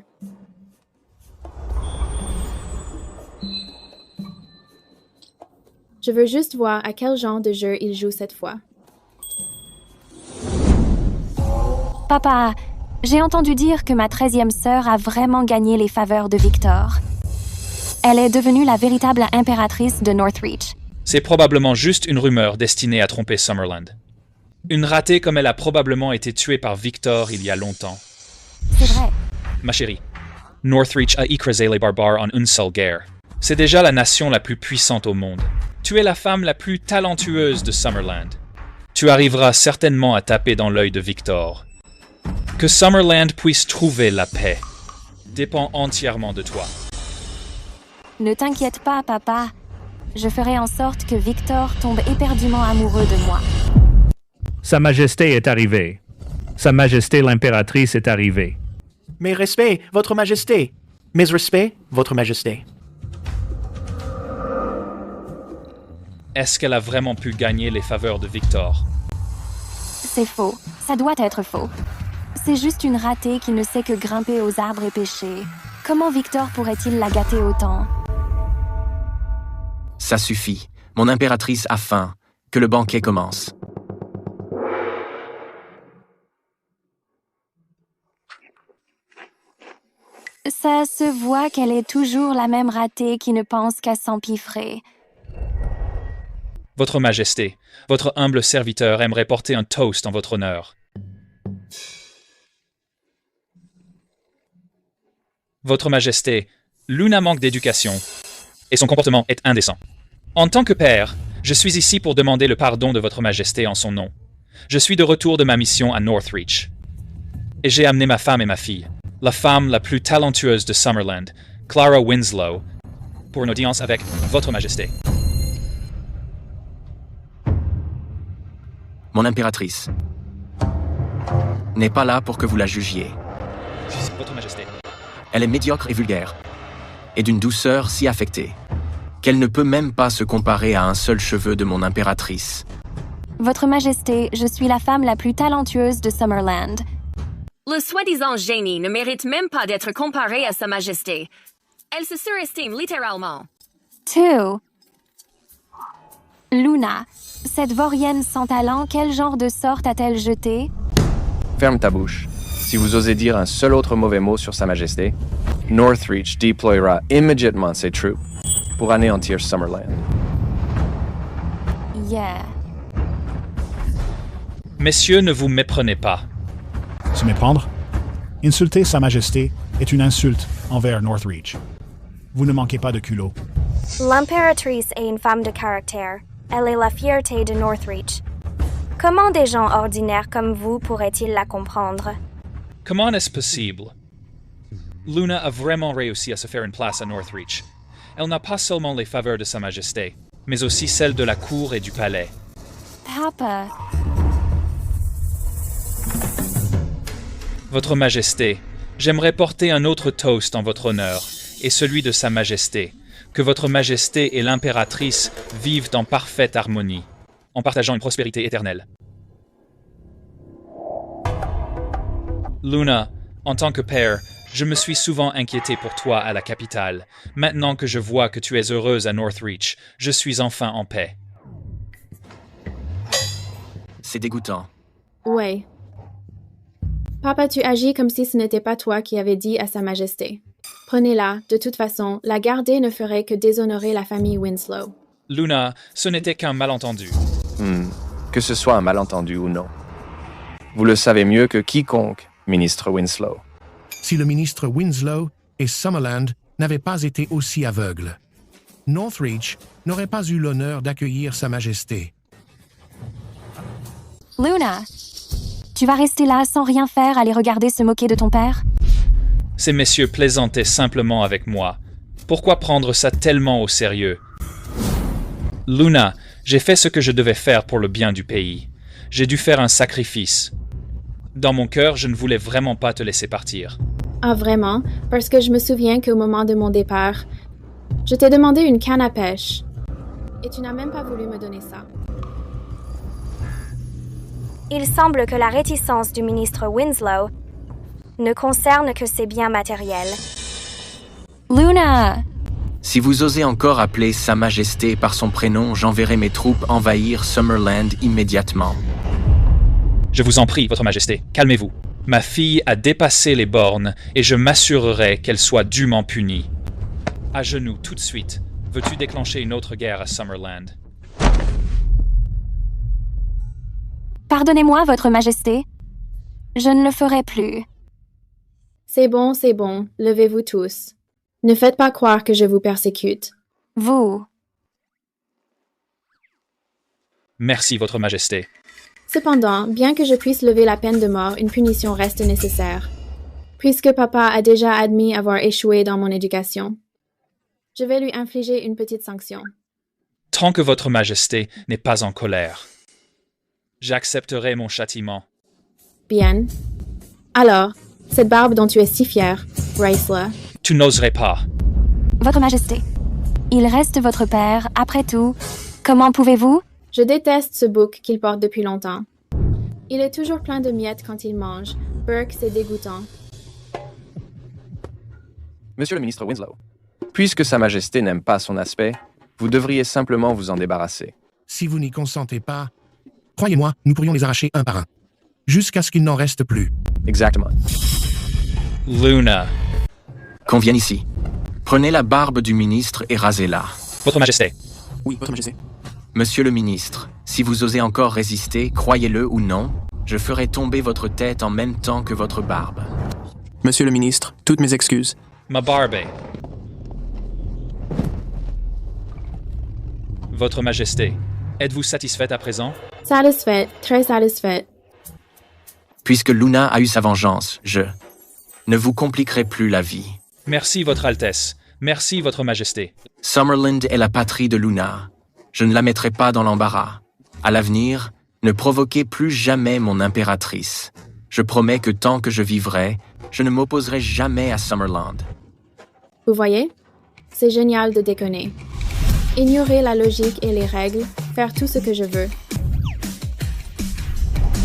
[SPEAKER 1] Je veux juste voir à quel genre de jeu ils jouent cette fois.
[SPEAKER 3] Papa, j'ai entendu dire que ma 13e sœur a vraiment gagné les faveurs de Victor. Elle est devenue la véritable impératrice de Northreach.
[SPEAKER 12] C'est probablement juste une rumeur destinée à tromper Summerland. Une ratée comme elle a probablement été tuée par Victor il y a longtemps.
[SPEAKER 3] C'est vrai.
[SPEAKER 12] Ma chérie, Northreach a écrasé les barbares en une seule guerre. C'est déjà la nation la plus puissante au monde. Tu es la femme la plus talentueuse de Summerland. Tu arriveras certainement à taper dans l'œil de Victor. Que Summerland puisse trouver la paix dépend entièrement de toi.
[SPEAKER 3] Ne t'inquiète pas, papa. Je ferai en sorte que Victor tombe éperdument amoureux de moi.
[SPEAKER 14] Sa Majesté est arrivée. Sa Majesté l'impératrice est arrivée.
[SPEAKER 18] Mes respects, Votre Majesté. Mes respects, Votre Majesté.
[SPEAKER 12] Est-ce qu'elle a vraiment pu gagner les faveurs de Victor?
[SPEAKER 3] C'est faux. Ça doit être faux. C'est juste une ratée qui ne sait que grimper aux arbres et pêcher. Comment Victor pourrait-il la gâter autant?
[SPEAKER 13] Ça suffit. Mon impératrice a faim. Que le banquet commence.
[SPEAKER 3] Ça se voit qu'elle est toujours la même ratée qui ne pense qu'à s'empiffrer.
[SPEAKER 12] Votre Majesté, votre humble serviteur aimerait porter un toast en votre honneur. Votre Majesté, Luna manque d'éducation et son comportement est indécent. En tant que père, je suis ici pour demander le pardon de Votre Majesté en son nom. Je suis de retour de ma mission à Northreach. Et j'ai amené ma femme et ma fille, la femme la plus talentueuse de Summerland, Clara Winslow, pour une audience avec Votre Majesté.
[SPEAKER 13] Mon impératrice n'est pas là pour que vous la jugiez.
[SPEAKER 12] Votre Majesté.
[SPEAKER 13] Elle est médiocre et vulgaire, et d'une douceur si affectée, qu'elle ne peut même pas se comparer à un seul cheveu de mon impératrice.
[SPEAKER 3] Votre Majesté, je suis la femme la plus talentueuse de Summerland.
[SPEAKER 17] Le soi-disant génie ne mérite même pas d'être comparé à Sa Majesté. Elle se surestime littéralement.
[SPEAKER 3] Luna, cette vaurienne sans talent, quel genre de sorte a-t-elle jeté?
[SPEAKER 19] Ferme ta bouche. Si vous osez dire un seul autre mauvais mot sur Sa Majesté, Northreach déploiera immédiatement ses troupes pour anéantir Summerland.
[SPEAKER 3] Yeah.
[SPEAKER 12] Messieurs, ne vous méprenez pas.
[SPEAKER 22] Se méprendre? Insulter Sa Majesté est une insulte envers Northreach. Vous ne manquez pas de culot.
[SPEAKER 15] L'impératrice est une femme de caractère. Elle est la fierté de Northreach. Comment des gens ordinaires comme vous pourraient-ils la comprendre?
[SPEAKER 12] Comment est-ce possible? Luna a vraiment réussi à se faire une place à Northreach. Elle n'a pas seulement les faveurs de Sa Majesté, mais aussi celles de la cour et du palais.
[SPEAKER 3] Papa.
[SPEAKER 12] Votre Majesté, j'aimerais porter un autre toast en votre honneur, et celui de Sa Majesté. Que Votre Majesté et l'impératrice vivent en parfaite harmonie, en partageant une prospérité éternelle. Luna, en tant que père, je me suis souvent inquiété pour toi à la capitale. Maintenant que je vois que tu es heureuse à Northreach, je suis enfin en paix.
[SPEAKER 13] C'est dégoûtant.
[SPEAKER 1] Ouais. Papa, tu agis comme si ce n'était pas toi qui avais dit à Sa Majesté. Prenez-la, de toute façon, la garder ne ferait que déshonorer la famille Winslow.
[SPEAKER 12] Luna, ce n'était qu'un malentendu.
[SPEAKER 19] Que ce soit un malentendu ou non. Vous le savez mieux que quiconque, ministre Winslow.
[SPEAKER 10] Si le ministre Winslow et Summerland n'avaient pas été aussi aveugles, Northreach n'aurait pas eu l'honneur d'accueillir Sa Majesté.
[SPEAKER 3] Luna, tu vas rester là sans rien faire à les regarder se moquer de ton père?
[SPEAKER 12] Ces messieurs plaisantaient simplement avec moi. Pourquoi prendre ça tellement au sérieux? Luna, j'ai fait ce que je devais faire pour le bien du pays. J'ai dû faire un sacrifice. Dans mon cœur, je ne voulais vraiment pas te laisser partir.
[SPEAKER 1] Ah, vraiment? Parce que je me souviens qu'au moment de mon départ, je t'ai demandé une canne à pêche. Et tu n'as même pas voulu me donner ça.
[SPEAKER 15] Il semble que la réticence du ministre Winslow ne concerne que ses biens matériels.
[SPEAKER 3] Luna!
[SPEAKER 13] Si vous osez encore appeler Sa Majesté par son prénom, j'enverrai mes troupes envahir Summerland immédiatement.
[SPEAKER 12] Je vous en prie, Votre Majesté, calmez-vous. Ma fille a dépassé les bornes et je m'assurerai qu'elle soit dûment punie. À genoux, tout de suite. Veux-tu déclencher une autre guerre à Summerland?
[SPEAKER 3] Pardonnez-moi, Votre Majesté. Je ne le ferai plus.
[SPEAKER 1] C'est bon, levez-vous tous. Ne faites pas croire que je vous persécute.
[SPEAKER 3] Vous.
[SPEAKER 12] Merci, Votre Majesté.
[SPEAKER 1] Cependant, bien que je puisse lever la peine de mort, une punition reste nécessaire. Puisque papa a déjà admis avoir échoué dans mon éducation, je vais lui infliger une petite sanction.
[SPEAKER 12] Tant que Votre Majesté n'est pas en colère, j'accepterai mon châtiment.
[SPEAKER 1] Bien. Alors, cette barbe dont tu es si fier, Raisla.
[SPEAKER 12] Tu n'oserais pas.
[SPEAKER 3] Votre Majesté, il reste votre père, après tout. Comment pouvez-vous?
[SPEAKER 1] Je déteste ce bouc qu'il porte depuis longtemps. Il est toujours plein de miettes quand il mange. Burke, c'est dégoûtant.
[SPEAKER 19] Monsieur le ministre Winslow, puisque Sa Majesté n'aime pas son aspect, vous devriez simplement vous en débarrasser.
[SPEAKER 10] Si vous n'y consentez pas, croyez-moi, nous pourrions les arracher un par un, jusqu'à ce qu'il n'en reste plus.
[SPEAKER 19] Exactement.
[SPEAKER 12] Luna.
[SPEAKER 13] Qu'on vienne ici. Prenez la barbe du ministre et rasez-la.
[SPEAKER 12] Votre Majesté.
[SPEAKER 18] Oui, Votre Majesté.
[SPEAKER 13] Monsieur le ministre, si vous osez encore résister, croyez-le ou non, je ferai tomber votre tête en même temps que votre barbe.
[SPEAKER 18] Monsieur le ministre, toutes mes excuses.
[SPEAKER 12] Ma barbe. Votre Majesté, êtes-vous satisfaite à présent?
[SPEAKER 1] Satisfaite, très satisfaite.
[SPEAKER 13] Puisque Luna a eu sa vengeance, je ne vous compliquerai plus la vie.
[SPEAKER 12] Merci, Votre Altesse. Merci, Votre Majesté.
[SPEAKER 13] Summerland est la patrie de Luna. Je ne la mettrai pas dans l'embarras. À l'avenir, ne provoquez plus jamais mon impératrice. Je promets que tant que je vivrai, je ne m'opposerai jamais à Summerland.
[SPEAKER 1] Vous voyez? C'est génial de déconner. Ignorer la logique et les règles, faire tout ce que je veux.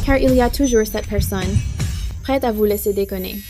[SPEAKER 1] Car il y a toujours cette personne, prête à vous laisser déconner.